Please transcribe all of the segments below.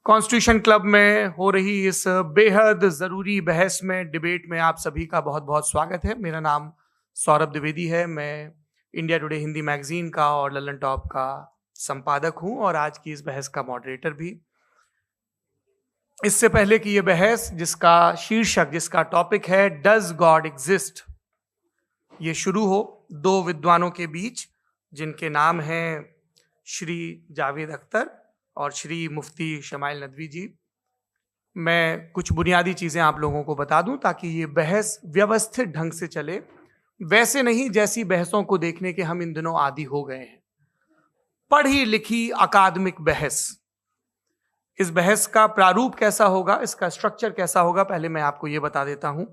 Constitution club में हो रही इस बेहद जरूरी बहस में, डिबेट में आप सभी का बहुत बहुत स्वागत है। मेरा नाम सौरभ द्विवेदी है। मैं इंडिया टुडे हिंदी मैगजीन का और ललन टॉप का संपादक हूं और आज की इस बहस का मॉडरेटर भी। इससे पहले कि ये बहस, जिसका शीर्षक, जिसका टॉपिक है डज गॉड एग्जिस्ट, ये शुरू हो दो विद्वानों के बीच जिनके नाम हैं श्री जावेद अख्तर और श्री मुफ्ती शमाइल नदवी जी, मैं कुछ बुनियादी चीजें आप लोगों को बता दूं ताकि ये बहस व्यवस्थित ढंग से चले, वैसे नहीं जैसी बहसों को देखने के हम इन दिनों आदी हो गए हैं। पढ़ी लिखी अकादमिक बहस। इस बहस का प्रारूप कैसा होगा, इसका स्ट्रक्चर कैसा होगा, पहले मैं आपको ये बता देता हूं।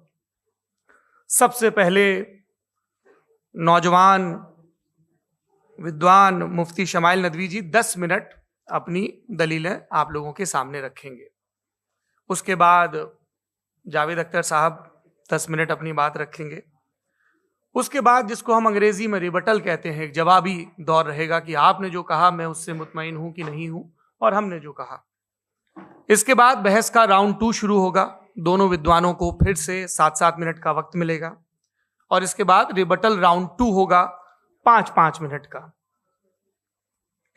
सबसे पहले नौजवान विद्वान मुफ्ती शमाइल नदवी जी 10 मिनट अपनी दलीलें आप लोगों के सामने रखेंगे। उसके बाद जावेद अख्तर साहब 10 मिनट अपनी बात रखेंगे। उसके बाद जिसको हम अंग्रेजी में रिबटल कहते हैं, एक जवाबी दौर रहेगा कि आपने जो कहा मैं उससे मुतमईन हूं कि नहीं हूं और हमने जो कहा। इसके बाद बहस का राउंड 2 शुरू होगा। दोनों विद्वानों को फिर से 7-7 मिनट का वक्त मिलेगा और इसके बाद रिबटल राउंड 2 होगा 5-5 मिनट का।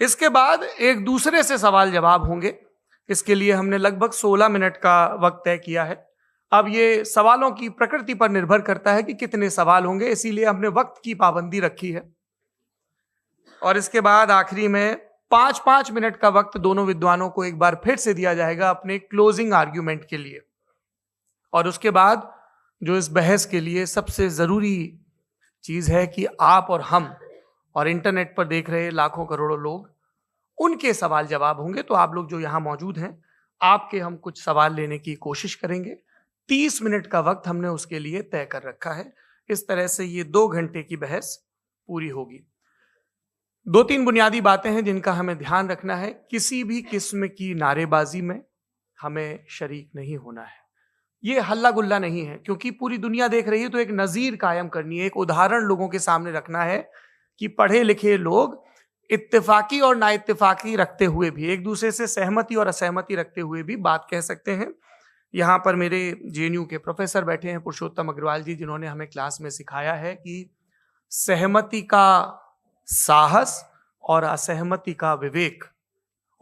इसके बाद एक दूसरे से सवाल जवाब होंगे। इसके लिए हमने लगभग 16 मिनट का वक्त तय किया है। अब ये सवालों की प्रकृति पर निर्भर करता है कि कितने सवाल होंगे, इसीलिए हमने वक्त की पाबंदी रखी है। और इसके बाद आखिरी में 5-5 मिनट का वक्त दोनों विद्वानों को एक बार फिर से दिया जाएगा अपने क्लोजिंग आर्ग्यूमेंट के लिए। और उसके बाद जो इस बहस के लिए सबसे जरूरी चीज है कि आप और हम और इंटरनेट पर देख रहे लाखों करोड़ों लोग, उनके सवाल जवाब होंगे। तो आप लोग जो यहां मौजूद हैं, आपके हम कुछ सवाल लेने की कोशिश करेंगे। 30 मिनट का वक्त हमने उसके लिए तय कर रखा है। इस तरह से ये 2 घंटे की बहस पूरी होगी। 2-3 बुनियादी बातें हैं जिनका हमें ध्यान रखना है। किसी भी किस्म की नारेबाजी में हमें शरीक नहीं होना है। ये हल्ला गुल्ला नहीं है, क्योंकि पूरी दुनिया देख रही है, तो एक नजीर कायम करनी है, एक उदाहरण लोगों के सामने रखना है कि पढ़े लिखे लोग इत्तेफाकी और ना इत्तेफाकी रखते हुए भी, एक दूसरे से सहमति और असहमति रखते हुए भी बात कह सकते हैं। यहाँ पर मेरे जेएनयू के प्रोफेसर बैठे हैं, पुरुषोत्तम अग्रवाल जी, जिन्होंने हमें क्लास में सिखाया है कि सहमति का साहस और असहमति का विवेक,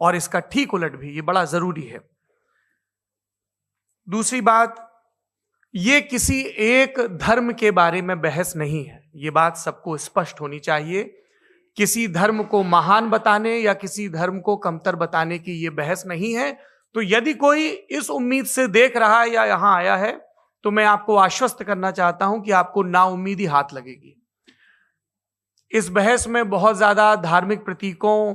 और इसका ठीक उलट भी, ये बड़ा जरूरी है। दूसरी बात, ये किसी एक धर्म के बारे में बहस नहीं है। ये बात सबको स्पष्ट होनी चाहिए। किसी धर्म को महान बताने या किसी धर्म को कमतर बताने की ये बहस नहीं है। तो यदि कोई इस उम्मीद से देख रहा है या यहां आया है, तो मैं आपको आश्वस्त करना चाहता हूं कि आपको नाउम्मीदी हाथ लगेगी। इस बहस में बहुत ज्यादा धार्मिक प्रतीकों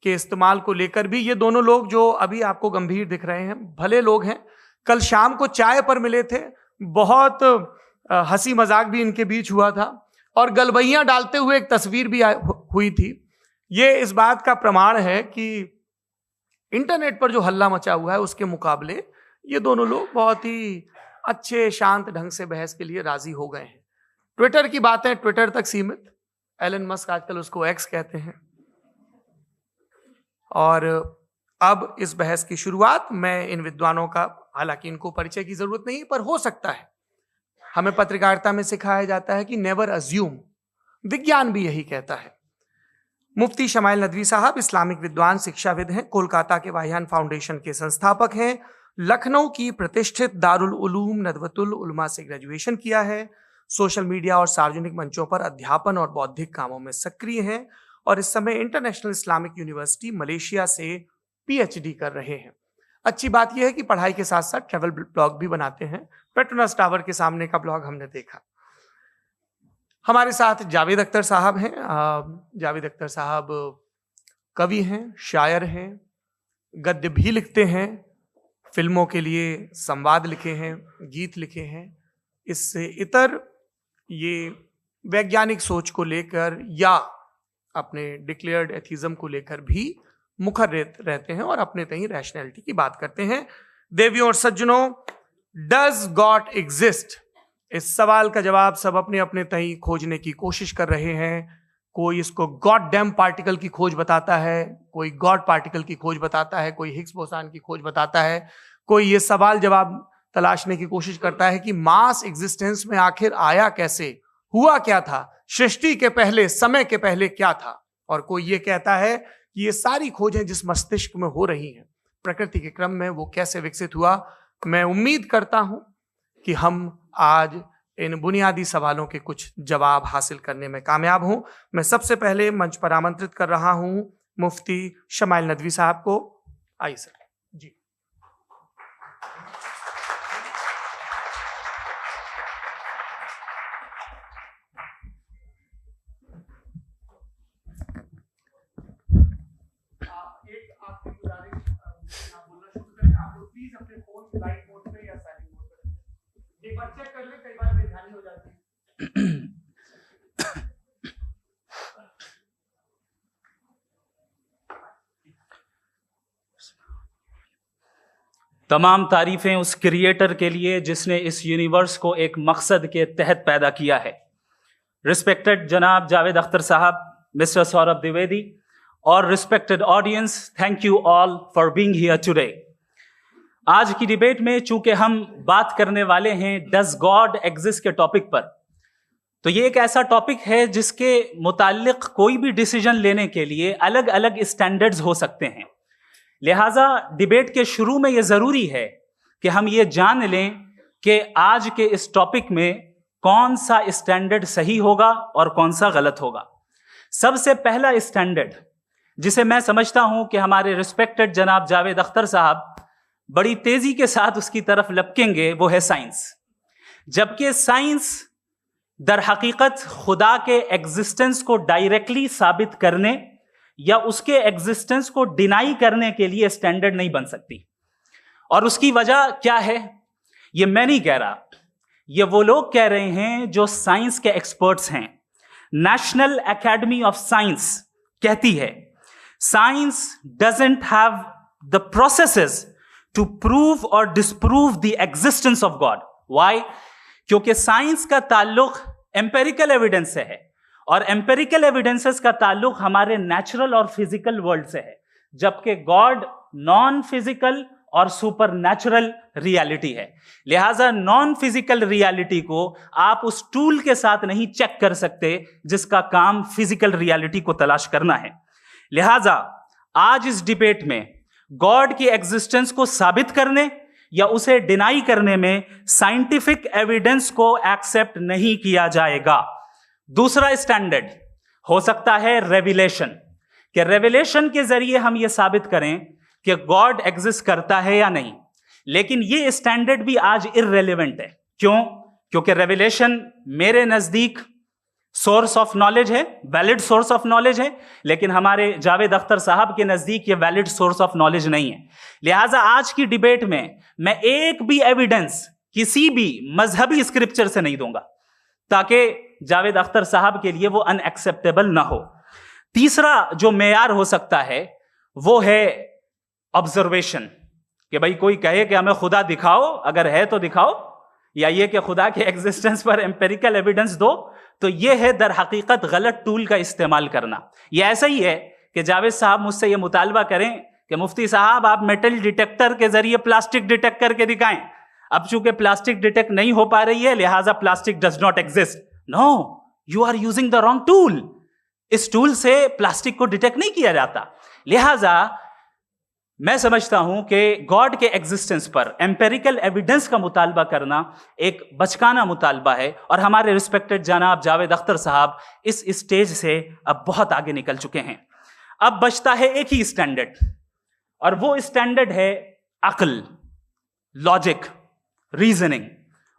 के इस्तेमाल को लेकर भी ये दोनों लोग जो अभी आपको गंभीर दिख रहे हैं, भले लोग हैं, कल शाम को चाय पर मिले थे, बहुत हंसी मजाक भी इनके बीच हुआ था और गलबैयां डालते हुए एक तस्वीर भी हुई थी। ये इस बात का प्रमाण है कि इंटरनेट पर जो हल्ला मचा हुआ है उसके मुकाबले ये दोनों लोग बहुत ही अच्छे शांत ढंग से बहस के लिए राजी हो गए हैं। ट्विटर की बातें ट्विटर तक सीमित, एलन मस्क आजकल उसको एक्स कहते हैं। और अब इस बहस की शुरुआत मैं इन विद्वानों का, हालांकि इनको परिचय की जरूरत नहीं, पर हो सकता है, हमें पत्रकारिता में सिखाया जाता है कि नेवर अज्यूम, विज्ञान भी यही कहता है। मुफ्ती शमाइल नदवी साहब इस्लामिक विद्वान, शिक्षाविद हैं, कोलकाता के वाहियान फाउंडेशन के संस्थापक हैं, लखनऊ की प्रतिष्ठित दारुल उलूम नदवतुल उलमा से ग्रेजुएशन किया है, सोशल मीडिया और सार्वजनिक मंचों पर अध्यापन और बौद्धिक कामों में सक्रिय हैं और इस समय इंटरनेशनल इस्लामिक यूनिवर्सिटी मलेशिया से पीएचडी कर रहे हैं। अच्छी बात यह है कि पढ़ाई के साथ साथ ट्रैवल ब्लॉग भी बनाते हैं। पेट्रोनस टावर के सामने का ब्लॉग हमने देखा। हमारे साथ जावेद अख्तर साहब हैं। जावेद अख्तर साहब कवि हैं, शायर हैं, गद्य भी लिखते हैं, फिल्मों के लिए संवाद लिखे हैं, गीत लिखे हैं। इससे इतर ये वैज्ञानिक सोच को लेकर या अपने डिक्लेयर्ड एथिज्म को लेकर भी मुखर रहते हैं और अपने तहीं रैशनैलिटी की बात करते हैं। देवियों और सज्जनों, डज गॉड एग्जिस्ट, इस सवाल का जवाब सब अपने अपने तहीं खोजने की कोशिश कर रहे हैं। कोई इसको गॉड डैम पार्टिकल की खोज बताता है, कोई गॉड पार्टिकल की खोज बताता है, कोई हिग्स बोसान की खोज बताता है, कोई ये सवाल जवाब तलाशने की कोशिश करता है कि मास एग्जिस्टेंस में आखिर आया कैसे, हुआ क्या था, सृष्टि के पहले, समय के पहले क्या था। और कोई ये कहता है कि ये सारी खोजें जिस मस्तिष्क में हो रही हैं प्रकृति के क्रम में, वो कैसे विकसित हुआ। मैं उम्मीद करता हूं कि हम आज इन बुनियादी सवालों के कुछ जवाब हासिल करने में कामयाब हों। मैं सबसे पहले मंच पर आमंत्रित कर रहा हूं मुफ्ती शमाइल नदवी साहब को। आइए सर जी। एक आपकी गुजारिश, आप बोलना शुरू करें। आप लोग प्लीज अपने फोन लाइट मोड पे या साइलेंट मोड पे एक बार चेक कर लें, कई बार बेध्यानी हो जाती है। तमाम तारीफें उस क्रिएटर के लिए जिसने इस यूनिवर्स को एक मकसद के तहत पैदा किया है। रिस्पेक्टेड जनाब जावेद अख्तर साहब, मिस्टर सौरभ द्विवेदी और respected audience, thank you all for being here today. आज की डिबेट में चूंकि हम बात करने वाले हैं डज गॉड एग्जिस्ट के टॉपिक पर, तो ये एक ऐसा टॉपिक है जिसके मुताल्लिक कोई भी डिसीजन लेने के लिए अलग अलग स्टैंडर्ड्स हो सकते हैं। लिहाजा डिबेट के शुरू में यह जरूरी है कि हम ये जान लें कि आज के इस टॉपिक में कौन सा स्टैंडर्ड सही होगा और कौन सा गलत होगा। सबसे पहला स्टैंडर्ड जिसे मैं समझता हूं कि हमारे रिस्पेक्टेड जनाब जावेद अख्तर साहब बड़ी तेजी के साथ उसकी तरफ लपकेंगे, वो है साइंस। जबकि साइंस दर हकीकत खुदा के एग्जिस्टेंस को डायरेक्टली साबित करने या उसके एग्जिस्टेंस को डिनाई करने के लिए स्टैंडर्ड नहीं बन सकती। और उसकी वजह क्या है, ये मैं नहीं कह रहा, ये वो लोग कह रहे हैं जो साइंस के एक्सपर्ट्स हैं। नेशनल एकेडमी ऑफ साइंस कहती है science doesn't have the processes to prove और disprove the existence of God. Why? क्योंकि साइंस का ताल्लुक एम्पेरिकल एविडेंस से है और एम्पेरिकल एविडेंसेस का ताल्लुक हमारे नेचुरल और फिजिकल वर्ल्ड से है, जबकि गॉड नॉन फिजिकल और सुपर नेचुरल रियलिटी है। लिहाजा नॉन फिजिकल रियलिटी को आप उस टूल के साथ नहीं चेक कर सकते जिसका काम फिजिकल रियलिटी को तलाश करना है। लिहाजा आज इस डिबेट में गॉड की एग्जिस्टेंस को साबित करने या उसे डिनाई करने में साइंटिफिक एविडेंस को एक्सेप्ट नहीं किया जाएगा। दूसरा स्टैंडर्ड हो सकता है रेविलेशन, कि रेविलेशन के जरिए हम यह साबित करें कि गॉड एग्जिस्ट करता है या नहीं। लेकिन यह स्टैंडर्ड भी आज इररेलेवेंट है। क्यों? क्योंकि रेविलेशन मेरे नजदीक सोर्स ऑफ नॉलेज है, वैलिड सोर्स ऑफ नॉलेज है, लेकिन हमारे जावेद अख्तर साहब के नजदीक ये वैलिड सोर्स ऑफ नॉलेज नहीं है। लिहाजा आज की डिबेट में मैं एक भी एविडेंस किसी भी मजहबी स्क्रिप्चर से नहीं दूंगा ताकि जावेद अख्तर साहब के लिए वो अनएक्सेप्टेबल ना हो। तीसरा जो मेयार हो सकता है वो है ऑब्जर्वेशन, कि भाई कोई कहे कि हमें खुदा दिखाओ, अगर है तो दिखाओ, या ये कि खुदा के एग्जिस्टेंस पर एम्पेरिकल एविडेंस दो। तो ये है दर हकीकत गलत टूल का इस्तेमाल करना। ये ऐसा ही है कि जावेद साहब मुझसे ये मुतालबा करें कि मुफ्ती साहब आप मेटल डिटेक्टर के जरिए प्लास्टिक डिटेक्ट करके दिखाएं। अब चूंकि प्लास्टिक डिटेक्ट नहीं हो पा रही है लिहाजा plastic does not exist. No, you are using the wrong tool. इस टूल से प्लास्टिक को डिटेक्ट नहीं किया जाता। लिहाजा मैं समझता हूं कि गॉड के एग्जिस्टेंस पर एम्पेरिकल एविडेंस का मुतालबा करना एक बचकाना मुतालबा है और हमारे रिस्पेक्टेड जनाब जावेद अख्तर साहब इस स्टेज से अब बहुत आगे निकल चुके हैं। अब बचता है एक ही स्टैंडर्ड और वो स्टैंडर्ड है अक्ल, लॉजिक, रीजनिंग।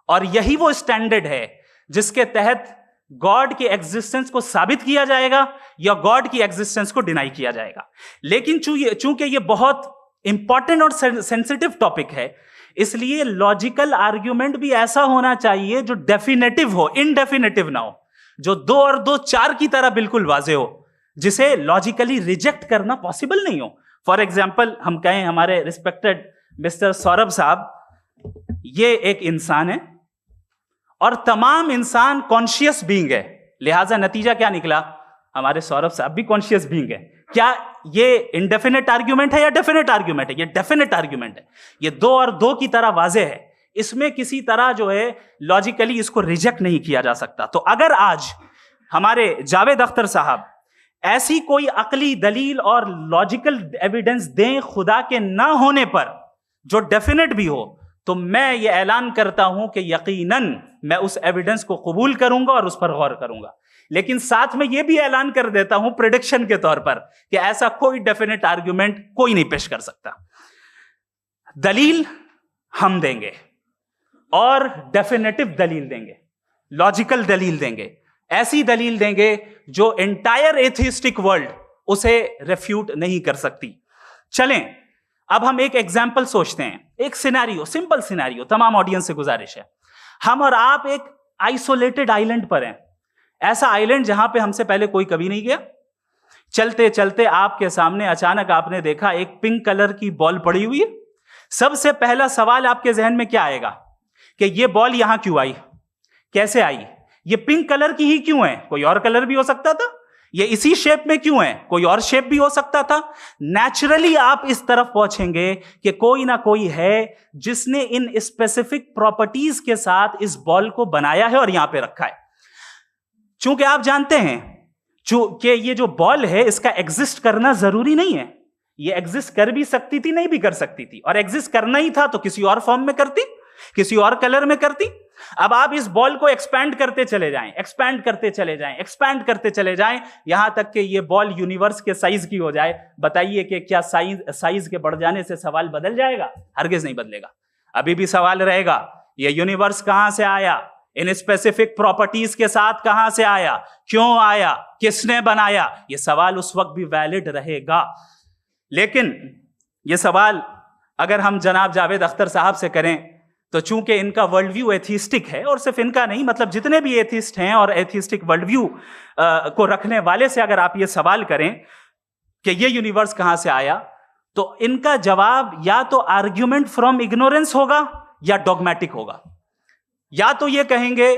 और यही वो स्टैंडर्ड है जिसके तहत गॉड की एग्जिस्टेंस को साबित किया जाएगा या गॉड की एग्जिस्टेंस को डिनाई किया जाएगा। लेकिन चूंकि ये बहुत इंपॉर्टेंट और सेंसिटिव टॉपिक है, इसलिए लॉजिकल आर्ग्यूमेंट भी ऐसा होना चाहिए जो डेफिनेटिव हो, इनडेफिनेटिव ना हो, जो 2 और 2 4 की तरह बिल्कुल वाजे हो, जिसे लॉजिकली रिजेक्ट करना पॉसिबल नहीं हो। फॉर एग्जाम्पल हम कहें हमारे रिस्पेक्टेड मिस्टर सौरभ साहब, ये एक इंसान है और तमाम इंसान कॉन्शियस बीइंग है। लिहाजा नतीजा क्या निकला हमारे सौरभ साहब भी कॉन्शियस बीइंग है। क्या ये इंडेफिनेट आर्ग्यूमेंट है या डेफिनेट आर्ग्यूमेंट है? ये डेफिनेट आर्ग्यूमेंट है। ये 2 और 2 की तरह वाजे है, इसमें किसी तरह जो है लॉजिकली इसको रिजेक्ट नहीं किया जा सकता। तो अगर आज हमारे जावेद अख्तर साहब ऐसी कोई अकली दलील और लॉजिकल एविडेंस दें खुदा के ना होने पर जो डेफिनेट भी हो, तो मैं ये ऐलान करता हूं कि यकीनन मैं उस एविडेंस को कबूल करूंगा और उस पर गौर करूंगा। लेकिन साथ में यह भी ऐलान कर देता हूं प्रेडिक्शन के तौर पर कि ऐसा कोई डेफिनेट आर्ग्यूमेंट कोई नहीं पेश कर सकता। दलील हम देंगे और डेफिनेटिव दलील देंगे, लॉजिकल दलील देंगे, ऐसी दलील देंगे जो एंटायर एथिस्टिक वर्ल्ड उसे रेफ्यूट नहीं कर सकती। चलें अब हम एक एग्जाम्पल सोचते हैं, एक सिनेरियो, सिंपल सिनेरियो, तमाम ऑडियंस से गुजारिश है, हम और आप एक आइसोलेटेड आइलैंड पर हैं, ऐसा आइलैंड जहां पे हमसे पहले कोई कभी नहीं गया। चलते चलते आपके सामने अचानक आपने देखा एक पिंक कलर की बॉल पड़ी हुई है। सबसे पहला सवाल आपके जहन में क्या आएगा कि ये बॉल यहां क्यों आई, कैसे आई, ये पिंक कलर की ही क्यों है, कोई और कलर भी हो सकता था, ये इसी शेप में क्यों है, कोई और शेप भी हो सकता था। नेचुरली आप इस तरफ पहुंचेंगे कि कोई ना कोई है जिसने इन स्पेसिफिक प्रॉपर्टीज के साथ इस बॉल को बनाया है और यहां पे रखा है। चूंकि आप जानते हैं कि ये जो बॉल है इसका एग्जिस्ट करना जरूरी नहीं है, ये एग्जिस्ट कर भी सकती थी, नहीं भी कर सकती थी, और एग्जिस्ट करना ही था तो किसी और फॉर्म में करती, किसी और कलर में करती। अब आप इस बॉल को एक्सपैंड करते चले जाएं, एक्सपैंड करते चले जाएं, एक्सपैंड करते चले जाएं, यहां तक कि ये बॉल यूनिवर्स के साइज की हो जाए। बताइए कि क्या साइज के बढ़ जाने से सवाल बदल जाएगा? हरगिज नहीं बदलेगा। अभी भी सवाल रहेगा, ये यूनिवर्स कहां से आया, इन स्पेसिफिक प्रॉपर्टीज के साथ कहां से आया, क्यों आया, किसने बनाया, यह सवाल उस वक्त भी वैलिड रहेगा। लेकिन यह सवाल अगर हम जनाब जावेद अख्तर साहब से करें तो चूंकि इनका वर्ल्ड व्यू एथिस्टिक है, और सिर्फ इनका नहीं, मतलब जितने भी एथिस्ट हैं और एथिस्टिक वर्ल्ड व्यू को रखने वाले से अगर आप ये सवाल करें कि ये यूनिवर्स कहां से आया, तो इनका जवाब या तो आर्ग्यूमेंट फ्रॉम इग्नोरेंस होगा या डॉगमेटिक होगा। या तो ये कहेंगे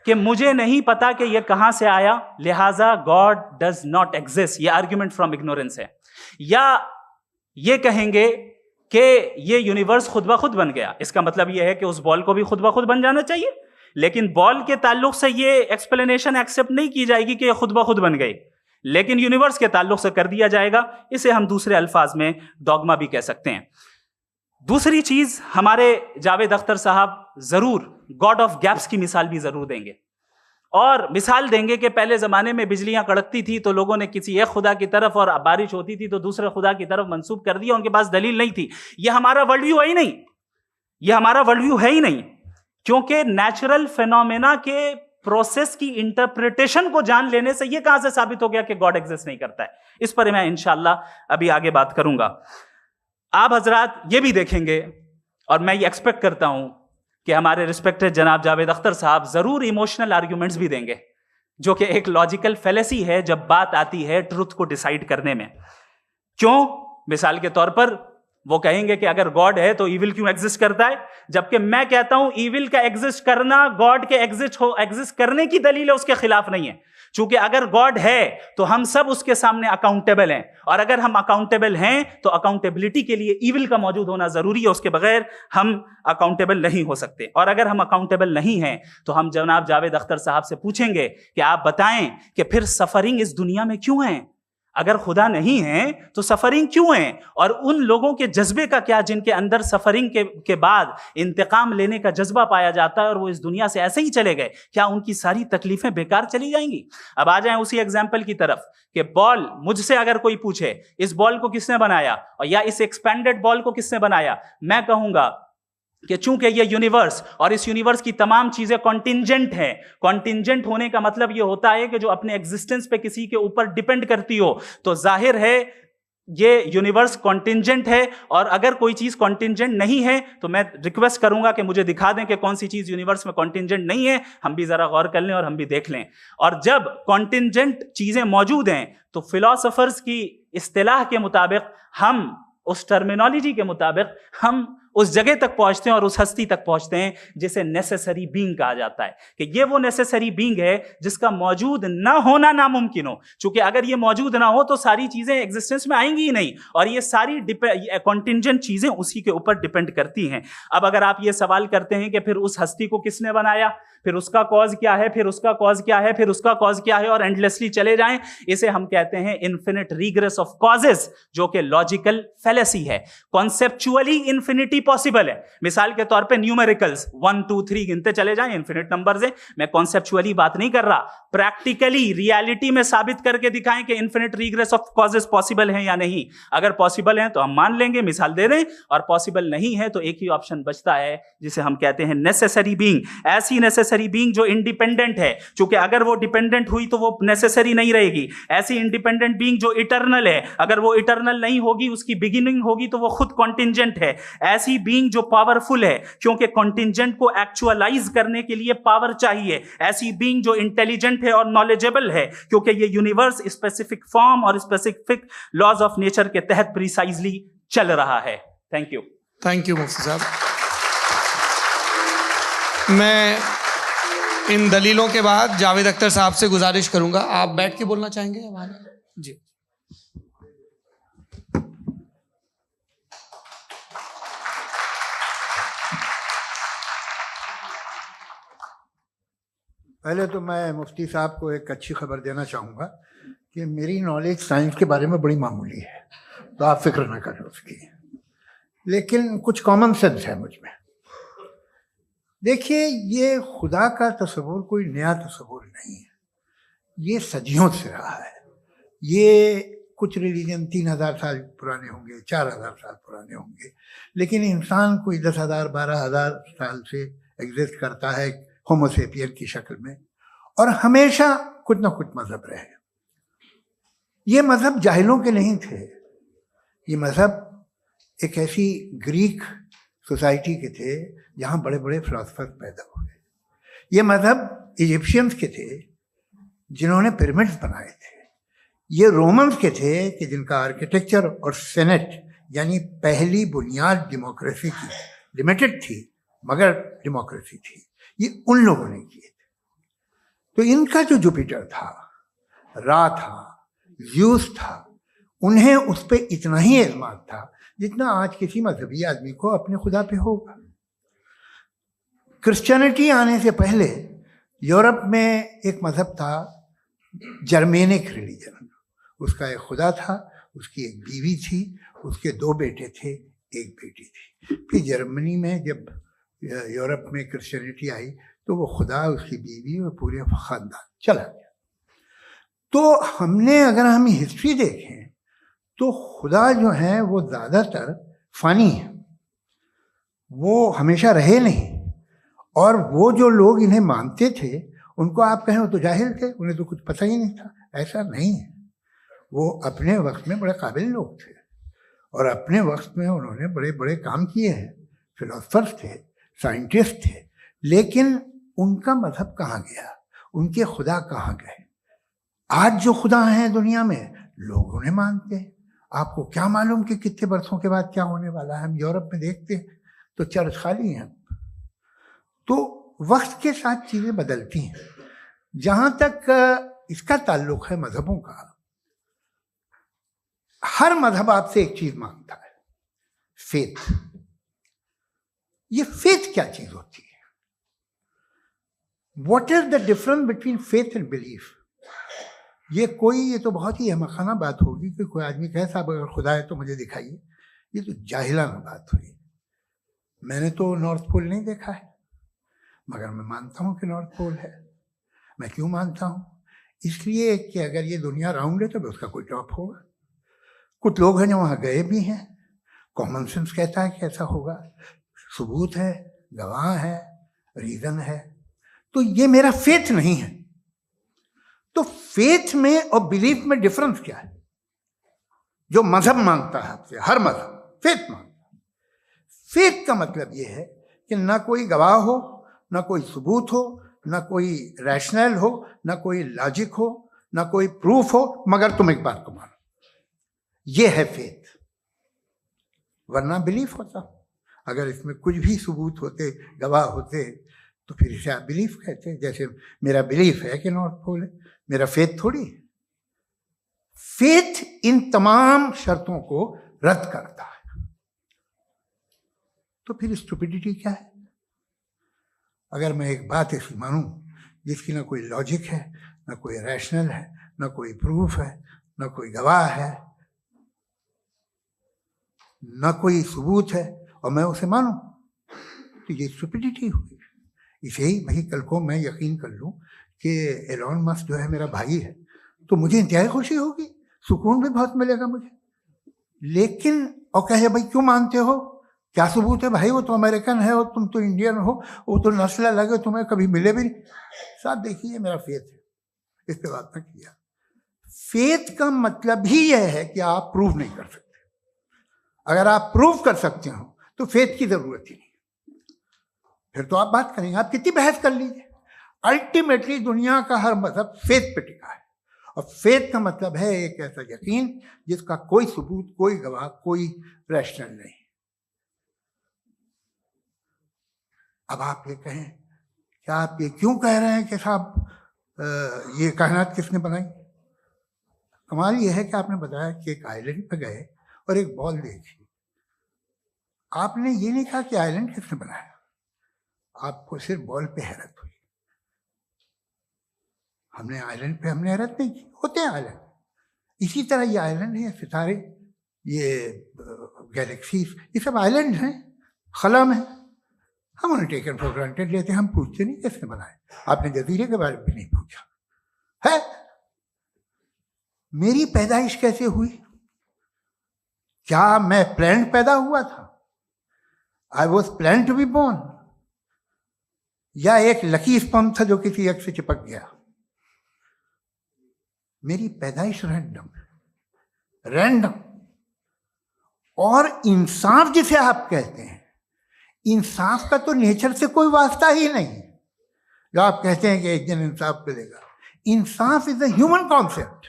कि मुझे नहीं पता कि ये कहां से आया, लिहाजा गॉड डज नॉट एग्जिस्ट, ये आर्ग्यूमेंट फ्रॉम इग्नोरेंस है, या ये कहेंगे कि ये यूनिवर्स खुद ब खुद बन गया। इसका मतलब ये है कि उस बॉल को भी खुद ब खुद बन जाना चाहिए, लेकिन बॉल के ताल्लुक से ये एक्सप्लेनेशन एक्सेप्ट नहीं की जाएगी कि ये खुद ब खुद बन गई, लेकिन यूनिवर्स के ताल्लुक से कर दिया जाएगा। इसे हम दूसरे अल्फाज में डॉगमा भी कह सकते हैं। दूसरी चीज, हमारे जावेद अख्तर साहब जरूर गॉड ऑफ गैप्स की मिसाल भी जरूर देंगे, और मिसाल देंगे कि पहले जमाने में बिजलियां कड़कती थी तो लोगों ने किसी एक खुदा की तरफ, और बारिश होती थी तो दूसरे खुदा की तरफ मंसूब कर दिया, उनके पास दलील नहीं थी। यह हमारा वर्ल्ड व्यू है ही नहीं, यह हमारा वर्ल्ड व्यू है ही नहीं, क्योंकि नेचुरल फिनोमेना के प्रोसेस की इंटरप्रिटेशन को जान लेने से यह कहां से साबित हो गया कि गॉड एग्जिस्ट नहीं करता है। इस पर मैं इंशाल्लाह अभी आगे बात करूंगा। आप हजरात ये भी देखेंगे, और मैं ये एक्सपेक्ट करता हूं कि हमारे रिस्पेक्टेड जनाब जावेद अख्तर साहब जरूर इमोशनल आर्ग्यूमेंट्स भी देंगे, जो कि एक लॉजिकल फेलेसी है जब बात आती है ट्रुथ को डिसाइड करने में। क्यों? मिसाल के तौर पर वो कहेंगे कि अगर गॉड है तो इविल क्यों एग्जिस्ट करता है, जबकि मैं कहता हूं इविल का एग्जिस्ट करना गॉड के एग्जिस्ट करने की दलील है, उसके खिलाफ नहीं है। चूंकि अगर गॉड है तो हम सब उसके सामने अकाउंटेबल हैं, और अगर हम अकाउंटेबल हैं तो अकाउंटेबिलिटी के लिए इविल का मौजूद होना जरूरी है, उसके बगैर हम अकाउंटेबल नहीं हो सकते। और अगर हम अकाउंटेबल नहीं हैं तो हम जनाब जावेद अख्तर साहब से पूछेंगे कि आप बताएं कि फिर सफरिंग इस दुनिया में क्यों है? अगर खुदा नहीं है तो सफरिंग क्यों है? और उन लोगों के जज्बे का क्या जिनके अंदर सफरिंग के बाद इंतकाम लेने का जज्बा पाया जाता है और वो इस दुनिया से ऐसे ही चले गए, क्या उनकी सारी तकलीफें बेकार चली जाएंगी? अब आ जाएं उसी एग्जाम्पल की तरफ कि बॉल, मुझसे अगर कोई पूछे इस बॉल को किसने बनाया और या इस एक्सपेंडेड बॉल को किसने बनाया, मैं कहूंगा कि चूंकि ये यूनिवर्स और इस यूनिवर्स की तमाम चीजें कॉन्टिंजेंट हैं। कॉन्टिंजेंट होने का मतलब ये होता है कि जो अपने एग्जिस्टेंस पे किसी के ऊपर डिपेंड करती हो, तो जाहिर है ये यूनिवर्स कॉन्टिंजेंट है। और अगर कोई चीज कॉन्टिंजेंट नहीं है तो मैं रिक्वेस्ट करूंगा कि मुझे दिखा दें कि कौन सी चीज यूनिवर्स में कॉन्टिंजेंट नहीं है, हम भी जरा गौर कर लें और हम भी देख लें। और जब कॉन्टिंजेंट चीजें मौजूद हैं तो फिलोसोफर्स की इस्तिलाह के मुताबिक, हम उस टर्मिनोलॉजी के मुताबिक, हम उस जगह तक पहुंचते हैं और उस हस्ती तक पहुंचते हैं जिसे नेसेसरी बीइंग कहा जाता है, कि ये वो नेसेसरी बीइंग है जिसका मौजूद ना होना नामुमकिन हो। क्योंकि अगर ये मौजूद ना हो तो सारी चीजें एग्जिस्टेंस में आएंगी ही नहीं, और ये सारी कॉन्टिंजेंट चीजें उसी के ऊपर डिपेंड करती हैं। अब अगर आप ये सवाल करते हैं कि फिर उस हस्ती को किसने बनाया, फिर उसका कॉज क्या है, फिर उसका कॉज क्या है, फिर उसका कॉज क्या है, और एंडलेसली चले जाएं, इसे हम कहते हैं इन्फिनिट रीग्रेस ऑफ कॉजेस, जो कि लॉजिकल फैलेसी है। कॉन्सेप्चुअली इंफिनिटी पॉसिबल है। मिसाल के तौर पे न्यूमेरिकल्स 1 2 3 गिनते चले जाएं, इन्फिनिट नंबर्स हैं। मैं कॉन्सेप्चुअली बात नहीं कर रहा, प्रैक्टिकली रियलिटी में साबित करके दिखाएं कि infinite regress of causes possible है या नहीं। अगर पॉसिबल है तो हम मान लेंगे, मिसाल दे दें, और पॉसिबल नहीं है तो एक ही ऑप्शन बचता है जिसे हम कहते हैं नेसेसरी बीइंग। ऐसी नेसेसरी बीइंग जो इंडिपेंडेंट है, क्योंकि अगर वो डिपेंडेंट हुई तो वो नेसेसरी नहीं रहेगी। ऐसी इंडिपेंडेंट बीइंग जो इटर्नल है, अगर वो इटर्नल नहीं होगी, उसकी बिगिनिंग होगी, तो वो खुद कॉन्टिंजेंट है। ऐसी बीइंग जो पावरफुल है, क्योंकि कॉन्टिंजेंट को एक्चुअलाइज करने के लिए पावर चाहिए। ऐसी बीइंग जो इंटेलिजेंट है और नॉलेजेबल है, क्योंकि ये यूनिवर्स स्पेसिफिक फॉर्म और स्पेसिफिक लॉज ऑफ नेचर के तहत प्रिसाइजली चल रहा है। Thank you. थैंक यू मुफ्ती साहब। मैं इन दलीलों के बाद जावेद अख्तर साहब से गुजारिश करूंगा, आप बैठ के बोलना चाहेंगे हमारे? जी। पहले तो मैं मुफ्ती साहब को एक अच्छी खबर देना चाहूँगा कि मेरी नॉलेज साइंस के बारे में बड़ी मामूली है, तो आप फिक्र ना करें उसकी, लेकिन कुछ कॉमन सेंस है मुझ में। देखिए, ये खुदा का तस्वुर कोई नया तस्वुर नहीं है, ये सदियों से रहा है। ये कुछ रिलीजन 3000 साल पुराने होंगे, 4000 साल पुराने होंगे, लेकिन इंसान कोई 10,000 12,000 साल से एग्जिस्ट करता है होमो सेपियन की शक्ल में, और हमेशा कुछ ना कुछ मजहब रहे। ये मजहब जाहिलों के नहीं थे, ये मजहब एक ऐसी ग्रीक सोसाइटी के थे जहाँ बड़े बड़े फिलोसफर पैदा हुए। ये मजहब इजिप्शियंस के थे जिन्होंने पिरामिड्स बनाए थे। ये रोमन्स के थे कि जिनका आर्किटेक्चर और सेनेट यानी पहली बुनियाद डेमोक्रेसी की, लिमिटेड थी मगर डेमोक्रेसी थी, ये उन लोगों ने किए थे। तो इनका जो जुपिटर था, रा था, ज़्यूस था, उन्हें उस पर इतना ही एतमाद था जितना आज किसी मजहबी आदमी को अपने खुदा पे होगा। क्रिश्चियनिटी आने से पहले यूरोप में एक मजहब था, जर्मेनिक रिलीजन। उसका एक खुदा था, उसकी एक बीवी थी, उसके 2 बेटे थे, एक बेटी थी। फिर जर्मनी में जब यूरोप में क्रिश्चियनिटी आई तो वो खुदा, उसकी बीवी और पूरे ख़ानदान चला गया। तो हमने, अगर हम हिस्ट्री देखें तो खुदा जो है वो ज़्यादातर फ़ानी है, वो हमेशा रहे नहीं। और वो जो लोग इन्हें मानते थे उनको आप कहें वो तो जाहिल थे, उन्हें तो कुछ पता ही नहीं था, ऐसा नहीं है। वो अपने वक्त में बड़े काबिल लोग थे और अपने वक्त में उन्होंने बड़े बड़े काम किए हैं, फिलोसफर्स थे, साइंटिस्ट थे। लेकिन उनका मजहब कहाँ गया, उनके खुदा कहाँ गए? आज जो खुदा हैं दुनिया में लोग उन्हें मानते हैं। आपको क्या मालूम कि कितने बरसों के बाद क्या होने वाला है? हम यूरोप में देखते हैं तो चर्च खाली हैं। तो वक्त के साथ चीज़ें बदलती हैं। जहाँ तक इसका ताल्लुक है मजहबों का, हर मजहब आपसे एक चीज़ मांगता है, फेथ। ये फेथ क्या चीज़ होती है? What is the difference between faith and belief? ये तो बहुत ही अहमकाना बात होगी कि कोई आदमी कहे साहब अगर खुदा है तो मुझे दिखाइए। ये तो जाहिलाना बात हुई। मैंने तो नॉर्थ पोल नहीं देखा है, मगर मैं मानता हूँ कि नॉर्थ पोल है। मैं क्यों मानता हूँ? इसलिए कि अगर ये दुनिया राउंड है तो उसका कोई टॉप होगा। कुछ लोग हैं जो वहाँ गए भी हैं, कॉमन सेंस कहता है कि ऐसा होगा, सबूत है, गवाह है, रीज़न है। तो ये मेरा फेथ नहीं है। तो फेथ में और बिलीफ में डिफरेंस क्या है? जो मजहब मांगता है आपसे, हर मजहब फेथ मांगता है। फेथ का मतलब ये है कि ना कोई गवाह हो, ना कोई सबूत हो, ना कोई रैशनल हो, ना कोई लॉजिक हो, ना कोई प्रूफ हो, मगर तुम एक बात को मानो। ये है फेथ। वरना बिलीफ होता। अगर इसमें कुछ भी सबूत होते, गवाह होते, तो फिर इसे आप बिलीफ कहते हैं। जैसे मेरा बिलीफ है कि नॉर्थ पोल है, मेरा फेथ थोड़ी है। फेथ इन तमाम शर्तों को रद्द करता है। तो फिर स्टुपिडिटी क्या है? अगर मैं एक बात ऐसी मानूं जिसकी ना कोई लॉजिक है, ना कोई रैशनल है, ना कोई प्रूफ है, ना कोई गवाह है, ना कोई सबूत है, और मैं उसे मानूं, तो ये स्टुपिडिटी हुई। इसे ही भाई कल को मैं यकीन कर लूं कि एलॉन मस्क जो है मेरा भाई है, तो मुझे इंतहाई खुशी होगी, सुकून भी बहुत मिलेगा मुझे। लेकिन और कहे भाई क्यों मानते हो, क्या सबूत है भाई, वो तो अमेरिकन है और तुम तो इंडियन हो, वो तो नस्ल अलग है, तुम्हें कभी मिले भी नहीं। साहब देखिए मेरा फेथ है, इस पे बात ना किया। फेथ का मतलब ही यह है कि आप प्रूव नहीं कर सकते। अगर आप प्रूव कर सकते हो तो फेथ की जरूरत ही नहीं, फिर तो आप बात करेंगे, आप कितनी बहस कर लीजिए। अल्टीमेटली दुनिया का हर मजहब फेथ पे टिका है, और फेथ का मतलब है एक ऐसा यकीन जिसका कोई सबूत, कोई गवाह, कोई रैशनल नहीं। अब आप ये कहें, क्या आप ये क्यों कह रहे हैं कि साहब ये कायनात किसने बनाई? कमाल ये है कि आपने बताया कि एक आइलैंड पे गए और एक बॉल देखी। आपने ये नहीं कहा कि आइलैंड किसने बनाया, आपको सिर्फ बॉल पे हैरत हुई। हमने आइलैंड पे हमने हैरत नहीं की, होते हैं आइलैंड। इसी तरह ये आइलैंड है, सितारे, ये गैलेक्सीज, ये सब आइलैंड हैं, खला में। हम उन्हें टेकन फॉर ग्रांटेड लेते हैं, हम पूछते नहीं किसने बनाए। आपने जजीरे के बारे में भी नहीं पूछा है। मेरी पैदाइश कैसे हुई? क्या मैं प्लान्ड पैदा हुआ था? I was plan to be born, या एक लकी स्पर्म था जो किसी एग से चिपक गया? मेरी पैदाइश रैंडम। और इंसाफ जिसे आप कहते हैं, इंसाफ का तो नेचर से कोई वास्ता ही नहीं। जो आप कहते हैं कि एक दिन इंसाफ मिलेगा, insaf is a human concept,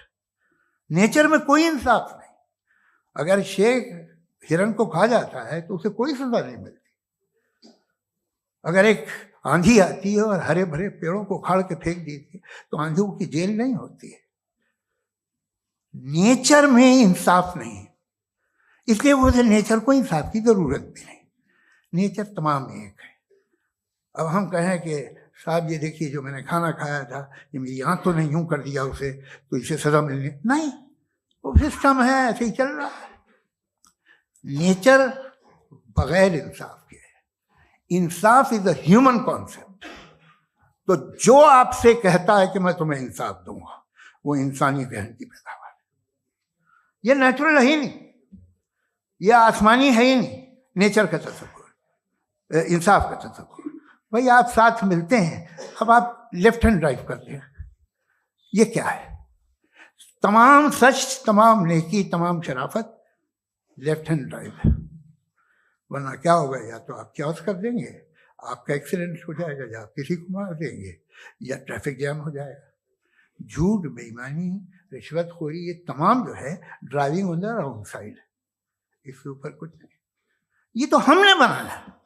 nature में कोई इंसाफ नहीं। अगर शेर हिरन को खा जाता है तो उसे कोई सजा नहीं मिलती। अगर एक आंधी आती है और हरे भरे पेड़ों को उखाड़ के फेंक देती है तो आंधियों की जेल नहीं होती है। नेचर में इंसाफ नहीं, इसलिए मुझे नेचर को इंसाफ की जरूरत भी नहीं। नेचर तमाम एक है। अब हम कहें कि साहब ये देखिए जो मैंने खाना खाया था, ये मेरी आंख तो नहीं यूं कर दिया उसे, तो इसे सजा मिलनी नहीं, वो सिस्टम है, ऐसे ही चल रहा है। नेचर बगैर इंसाफ के है। इंसाफ इज अ ह्यूमन कॉन्सेप्ट। तो जो आपसे कहता है कि मैं तुम्हें इंसाफ दूंगा, वो इंसानी जहन की पैदावार है। ये नेचुरल है ही नहीं, ये आसमानी है ही नहीं। नेचर का तसव्वुर, इंसाफ का तसव्वुर। भाई आप साथ मिलते हैं, अब आप लेफ्ट हैंड ड्राइव करते हैं, ये क्या है? तमाम सच, तमाम नेकी, तमाम शराफत लेफ्ट हैंड ड्राइव है। वरना क्या होगा, या तो आप क्रॉस कर देंगे, आपका एक्सीडेंट हो जाएगा, या आप किसी को मार देंगे, या ट्रैफिक जैम हो जाएगा। झूठ, बेईमानी, रिश्वतखोरी, ये तमाम जो है driving on the wrong side, इसके ऊपर कुछ नहीं। ये तो हमने बनाया,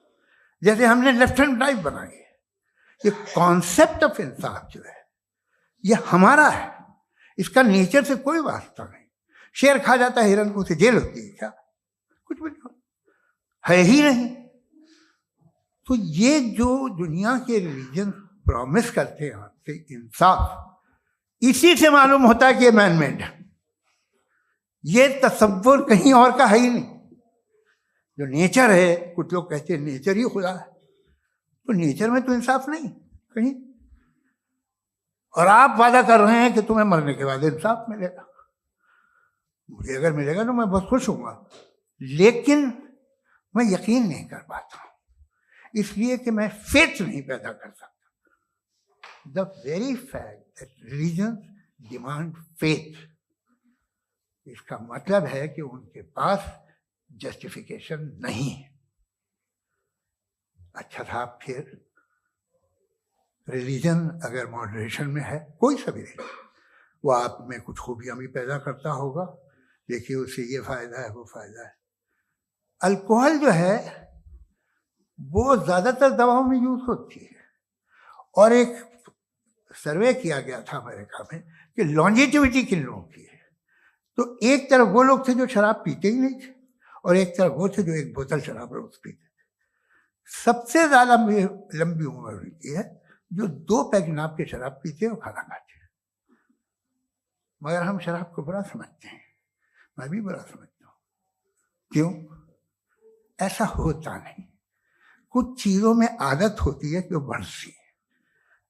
जैसे हमने लेफ्ट हैंड ड्राइव बनाई है। ये कॉन्सेप्ट ऑफ इंसाफ जो है ये हमारा है, इसका नेचर से कोई वास्ता नहीं। शेर खा जाता है हिरन को, उसे जेल होती है क्या? कुछ भी नहीं, है ही नहीं। तो ये जो दुनिया के रिलीजन प्रॉमिस करते हैं आपसे इंसाफ, इसी से मालूम होता है कि ये मैन मेड है। ये तसव्वुर कहीं और का है ही नहीं। जो नेचर है, कुछ लोग कहते हैं नेचर ही खुदा है, तो नेचर में तो इंसाफ नहीं कहीं। और आप वादा कर रहे हैं कि तुम्हें मरने के बाद इंसाफ मिलेगा। मुझे अगर मिलेगा तो मैं बहुत खुश होऊंगा, लेकिन मैं यकीन नहीं कर पाता हूं, इसलिए कि मैं फेथ नहीं पैदा कर सकता। The very fact that religion demand faith, इसका मतलब है कि उनके पास जस्टिफिकेशन नहीं है। अच्छा था, फिर रिलीजन अगर मॉडरेशन में है, कोई सा भी नहीं, वो आप में कुछ खूबियां भी पैदा करता होगा। देखिए उससे ये फायदा है, वो फायदा है। अल्कोहल जो है वो ज़्यादातर दवाओं में यूज़ होती है। और एक सर्वे किया गया था अमेरिका में कि लॉन्जेटिविटी किन लोगों की है, तो एक तरफ वो लोग थे जो शराब पीते ही नहीं थे और एक तरफ वो थे जो एक बोतल शराब रोज पीते थे। सबसे ज़्यादा लंबी उम्र उनकी है जो 2 पैक नाप के शराब पीते हैं और खाना खाते हैं। मगर हम शराब को बुरा समझते हैं, मैं भी बुरा समझता हूँ। क्यों? ऐसा होता नहीं। कुछ चीज़ों में आदत होती है कि वो बढ़ती है।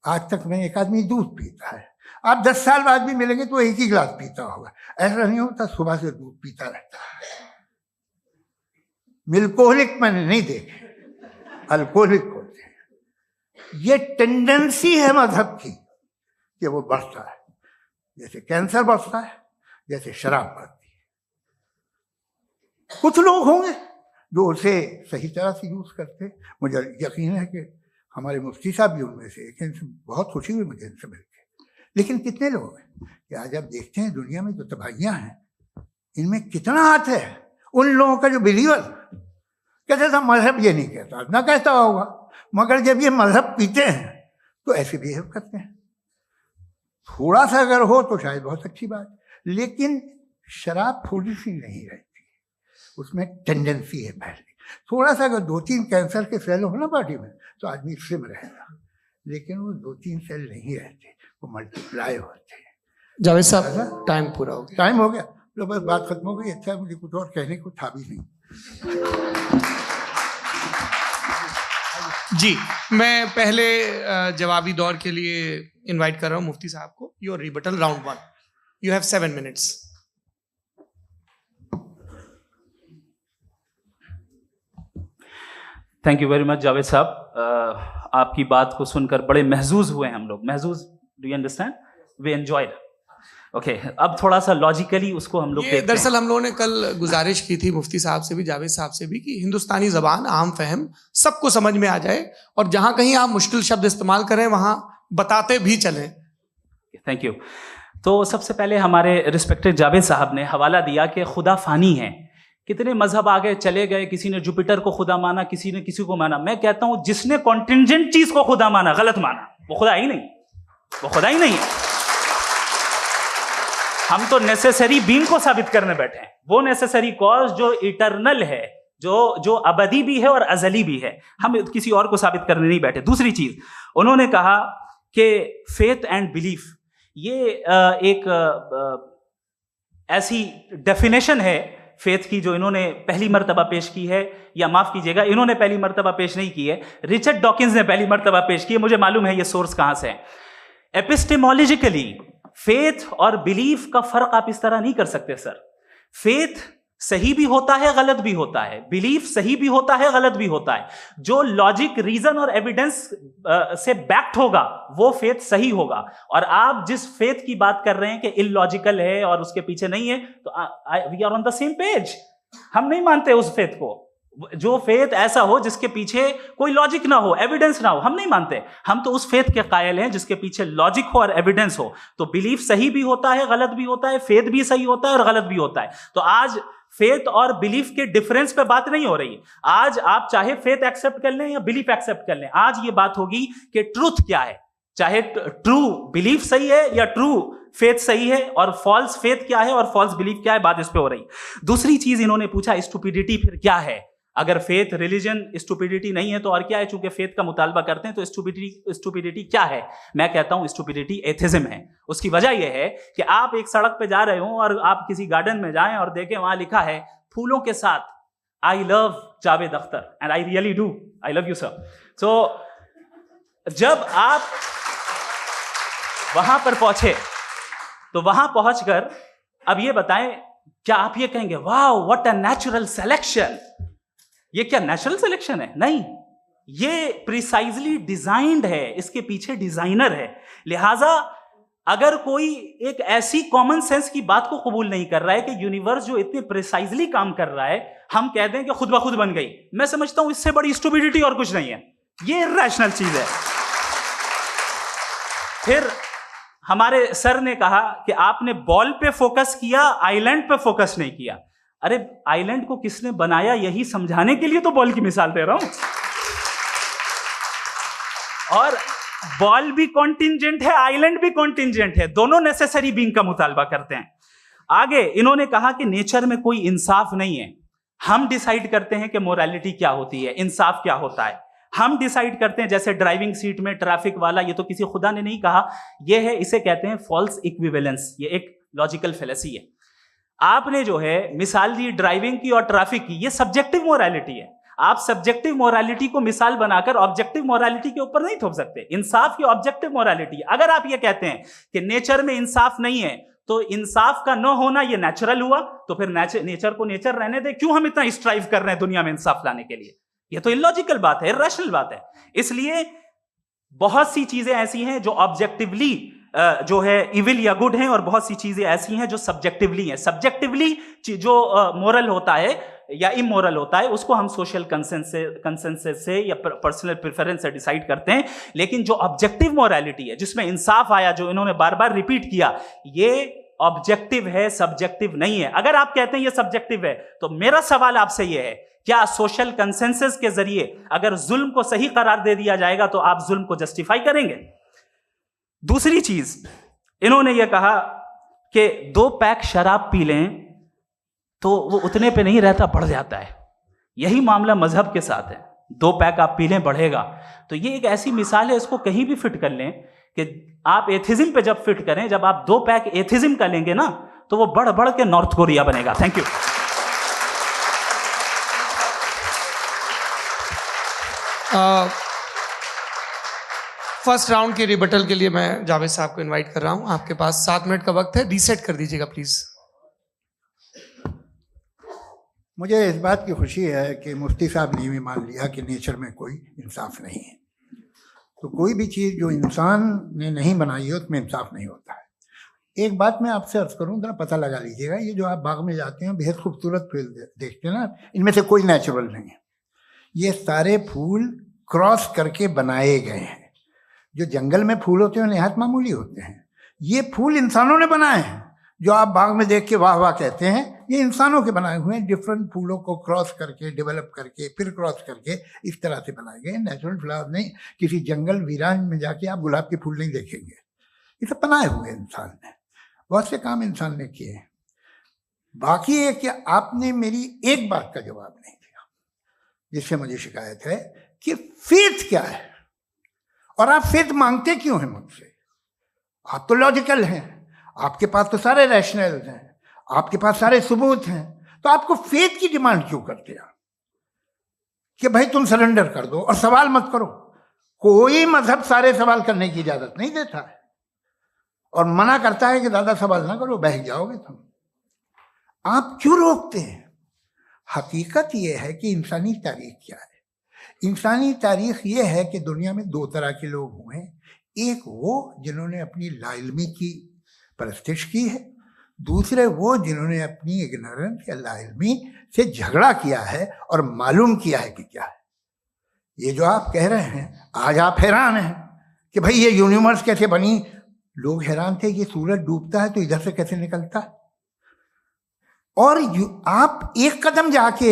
आज तक में एक आदमी दूध पीता है, आप 10 साल बाद भी मिलेंगे तो एक ही गिलास पीता होगा। ऐसा नहीं होता, सुबह से दूध पीता रहता है। मिल्कोहलिक मैंने नहीं देखे, अल्कोहलिक होते हैं। ये टेंडेंसी है मजहब की कि वो बढ़ता है, जैसे कैंसर बढ़ता है, जैसे शराब बढ़ती है। कुछ लोग होंगे जो उसे सही तरह से यूज करते। मुझे यकीन है कि हमारे मुफ्ती साहब भी उनमें से एक हैं। इनसे बहुत खुशी हुई मुझे इनसे मिलकर। लेकिन कितने लोग हैं कि आज आप देखते हैं दुनिया में जो तबाहियां हैं, इनमें कितना हाथ है उन लोगों का जो बिलीवर कहते था मजहब ये नहीं कहता, ना कहता होगा, मगर जब ये मजहब पीते हैं तो ऐसे बिहेव करते हैं। थोड़ा सा अगर हो तो शायद बहुत अच्छी बात, लेकिन शराब थोड़ी सी नहीं रहती, उसमें टेंडेंसी है पहले। थोड़ा सा अगर 2-3 कैंसर के सेल हो ना बॉडी में तो आदमी स्लिम रहेगा, लेकिन वो 2-3 सेल नहीं रहते, वो मल्टीप्लाई होते हैं। जावेद साहब, टाइम पूरा हो गया। टाइम हो गया, तो बस बात खत्म हो गई। अच्छा, मुझे कुछ और कहने को था भी नहीं। जी, मैं पहले जवाबी दौर के लिए इनवाइट कर रहा हूँ मुफ्ती साहब को। Your rebuttal round 1, you have 7 minutes। Thank you very much Javed साहब। आपकी बात को सुनकर बड़े महजूज हुए हम लोग। महजूज, do you understand? We enjoyed. Okay, अब थोड़ा सा लॉजिकली उसको हम लोग दरअसल हम लोगों ने कल गुजारिश की थी मुफ्ती साहब से भी, जावेद साहब से भी, कि हिंदुस्तानी जबान आम फहम सबको समझ में आ जाए और जहां कहीं आप मुश्किल शब्द इस्तेमाल करें वहां बताते भी चलें। Thank you. तो सबसे पहले हमारे रिस्पेक्टेड जावेद साहब ने हवाला दिया कि खुदा फानी है। कितने मजहब आगे चले गए, किसी ने जुपिटर को खुदा माना, किसी ने किसी को माना। मैं कहता हूं जिसने कॉन्टिंजेंट चीज को खुदा माना, गलत माना, वो खुदा ही नहीं, वो खुदा ही नहीं है। हम तो नेसेसरी बीइंग को साबित करने बैठे हैं, वो नेसेसरी कॉज जो इटरनल है, जो अबदी भी है और अजली भी है। हम किसी और को साबित करने नहीं बैठे। दूसरी चीज उन्होंने कहा कि फेथ एंड बिलीफ, ये एक ऐसी डेफिनेशन है फेथ की जो इन्होंने पहली मर्तबा पेश की है, या माफ कीजिएगा, इन्होंने पहली मर्तबा पेश नहीं की है, रिचर्ड डॉकिंस ने पहली मर्तबा पेश की है। मुझे मालूम है ये सोर्स कहां से है। एपिस्टेमोलॉजिकली फेथ और बिलीफ का फर्क आप इस तरह नहीं कर सकते सर। फेथ सही भी होता है, गलत भी होता है। बिलीफ सही भी होता है, गलत भी होता है। जो लॉजिक, रीजन और एविडेंस से बैक्ड होगा वो फेथ सही होगा। और आप जिस फेथ की बात कर रहे हैं कि इलॉजिकल है और उसके पीछे नहीं है, तो we are on the same page. हम नहीं मानते उस फेथ को। जो फेथ ऐसा हो जिसके पीछे कोई लॉजिक ना हो, एविडेंस ना हो, हम नहीं मानते। हम तो उस फेथ के कायल हैं जिसके पीछे लॉजिक हो और एविडेंस हो। तो बिलीफ सही भी होता है, गलत भी होता है, फेथ भी सही होता है और गलत भी होता है। तो आज फेथ और बिलीफ के डिफरेंस पे बात नहीं हो रही। आज आप चाहे फेथ एक्सेप्ट कर लें या बिलीफ एक्सेप्ट कर लें, आज ये बात होगी कि ट्रूथ क्या है। चाहे ट्रू बिलीफ सही है या ट्रू फेथ सही है, और फॉल्स फेथ क्या है और फॉल्स बिलीफ क्या है, बात इस पे हो रही। दूसरी चीज इन्होंने पूछा, स्टुपिडिटी फिर क्या है? अगर फेथ रिलीजन स्टुपिडिटी नहीं है तो और क्या है? चूंकि फेथ का मुतालबा करते हैं तो स्टुपिडिटी क्या है? मैं कहता हूं स्टुपिडिटी एथिज्म है। उसकी वजह यह है कि आप एक सड़क पे जा रहे हो और आप किसी गार्डन में जाएं और देखें वहां लिखा है फूलों के साथ, I love Javed Akhtar, and I really do, I love you sir. So जब आप वहां पर पहुंचे तो वहां पहुंचकर अब ये बताएं, क्या आप ये कहेंगे wow what a natural selection? ये क्या नेचुरल सिलेक्शन है? नहीं, ये प्रिसाइजली डिजाइंड है, इसके पीछे डिजाइनर है। लिहाजा अगर कोई एक ऐसी कॉमन सेंस की बात को कबूल नहीं कर रहा है कि यूनिवर्स जो इतने प्रिसाइजली काम कर रहा है, हम कह दें कि खुद ब खुद बन गई, मैं समझता हूं इससे बड़ी स्टुपिडिटी और कुछ नहीं है। ये इरैशनल चीज है। फिर हमारे सर ने कहा कि आपने बॉल पे फोकस किया, आइलैंड पे फोकस नहीं किया। अरे आइलैंड को किसने बनाया, यही समझाने के लिए तो बॉल की मिसाल दे रहा हूं। और बॉल भी कॉन्टिंजेंट है, आइलैंड भी कॉन्टिंजेंट है, दोनों नेसेसरी बीइंग का मुतालबा करते हैं। आगे इन्होंने कहा कि नेचर में कोई इंसाफ नहीं है, हम डिसाइड करते हैं कि मोरालिटी क्या होती है, इंसाफ क्या होता है, हम डिसाइड करते हैं। जैसे ड्राइविंग सीट में ट्रैफिक वाला, ये तो किसी खुदा ने नहीं कहा, ये है, इसे कहते हैं फॉल्स इक्विवेलेंस, ये एक लॉजिकल फेलेसी है। आपने जो है मिसाल दी ड्राइविंग की और ट्रैफिक की, ये सब्जेक्टिव मोरालिटी है। आप सब्जेक्टिव मोरालिटी को मिसाल बनाकर ऑब्जेक्टिव मोरालिटी के ऊपर नहीं थोप सकते। इंसाफ की ऑब्जेक्टिव मोरालिटी। अगर आप ये कहते हैं कि नेचर में इंसाफ नहीं है, तो इंसाफ का न होना ये नेचुरल हुआ, तो फिर नेचर को नेचर रहने दे, क्यों हम इतना स्ट्राइव कर रहे हैं दुनिया में इंसाफ लाने के लिए? ये तो इलॉजिकल बात है, इरैशनल बात है। इसलिए बहुत सी चीजें ऐसी हैं जो ऑब्जेक्टिवली जो है इविल या गुड हैं, और बहुत सी चीजें ऐसी हैं जो सब्जेक्टिवली हैं। सब्जेक्टिवली जो मोरल होता है या इमोरल होता है, उसको हम सोशल कंसेंसस से या पर्सनल प्रेफरेंस से डिसाइड करते हैं। लेकिन जो ऑब्जेक्टिव मोरालिटी है, जिसमें इंसाफ आया, जो इन्होंने बार बार रिपीट किया, ये ऑब्जेक्टिव है, सब्जेक्टिव नहीं है। अगर आप कहते हैं ये सब्जेक्टिव है, तो मेरा सवाल आपसे ये है, क्या सोशल कंसेंसस के जरिए अगर जुल्म को सही करार दे दिया जाएगा तो आप जुल्म को जस्टिफाई करेंगे? दूसरी चीज इन्होंने ये कहा कि 2 पैक शराब पी लें तो वो उतने पे नहीं रहता, बढ़ जाता है। यही मामला मजहब के साथ है, 2 पैक आप पी लें बढ़ेगा। तो ये एक ऐसी मिसाल है, इसको कहीं भी फिट कर लें कि आप एथिज्म पे जब फिट करें, जब आप 2 पैक एथिज्म का लेंगे ना, तो वो बढ़ बढ़ के नॉर्थ कोरिया बनेगा। Thank you. फर्स्ट राउंड के रिबटल के लिए मैं जावेद साहब को इनवाइट कर रहा हूं। आपके पास 7 मिनट का वक्त है, रीसेट कर दीजिएगा प्लीज। मुझे इस बात की खुशी है कि मुफ्ती साहब ने भी मान लिया कि नेचर में कोई इंसाफ नहीं है। तो कोई भी चीज़ जो इंसान ने नहीं बनाई है उसमें इंसाफ नहीं होता है। एक बात मैं आपसे अर्ज करूं, जरा पता लगा लीजिएगा, ये जो आप बाग में जाते हैं बेहद खूबसूरत फूल देखते हैं ना, इनमें से कोई नेचुरल नहीं है। ये सारे फूल क्रॉस करके बनाए गए हैं। जो जंगल में फूल होते हैं निहायत मामूली होते हैं, ये फूल इंसानों ने बनाए हैं। जो आप बाग में देख के वाह वाह कहते हैं, ये इंसानों के बनाए हुए हैं। डिफरेंट फूलों को क्रॉस करके, डेवलप करके, फिर क्रॉस करके इस तरह से बनाए गए। नेचुरल फ्लावर नहीं। किसी जंगल वीरान में जाके आप गुलाब के फूल नहीं देखेंगे। ये सब बनाए हुए इंसान ने, बहुत से काम इंसान ने किए हैं। बाकी है कि आपने मेरी एक बात का जवाब नहीं दिया, जिससे मुझे शिकायत है कि फेथ क्या है और आप फेथ मांगते क्यों हैं मुझसे? आप तो लॉजिकल हैं, आपके पास तो सारे रैशनल हैं, आपके पास सारे सबूत हैं, तो आपको फेथ की डिमांड क्यों करते हैं कि भाई तुम सरेंडर कर दो और सवाल मत करो? कोई मजहब सारे सवाल करने की इजाजत नहीं देता है और मना करता है कि ज्यादा सवाल ना करो, बह जाओगे तुम। आप क्यों रोकते हैं? हकीकत यह है कि इंसानी तारीख क्या है। इंसानी तारीख ये है कि दुनिया में 2 तरह के लोग हुए। एक वो जिन्होंने अपनी लाइल्मी की परस्तिश की है, दूसरे वो जिन्होंने अपनी इग्नोरेंस या लाइल्मी से झगड़ा किया है और मालूम किया है कि क्या है। ये जो आप कह रहे हैं, आज आप हैरान हैं कि भाई ये यूनिवर्स कैसे बनी। लोग हैरान थे कि सूरज डूबता है तो इधर से कैसे निकलता है। और आप एक कदम जाके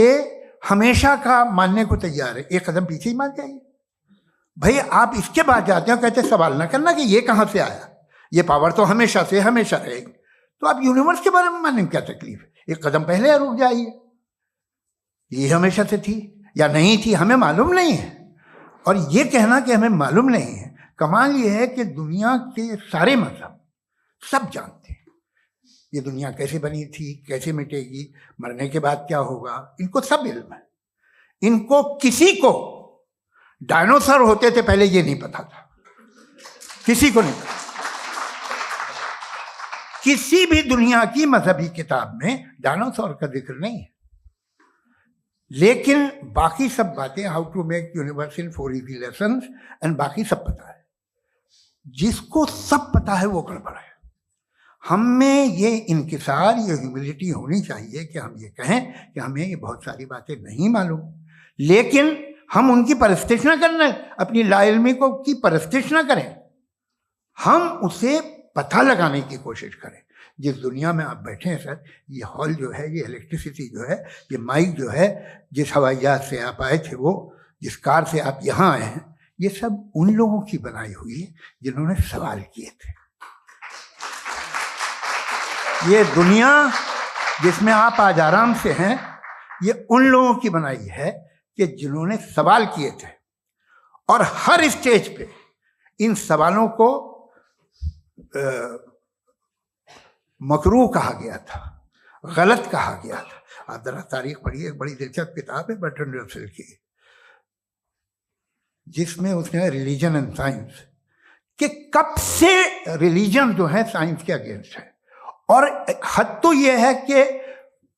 हमेशा का मानने को तैयार है, एक कदम पीछे ही मान जाइए। भाई आप इसके बाद जाते हो, कहते सवाल ना करना कि ये कहाँ से आया, ये पावर तो हमेशा से हमेशा रहेगी। तो आप यूनिवर्स के बारे में मानने में क्या तकलीफ है? एक कदम पहले रुक जाइए। ये हमेशा से थी या नहीं थी हमें मालूम नहीं है। और ये कहना कि हमें मालूम नहीं है, कमाल ये है कि दुनिया के सारे मजहब सब जानते हैं ये दुनिया कैसे बनी थी, कैसे मिटेगी, मरने के बाद क्या होगा, इनको सब इल्म है। इनको किसी को डायनासोर होते थे पहले ये नहीं पता था, किसी को नहीं पता। किसी भी दुनिया की मजहबी किताब में डायनासोर का जिक्र नहीं है। लेकिन बाकी सब बातें, how to make universe in 4 easy lessons and बाकी सब पता है। जिसको सब पता है वो गड़बड़ है। हम में ये इंकिसार, ये ह्यूमिलिटी होनी चाहिए कि हम ये कहें कि हमें ये बहुत सारी बातें नहीं मालूम, लेकिन हम उनकी परस्तिश ना करें, अपनी लाइल्मी को की परस्तिश ना करें, हम उसे पता लगाने की कोशिश करें। जिस दुनिया में आप बैठे हैं सर, ये हॉल जो है, ये इलेक्ट्रिसिटी जो है, ये माइक जो है, जिस हवाई जहाज से आप आए थे, वो जिस कार से आप यहाँ आए हैं, ये सब उन लोगों की बनाई हुई है जिन्होंने सवाल किए थे। ये दुनिया जिसमें आप आज आराम से हैं, ये उन लोगों की बनाई है कि जिन्होंने सवाल किए थे, और हर स्टेज पे इन सवालों को मकरूह कहा गया था, गलत कहा गया था। आप जरा तारीख पढ़िए, एक बड़ी दिलचस्प किताब है बर्ट्रैंड रसेल की, जिसमें उसने रिलीजन एंड साइंस कि कब से रिलीजन जो है साइंस के अगेंस्ट है, और हद तो यह है कि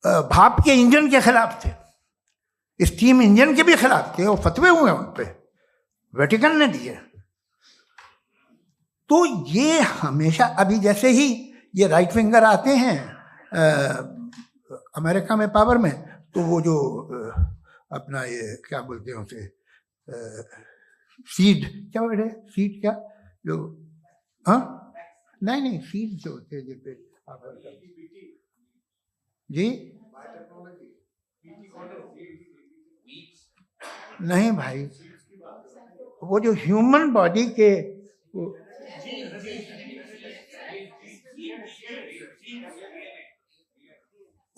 भाप के इंजन के खिलाफ थे, स्टीम इंजन के भी खिलाफ थे, और फतवे हुए उन पे, वेटिकन ने दिए। तो ये हमेशा, अभी जैसे ही ये राइट विंगर आते हैं अमेरिका में पावर में, तो वो जो अपना ये क्या बोलते हैं उसे, सीड क्या वर्ड है, सीड क्या जो, हाँ नहीं सीड जो होते हैं जिसपे जी, नहीं भाई, वो जो ह्यूमन बॉडी के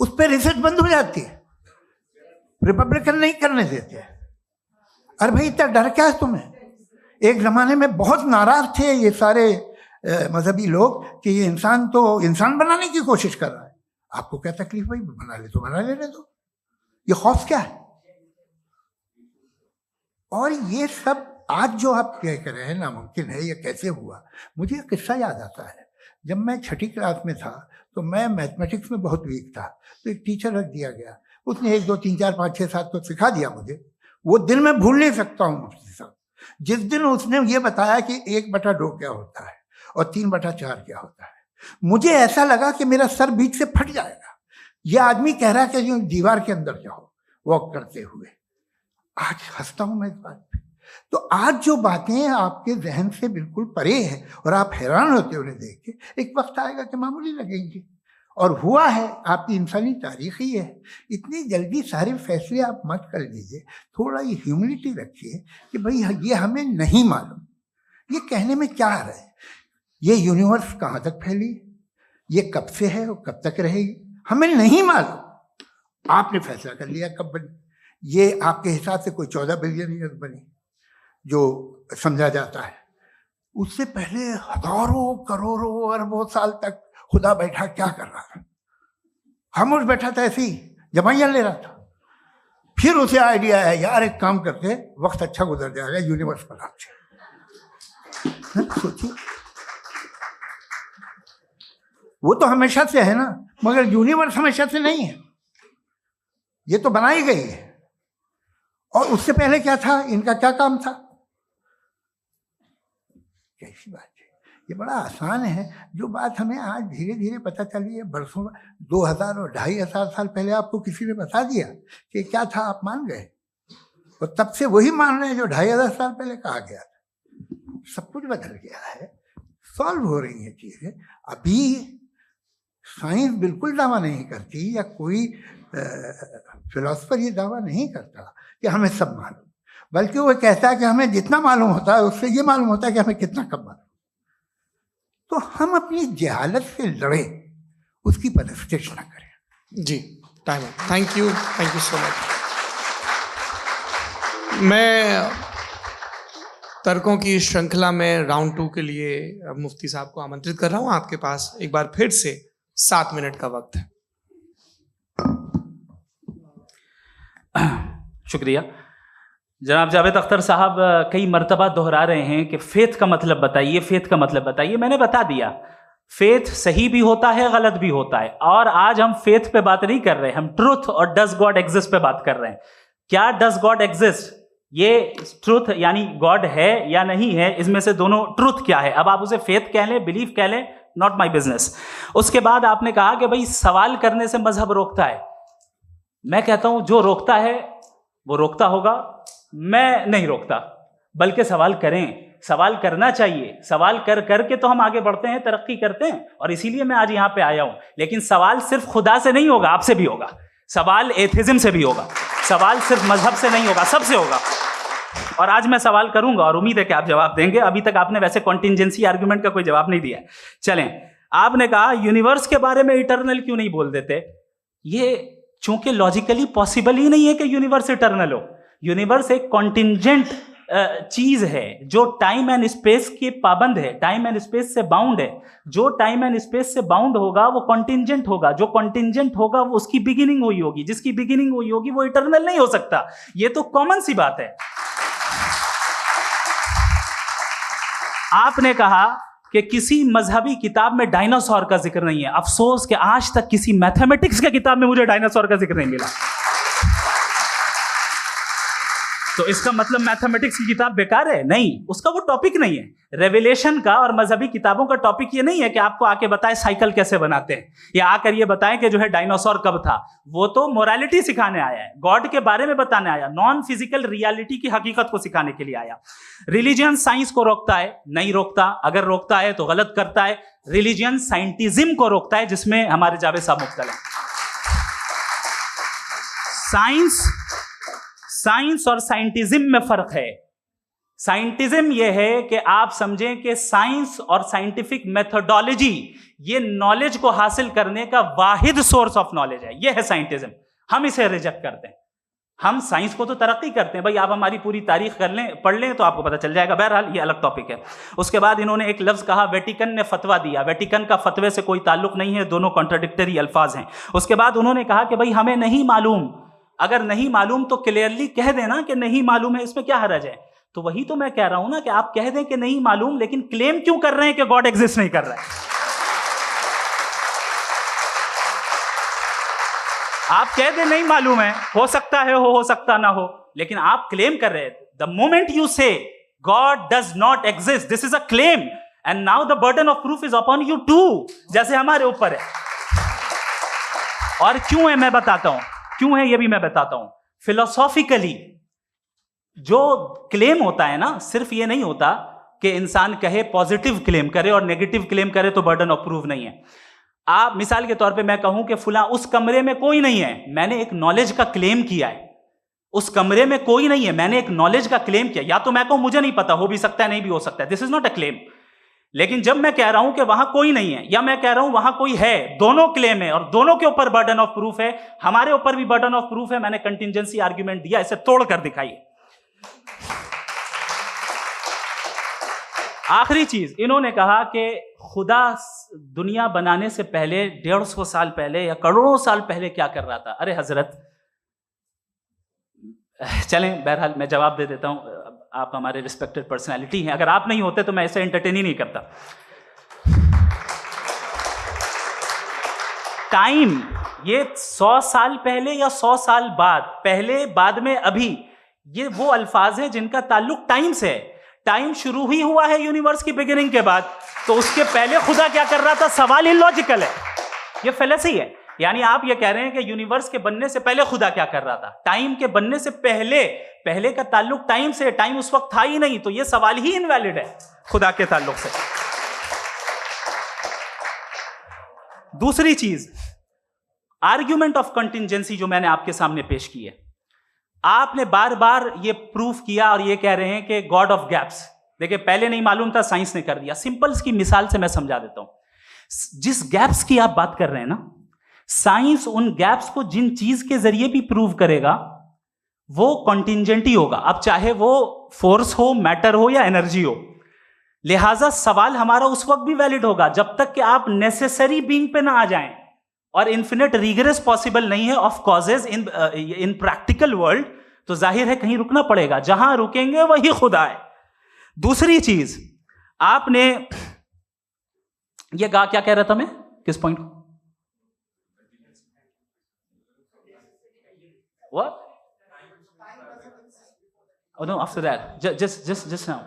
उस पर रिसर्च बंद हो जाती है, रिपब्लिकन नहीं करने देते। अरे भाई इतना डर क्या है तुम्हें? एक जमाने में बहुत नाराज थे ये सारे मजहबी लोग कि ये इंसान तो इंसान बनाने की कोशिश कर रहा है। आपको क्या तकलीफ भाई, बना ले तो बना लेने दो, ये खौफ क्या है? और ये सब आज जो आप कह रहे हैं नामुमकिन है, ये कैसे हुआ? मुझे एक किस्सा याद आता है। जब मैं छठी क्लास में था तो मैं मैथमेटिक्स में बहुत वीक था, तो एक टीचर रख दिया गया, उसने 1 2 3 4 5 6 7 तो सिखा दिया मुझे। वो दिन मैं भूल नहीं सकता हूँ मुफ्ती साहब, जिस दिन उसने ये बताया कि 1/2 क्या होता है और 3/4 क्या होता है, मुझे ऐसा लगा कि मेरा सर बीच से फट जाएगा। ये आदमी कह रहा है कि जो दीवार के अंदर जाओ वॉक करते हुए। आज हंसता हूं मैं इस बात पे। तो आज जो बातें आपके जहन से बिल्कुल परे हैं और आप हैरान होते हो उन्हें देख के, एक वक्त आएगा कि मामूली लगेंगी। और हुआ है, आपकी इंसानी तारीख ही है। इतनी जल्दी सारे फैसले आप मत कर लीजिए, थोड़ा ये ह्यूमिलिटी रखिए कि भाई ये हमें नहीं मालूम। ये कहने में क्या आ रहा है? ये यूनिवर्स कहाँ तक फैली, ये कब से है और कब तक रहेगी, हमें नहीं मालूम। आपने फैसला कर लिया कब बनी। ये आपके हिसाब से कोई 14 बिलियन ईयर बनी जो समझा जाता है। उससे पहले हजारों करोड़ों अरबों साल तक खुदा बैठा क्या कर रहा था? खामोश बैठा था, ऐसी जमाइयाँ ले रहा था। फिर उसे आइडिया है, यार एक काम करते, वक्त अच्छा गुजर जाएगा, यूनिवर्स बनाते। सोचिए, वो तो हमेशा से है ना, मगर यूनिवर्स हमेशा से नहीं है, ये तो बनाई गई है। और उससे पहले क्या था, इनका क्या काम था? कैसी बात है, ये बड़ा आसान है। जो बात हमें आज धीरे धीरे पता चली है, बरसों 2000 और 2500 साल पहले आपको किसी ने बता दिया कि क्या था, आप मान गए, और तब से वही मान रहे हैं जो 2500 साल पहले कहा गया था। सब कुछ बदल गया है, सॉल्व हो रही हैं चीजें। अभी साइंस बिल्कुल दावा नहीं करती, या कोई फिलोसफर ये दावा नहीं करता कि हमें सब मालूम, बल्कि वो कहता है कि हमें जितना मालूम होता है उससे ये मालूम होता है कि हमें कितना कम मालूम। तो हम अपनी जहालत से लड़े, उसकी परस्तिश ना करें। जी, टाइम है। Thank you so much. मैं तर्कों की श्रृंखला में राउंड 2 के लिए मुफ्ती साहब को आमंत्रित कर रहा हूं। आपके पास एक बार फिर से 7 मिनट का वक्त है। शुक्रिया। जनाब जावेद अख्तर साहब कई मर्तबा दोहरा रहे हैं कि फेथ का मतलब बताइए, फेथ का मतलब बताइए। मैंने बता दिया, फेथ सही भी होता है, गलत भी होता है। और आज हम फेथ पे बात नहीं कर रहे, हम ट्रुथ और डज गॉड एग्जिस्ट पे बात कर रहे हैं। क्या डज गॉड एग्जिस्ट, ये ट्रुथ यानी गॉड है या नहीं है, इसमें से दोनों ट्रुथ क्या है। अब आप उसे फेथ कह लें, बिलीफ कह लें, नॉट माई बिजनेस। उसके बाद आपने कहा कि भाई सवाल करने से मजहब रोकता है। मैं कहता हूं जो रोकता है वो रोकता होगा, मैं नहीं रोकता, बल्कि सवाल करें, सवाल करना चाहिए। सवाल कर करके तो हम आगे बढ़ते हैं, तरक्की करते हैं, और इसीलिए मैं आज यहां पे आया हूं। लेकिन सवाल सिर्फ खुदा से नहीं होगा, आपसे भी होगा। सवाल एथिज्म से भी होगा, सवाल सिर्फ मजहब से नहीं होगा, सबसे होगा। और आज मैं सवाल करूंगा और उम्मीद है कि आप जवाब देंगे। अभी तक आपने वैसे कॉन्टिंजेंसी आर्गुमेंट का कोई जवाब नहीं दिया है। चलें, आपने कहा यूनिवर्स के बारे में इटर्नल क्यों नहीं बोल देते। ये चूंकि लॉजिकली पॉसिबल ही नहीं है कि यूनिवर्स इटर्नल हो। यूनिवर्स एक कॉन्टिंजेंट चीज है जो टाइम एंड स्पेस के पाबंद है, टाइम एंड स्पेस से बाउंड है। जो टाइम एंड स्पेस से बाउंड होगा वो कॉन्टिंजेंट होगा, जो कॉन्टिंजेंट होगा वो उसकी बिगिनिंग हुई होगी, जिसकी बिगिनिंग हुई होगी वो इटर्नल नहीं हो सकता। ये तो कॉमन सी बात है। आपने कहा कि किसी मजहबी किताब में डायनासोर का जिक्र नहीं है। अफसोस कि आज तक किसी मैथमेटिक्स की किताब में मुझे डायनासोर का जिक्र नहीं मिला। तो इसका मतलब मैथमेटिक्स की किताब बेकार है? नहीं, उसका वो टॉपिक नहीं है। रेवलेशन का और मजहबी किताबों का टॉपिक ये नहीं है कि आपको आके बताए साइकिल कैसे बनाते हैं, या आकर ये बताएं कि जो है डायनासोर कब था। वो तो मोरालिटी सिखाने आया है, गॉड के बारे में बताने आया, नॉन फिजिकल रियलिटी की हकीकत को सिखाने के लिए आया। रिलीजियन साइंस को रोकता है? नहीं रोकता। अगर रोकता है तो गलत करता है। रिलीजियन साइंटिज्म को रोकता है, जिसमें हमारे जावेद साहब मुब्तला हैं। साइंस और साइंटिज्म में फर्क है। साइंटिज्म यह है कि आप समझें कि साइंस और साइंटिफिक मेथोडोलॉजी ये नॉलेज को हासिल करने का वाहिद सोर्स ऑफ नॉलेज है। यह है साइंटिज्म। हम इसे रिजेक्ट करते हैं। हम साइंस को तो तरक्की करते हैं। भाई आप हमारी पूरी तारीख कर लें, पढ़ लें तो आपको पता चल जाएगा। बहरहाल ये अलग टॉपिक है। उसके बाद इन्होंने एक लफ्ज कहा, वेटिकन ने फतवा दिया। वेटिकन का फतवे से कोई ताल्लुक नहीं है, दोनों कॉन्ट्राडिक्टरी अल्फाज हैं। उसके बाद उन्होंने कहा कि भाई हमें नहीं मालूम। अगर नहीं मालूम तो क्लियरली कह देना कि नहीं मालूम है, इसमें क्या हर्ज है। तो वही तो मैं कह रहा हूं ना कि आप कह दें कि नहीं मालूम, लेकिन क्लेम क्यों कर रहे हैं कि गॉड एग्जिस्ट नहीं कर रहा है। आप कह दें नहीं मालूम है, हो सकता है हो सकता ना हो, लेकिन आप क्लेम कर रहे हैं। The moment you say God does not exist, this is a claim, and now the burden of proof is upon you too, जैसे हमारे ऊपर है। और क्यों है मैं बताता हूं, क्यों है ये भी मैं बताता हूं। फिलोसॉफिकली जो क्लेम होता है ना, सिर्फ ये नहीं होता कि इंसान कहे पॉजिटिव क्लेम करे और नेगेटिव क्लेम करे तो बर्डन ऑफ प्रूफ नहीं है। आप मिसाल के तौर पे मैं कहूं कि फुला उस कमरे में कोई नहीं है, मैंने एक नॉलेज का क्लेम किया है। उस कमरे में कोई नहीं है, मैंने एक नॉलेज का क्लेम किया। या तो मैं कहूं मुझे नहीं पता, हो भी सकता है नहीं भी हो सकता है, this is not a claim. लेकिन जब मैं कह रहा हूं कि वहां कोई नहीं है, या मैं कह रहा हूं वहां कोई है, दोनों क्लेम है और दोनों के ऊपर बर्डन ऑफ प्रूफ है। हमारे ऊपर भी बर्डन ऑफ प्रूफ है। मैंने कंटिंजेंसी आर्ग्यूमेंट दिया, इसे तोड़कर दिखाइए। आखिरी चीज, इन्होंने कहा कि खुदा दुनिया बनाने से पहले 150 साल पहले या करोड़ों साल पहले क्या कर रहा था। अरे हजरत, चलें बहरहाल मैं जवाब दे देता हूं। आप हमारे रिस्पेक्टेड पर्सनालिटी हैं, अगर आप नहीं होते तो मैं इसे एंटरटेन ही नहीं करता। टाइम ये 100 साल पहले या 100 साल बाद, पहले बाद में अभी, ये वो अल्फाज हैं जिनका ताल्लुक टाइम से है। टाइम शुरू ही हुआ है यूनिवर्स की बिगिनिंग के बाद, तो उसके पहले खुदा क्या कर रहा था? सवाल इलॉजिकल है, ये फेलेसी है। यानी आप ये कह रहे हैं कि यूनिवर्स के बनने से पहले खुदा क्या कर रहा था? टाइम के बनने से पहले, पहले का ताल्लुक टाइम से, टाइम उस वक्त था ही नहीं, तो ये सवाल ही इनवैलिड है खुदा के ताल्लुक से। दूसरी चीज, आर्ग्यूमेंट ऑफ कंटिंजेंसी जो मैंने आपके सामने पेश की है, आपने बार बार ये प्रूफ किया और ये कह रहे हैं कि गॉड ऑफ गैप्स। देखिए पहले नहीं मालूम था, साइंस ने कर दिया। सिंपल्स की मिसाल से मैं समझा देता हूं। जिस गैप्स की आप बात कर रहे हैं ना, साइंस उन गैप्स को जिन चीज के जरिए भी प्रूव करेगा वो कॉन्टिंजेंट ही होगा। अब चाहे वो फोर्स हो, मैटर हो या एनर्जी हो। लिहाजा सवाल हमारा उस वक्त भी वैलिड होगा जब तक कि आप नेसेसरी बीइंग पे ना आ जाएं। और इन्फिनिट रिग्रेस पॉसिबल नहीं है of causes in practical world, तो जाहिर है कहीं रुकना पड़ेगा। जहां रुकेंगे वही खुदा है। दूसरी चीज, आपने ये क्या कह रहा था मैं, किस पॉइंट को? What? Oh no, after that. Just now.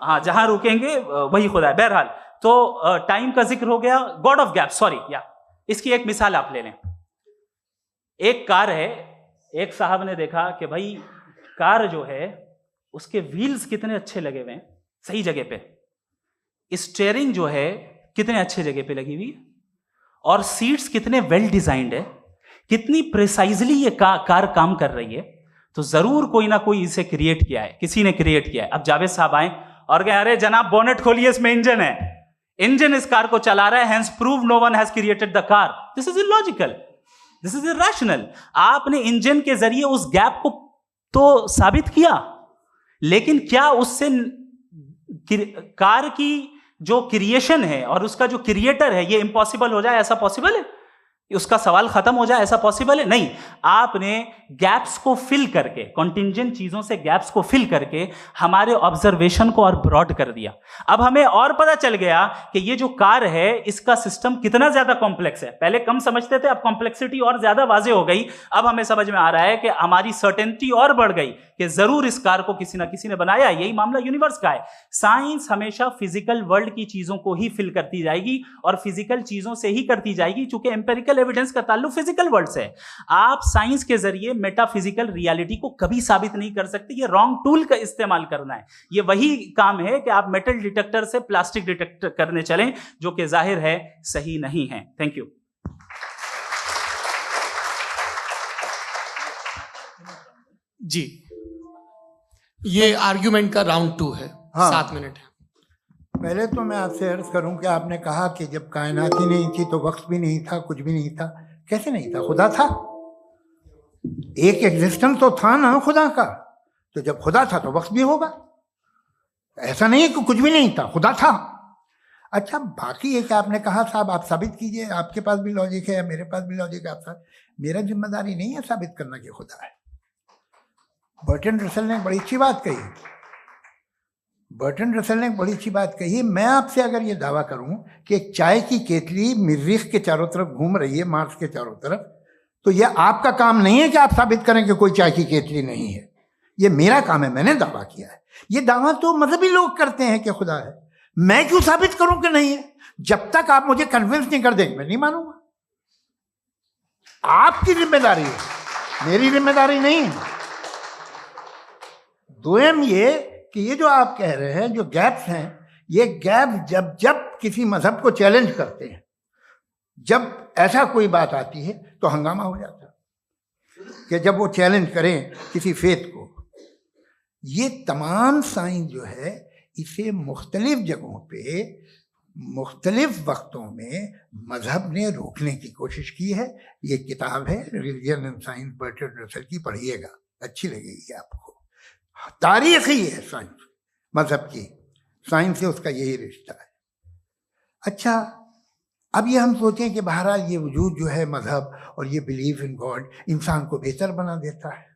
हाँ, जहां रुकेंगे वही खुदा है। बहरहाल, तो टाइम का जिक्र हो गया। गॉड ऑफ गैप, सॉरी, या इसकी एक मिसाल आप ले लें। एक कार है, एक साहब ने देखा कि भाई कार जो है उसके व्हील्स कितने अच्छे लगे हुए हैं, सही जगह पे। स्टीयरिंग जो है कितने अच्छे जगह पे लगी हुई है, और सीट्स कितने वेल डिजाइंड है, कितनी प्रिसाइजली ये कार काम कर रही है। तो जरूर कोई ना कोई इसे क्रिएट किया है, किसी ने क्रिएट किया है। अब जावेद साहब आए और कहे अरे जनाब बोनेट खोलिए, इसमें इंजन है, इंजन इस कार को चला रहा है, hence prove no one has created the car. This is illogical, this is irrational. आपने इंजन के जरिए उस गैप को तो साबित किया, लेकिन क्या उससे कार की जो क्रिएशन है और उसका जो क्रिएटर है ये इम्पॉसिबल हो जाए? ऐसा पॉसिबल है? उसका सवाल खत्म हो जाए, ऐसा पॉसिबल है? नहीं। आपने गैप्स को फिल करके, कॉन्टिंजेंट चीजों से गैप्स को फिल करके हमारे ऑब्जर्वेशन को और ब्रॉड कर दिया। अब हमें और पता चल गया कि ये जो कार है इसका सिस्टम कितना ज्यादा कॉम्प्लेक्स है। पहले कम समझते थे, अब कॉम्प्लेक्सिटी और ज्यादा वाजे हो गई। अब हमें समझ में आ रहा है कि हमारी सर्टेनिटी और बढ़ गई कि जरूर इस कार को किसी ना किसी ने बनाया। यही मामला यूनिवर्स का है। साइंस हमेशा फिजिकल वर्ल्ड की चीजों को ही फिल करती जाएगी और फिजिकल चीजों से ही करती जाएगी, चूंकि एम्पेरिकल एविडेंस का ताल्लुक फिजिकल वर्ल्ड से है। आप साइंस के जरिए मेटाफिजिकल रियलिटी को कभी साबित नहीं कर सकते। ये रॉन्ग टूल का इस्तेमाल करना है। ये वही काम है कि आप मेटल डिटेक्टर से प्लास्टिक डिटेक्टर करने चलें, जो कि जाहिर है सही नहीं है। Thank you. जी, ये आर्ग्यूमेंट का राउंड 2 है। हाँ। 7 मिनट है। पहले तो मैं आपसे अर्ज करूं कि आपने कहा कि जब कायनात ही नहीं थी तो वक्त भी नहीं था, कुछ भी नहीं था। कैसे नहीं था? खुदा था, एक एग्जिस्टेंस तो था ना खुदा का। तो जब खुदा था तो वक्त भी होगा। ऐसा नहीं है कि कुछ भी नहीं था, खुदा था। अच्छा, बाकी ये कि आपने कहा साहब आप साबित कीजिए, आपके पास भी लॉजिक है, मेरे पास भी लॉजिक है। आप मेरा जिम्मेदारी नहीं है साबित करना कि खुदा है। बर्टन रसल ने बड़ी अच्छी बात कही। बर्टन रसल ने बड़ी अच्छी बात कही। मैं आपसे अगर ये दावा करूं कि एक चाय की केतली मरीख के चारों तरफ घूम रही है, मार्स के चारों तरफ, तो यह आपका काम नहीं है कि आप साबित करें कि कोई चाय की केतली नहीं है। ये मेरा काम है, मैंने दावा किया है। ये दावा तो मजहबी लोग करते हैं कि खुदा है। मैं क्यों साबित करूं कि नहीं है? जब तक आप मुझे कन्विंस नहीं कर देंगे मैं नहीं मानूंगा। आपकी जिम्मेदारी है, मेरी जिम्मेदारी नहीं है। दोयम ये कि ये जो आप कह रहे हैं, जो गैप्स हैं, ये गैप जब जब किसी मजहब को चैलेंज करते हैं, जब ऐसा कोई बात आती है तो हंगामा हो जाता है कि जब वो चैलेंज करें किसी फेथ को। ये तमाम साइंस जो है इसे मुख्तलिफ जगहों पे मुख्तलिफ वक्तों में मजहब ने रोकने की कोशिश की है। ये किताब है religion and science, Burton Russell की, पढ़िएगा, अच्छी लगेगी आपको। तारीख ही है साइंस, मजहब की साइंस से उसका यही रिश्ता है। अच्छा, अब ये हम सोचें कि बहरहाल ये वजूद जो है मजहब और ये बिलीव इन गॉड इंसान को बेहतर बना देता है।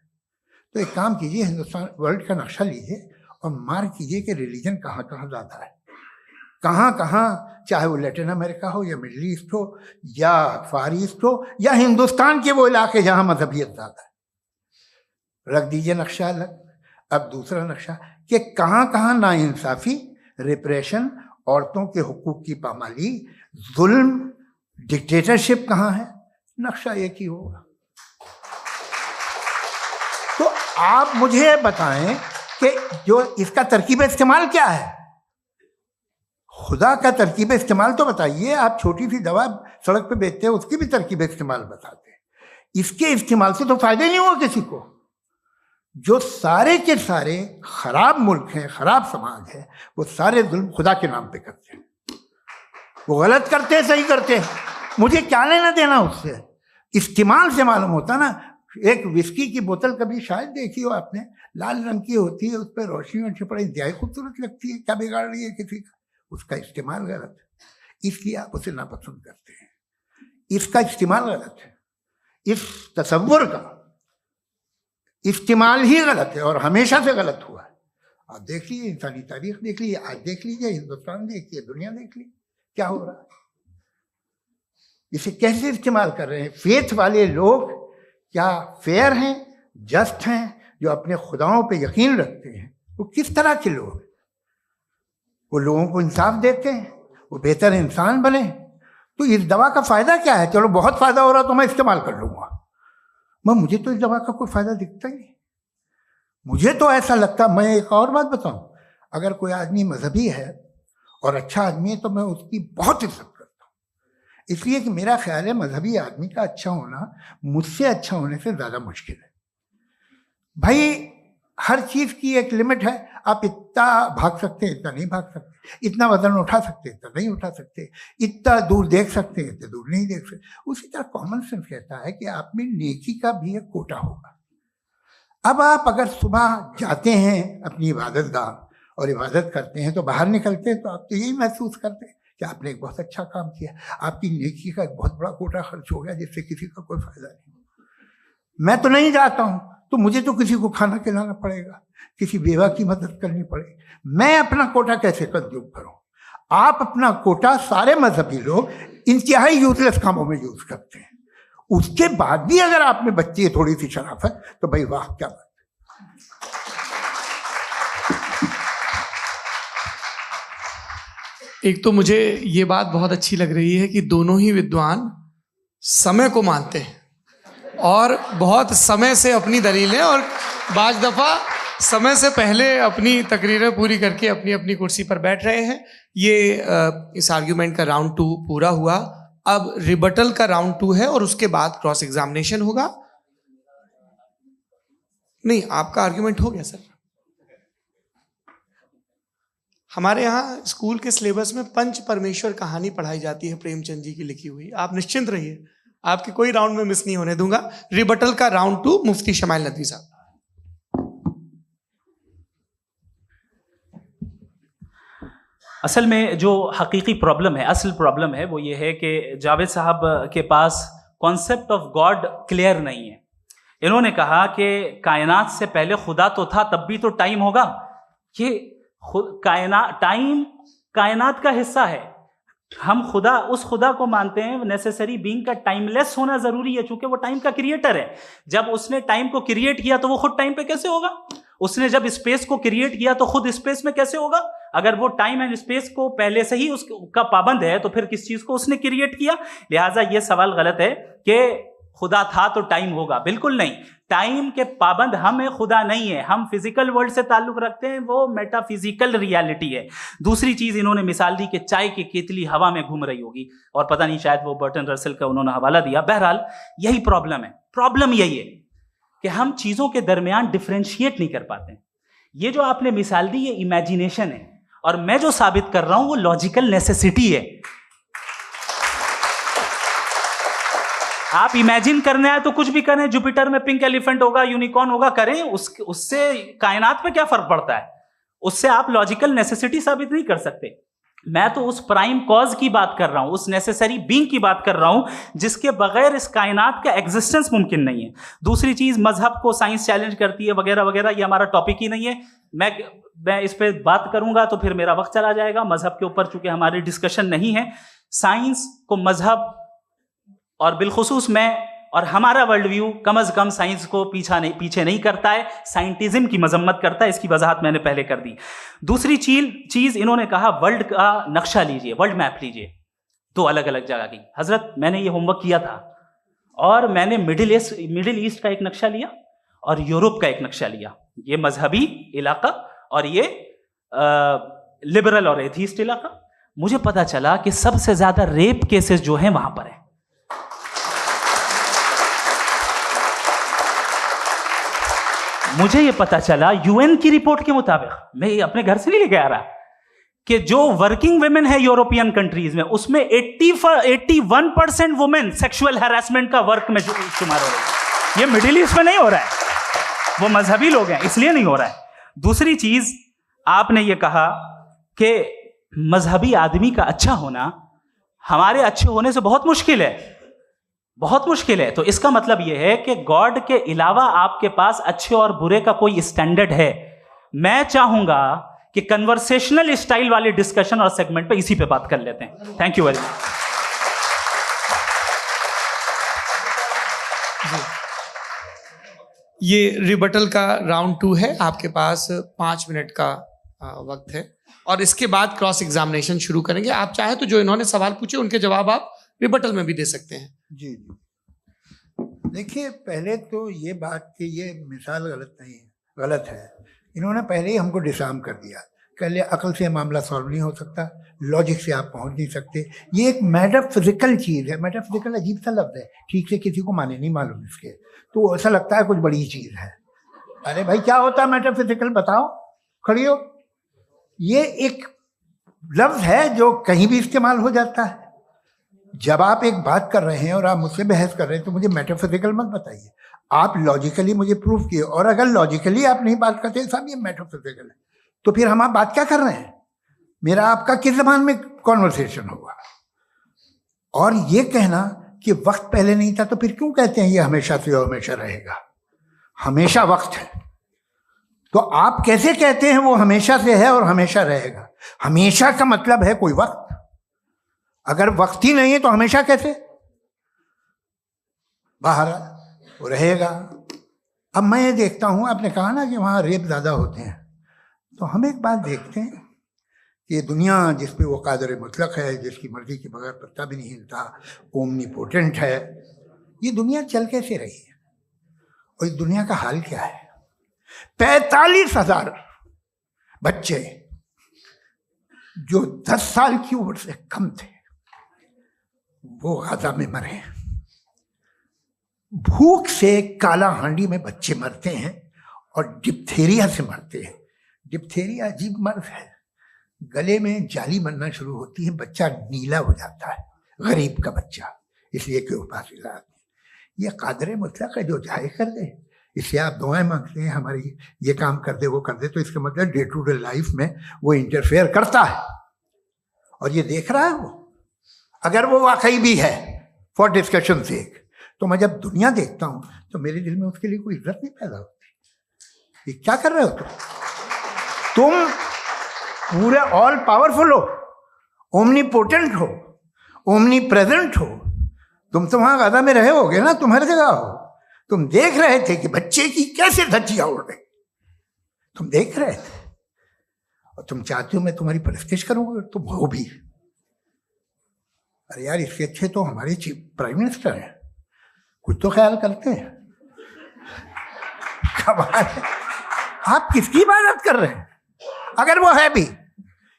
तो एक काम कीजिए, हिंदुस्तान वर्ल्ड का नक्शा लीजिए और मार्क कीजिए कि रिलीजन कहाँ कहाँ ज़्यादा है, कहाँ कहाँ, चाहे वो लैटिन अमेरिका हो या मिडल ईस्ट हो या फार ईस्ट हो या हिंदुस्तान के वो इलाके जहाँ मजहबियत ज़्यादा है। रख दीजिए नक्शा अलग। अब दूसरा नक्शा कि कहाँ कहाँ नाइंसाफ़ी, रिप्रेशन, औरतों के हुकूक की पामाली, जुल्म, डिक्टेटरशिप कहाँ है। नक्शा एक ही होगा। तो आप मुझे बताएं कि जो इसका तरकीब इस्तेमाल क्या है। खुदा का तरकीब इस्तेमाल तो बताइए। आप छोटी सी दवा सड़क पे बेचते हैं, उसकी भी तरकीब इस्तेमाल बताते हैं। इसके इस्तेमाल से तो फायदे नहीं हुआ किसी को। जो सारे के सारे खराब मुल्क हैं, खराब समाज है, वो सारे जुल्म खुदा के नाम पे करते हैं। वो गलत करते हैं, सही करते हैं, मुझे क्या लेना देना उससे। इस्तेमाल से मालूम होता ना। एक विस्की की बोतल कभी शायद देखी हो आपने, लाल रंग की होती है, उस पर रोशनी और छिपड़ी इंतहाई खूबसूरत लगती है, क्या बिगाड़ रही है किसी का। उसका इस्तेमाल गलत है, इसलिए आप उसे नापसंद करते हैं। इसका इस्तेमाल गलत है, इस तसव्वुर का इस्तेमाल ही गलत है और हमेशा से गलत हुआ है। आप देख लीजिए, इंसानी तारीख देख लीजिए, आज देख लीजिए, हिंदुस्तान देखिए, दुनिया देख लीजिए, क्या हो रहा है। इसे कैसे इस्तेमाल कर रहे हैं फेथ वाले लोग। क्या फेयर हैं, जस्ट हैं, जो अपने खुदाओं पे यकीन रखते हैं। वो किस तरह के लोग हैं? वो लोगों को इंसाफ देते हैं, वो बेहतर इंसान बने। तो इस दवा का फ़ायदा क्या है? चलो बहुत फ़ायदा हो रहा तो मैं इस्तेमाल कर लूँगा। मुझे तो इस दवा का कोई फ़ायदा दिखता ही नहीं। मुझे तो ऐसा लगता, मैं एक और बात बताऊं, अगर कोई आदमी मजहबी है और अच्छा आदमी है तो मैं उसकी बहुत इज्जत करता हूँ, इसलिए कि मेरा ख्याल है मजहबी आदमी का अच्छा होना मुझसे अच्छा होने से ज़्यादा मुश्किल है। भाई हर चीज की एक लिमिट है। आप इतना भाग सकते हैं, इतना नहीं भाग सकते, इतना वजन उठा सकते, इतना नहीं उठा सकते, इतना दूर देख सकते हैं, इतना दूर नहीं देख सकते। उसी तरह कॉमन सेंस कहता है कि आप में नेकी का भी एक कोटा होगा। अब आप अगर सुबह जाते हैं अपनी इबादत गाह और इबादत करते हैं, तो बाहर निकलते हैं तो आप तो यही महसूस करते हैं कि आपने एक बहुत अच्छा काम किया, आपकी नेकी का एक बहुत बड़ा कोटा खर्च हो गया जिससे किसी का कोई फायदा नहीं। मैं तो नहीं जाता हूँ तो मुझे तो किसी को खाना खिलाना पड़ेगा, किसी बेवा की मदद करनी पड़ेगी। मैं अपना कोटा कैसे कंज्यूम करूँ? आप अपना कोटा, सारे मजहबी लोग इंतहाई यूजलेस कामों में यूज करते हैं। उसके बाद भी अगर आप में बच्ची है थोड़ी सी शराफत, तो भाई वाह क्या बात। एक तो मुझे ये बात बहुत अच्छी लग रही है कि दोनों ही विद्वान समय को मानते हैं और बहुत समय से अपनी दलीलें और बाज दफ़ा समय से पहले अपनी तकरीरें पूरी करके अपनी अपनी कुर्सी पर बैठ रहे हैं। ये इस आर्ग्यूमेंट का राउंड 2 पूरा हुआ। अब रिबटल का राउंड 2 है और उसके बाद क्रॉस एग्जामिनेशन होगा। नहीं, आपका आर्ग्यूमेंट हो गया सर। हमारे यहाँ स्कूल के सिलेबस में पंच परमेश्वर कहानी पढ़ाई जाती है, प्रेमचंद जी की लिखी हुई। आप निश्चिंत रहिए, आपके कोई राउंड में मिस नहीं होने दूंगा। रिबटल का राउंड 2 मुफ्ती शमाइल नदवी साहब। असल में जो हकीकी प्रॉब्लम है, असल प्रॉब्लम है, वो ये है कि जावेद साहब के पास कॉन्सेप्ट ऑफ गॉड क्लियर नहीं है। इन्होंने कहा कि कायनात से पहले खुदा तो था, तब भी तो टाइम होगा। ये टाइम कायनात का हिस्सा है। हम खुदा, उस खुदा को मानते हैं, नेसेसरी बीइंग का टाइमलेस होना जरूरी है, चूंकि वो टाइम का क्रिएटर है। जब उसने टाइम को क्रिएट किया तो वो खुद टाइम पे कैसे होगा? उसने जब स्पेस को क्रिएट किया तो खुद स्पेस में कैसे होगा? अगर वो टाइम एंड स्पेस को पहले से ही उसका पाबंद है तो फिर किस चीज को उसने क्रिएट किया? लिहाजा ये सवाल गलत है कि खुदा था तो टाइम होगा। बिल्कुल नहीं, टाइम के पाबंद हम है, खुदा नहीं है। हम फिजिकल वर्ल्ड से ताल्लुक रखते हैं, वो मेटाफिजिकल रियलिटी है। दूसरी चीज इन्होंने मिसाल दी कि चाय की केतली हवा में घूम रही होगी, और पता नहीं शायद वो बर्टन रसल का उन्होंने हवाला दिया। बहरहाल यही प्रॉब्लम है। प्रॉब्लम यही है कि हम चीजों के दरमियान डिफरेंशिएट नहीं कर पाते। ये जो आपने मिसाल दी ये इमेजिनेशन है, और मैं जो साबित कर रहा हूं वो लॉजिकल नेसेसिटी है। आप इमेजिन करने आए तो कुछ भी करें, जुपिटर में पिंक एलिफेंट होगा, यूनिकॉर्न होगा, करें, उससे कायनात पे क्या फर्क पड़ता है? उससे आप लॉजिकल नेसेसिटी साबित नहीं कर सकते। मैं तो उस प्राइम कॉज की बात कर रहा हूं, उस नेसेसरी बीइंग की बात कर रहा हूं जिसके बगैर इस कायनात का एग्जिस्टेंस मुमकिन नहीं है। दूसरी चीज, मजहब को साइंस चैलेंज करती है वगैरह वगैरह, ये हमारा टॉपिक ही नहीं है। मैं इस पे बात करूंगा तो फिर मेरा वक्त चला जाएगा। मजहब के ऊपर चूंकि हमारी डिस्कशन नहीं है, साइंस को मजहब और बिलखुसूस मैं और हमारा वर्ल्ड व्यू कम अज कम साइंस को पीछे नहीं करता है, साइंटिज्म की मजम्मत करता है। इसकी वजाहत मैंने पहले कर दी। दूसरी चीज इन्होंने कहा वर्ल्ड का नक्शा लीजिए, वर्ल्ड मैप लीजिए, 2 अलग अलग जगह की। हजरत मैंने ये होमवर्क किया था और मैंने मिडिल ईस्ट का एक नक्शा लिया और यूरोप का एक नक्शा लिया। ये मजहबी इलाका और ये लिबरल और एथीस्ट इलाका। मुझे पता चला कि सबसे ज्यादा रेप केसेस जो हैं वहां पर है। मुझे ये पता चला यूएन की रिपोर्ट के मुताबिक, मैं ये अपने घर से नहीं लेके आ रहा, कि जो वर्किंग वुमेन है यूरोपियन कंट्रीज में, उसमें 81% वुमेन सेक्सुअल हैरेसमेंट का वर्क में शुमार हो रही है। ये मिडिल ईस्ट में नहीं हो रहा है, वो मजहबी लोग हैं इसलिए नहीं हो रहा है। दूसरी चीज, आपने ये कहा कि मजहबी आदमी का अच्छा होना हमारे अच्छे होने से बहुत मुश्किल है, बहुत मुश्किल है। तो इसका मतलब यह है कि गॉड के अलावा आपके पास अच्छे और बुरे का कोई स्टैंडर्ड है। मैं चाहूंगा कि कन्वर्सेशनल स्टाइल वाले डिस्कशन और सेगमेंट पे इसी पे बात कर लेते हैं। Thank you very much. ये रिबटल का राउंड 2 है। आपके पास 5 मिनट का वक्त है और इसके बाद क्रॉस एग्जामिनेशन शुरू करेंगे। आप चाहे तो जो इन्होंने सवाल पूछे उनके जवाब आप रिबटल में भी दे सकते हैं। जी जी, देखिए पहले तो ये बात कि ये मिसाल गलत नहीं है, गलत है। इन्होंने पहले ही हमको डिसार्म कर दिया। कह लिया अकल से मामला सॉल्व नहीं हो सकता, लॉजिक से आप पहुंच नहीं सकते। ये एक मेटाफिजिकल चीज़ है। मेटाफिजिकल अजीब सा लफ्ज़ है, ठीक से किसी को माने नहीं मालूम इसके, तो ऐसा लगता है कुछ बड़ी चीज़ है। अरे भाई क्या होता है मेटाफिजिकल, बताओ, खड़ी हो। ये एक लफ्ज है जो कहीं भी इस्तेमाल हो जाता है। जब आप एक बात कर रहे हैं और आप मुझसे बहस कर रहे हैं तो मुझे मेटाफिजिकल मत बताइए, आप लॉजिकली मुझे प्रूफ किए। और अगर लॉजिकली आप नहीं बात करते साहब ये मेटाफिजिकल है, तो फिर हम आप बात क्या कर रहे हैं? मेरा आपका किस जबान में कॉन्वर्सेशन होगा? और ये कहना कि वक्त पहले नहीं था, तो फिर क्यों कहते हैं ये हमेशा से और हमेशा रहेगा? हमेशा वक्त है, तो आप कैसे कहते हैं वो हमेशा से है और हमेशा रहेगा? हमेशा का मतलब है कोई वक्त, अगर वक्त ही नहीं है तो हमेशा कैसे? बाहर वो रहेगा। अब मैं ये देखता हूं, आपने कहा ना कि वहां रेप ज्यादा होते हैं, तो हम एक बात देखते हैं कि ये दुनिया जिसपे वो कादर मुतलक है, जिसकी मर्जी के बगैर पत्ता भी नहीं हिलता, ओमनीपोटेंट है, ये दुनिया चल कैसे रही है? और इस दुनिया का हाल क्या है? 45,000 बच्चे जो 10 साल की उम्र से कम थे वो गाजा में मरे। भूख से काला हांडी में बच्चे मरते हैं और डिप्थेरिया से मरते हैं। डिप्थेरिया अजीब मर्ज है, गले में जाली बनना शुरू होती है, बच्चा नीला हो जाता है, गरीब का बच्चा, इसलिए कि उपास इलाज नहीं। ये कादर मुतलक है जो चाहे कर दे। इससे आप दुआएं मांगते हैं हमारी ये काम कर दे वो कर दे, तो इसका मतलब डे टू डे लाइफ में वो इंटरफेयर करता है और ये देख रहा है वो। अगर वो वाकई भी है फॉर डिस्कशन सेक, तो मैं जब दुनिया देखता हूं तो मेरे दिल में उसके लिए कोई इज्जत नहीं पैदा होती। ये क्या कर रहे हो तुम पूरे ऑल पावरफुल हो, ओमनीपोटेंट हो, ओमनी प्रेजेंट हो। तुम तो वहां गाजा में रहे होगे ना, तुम हर जगह हो। तुम देख रहे थे कि बच्चे की कैसे धज्जियां उड़ रही, तुम देख रहे थे और तुम चाहते हो मैं तुम्हारी परस्तिश करूंगा, तुम हो भी। अरे यार, इससे अच्छे तो हमारे चीफ प्राइम मिनिस्टर हैं, कुछ तो ख्याल करते हैं। कमाल है, आप किसकी इबादत कर रहे हैं? अगर वो है भी,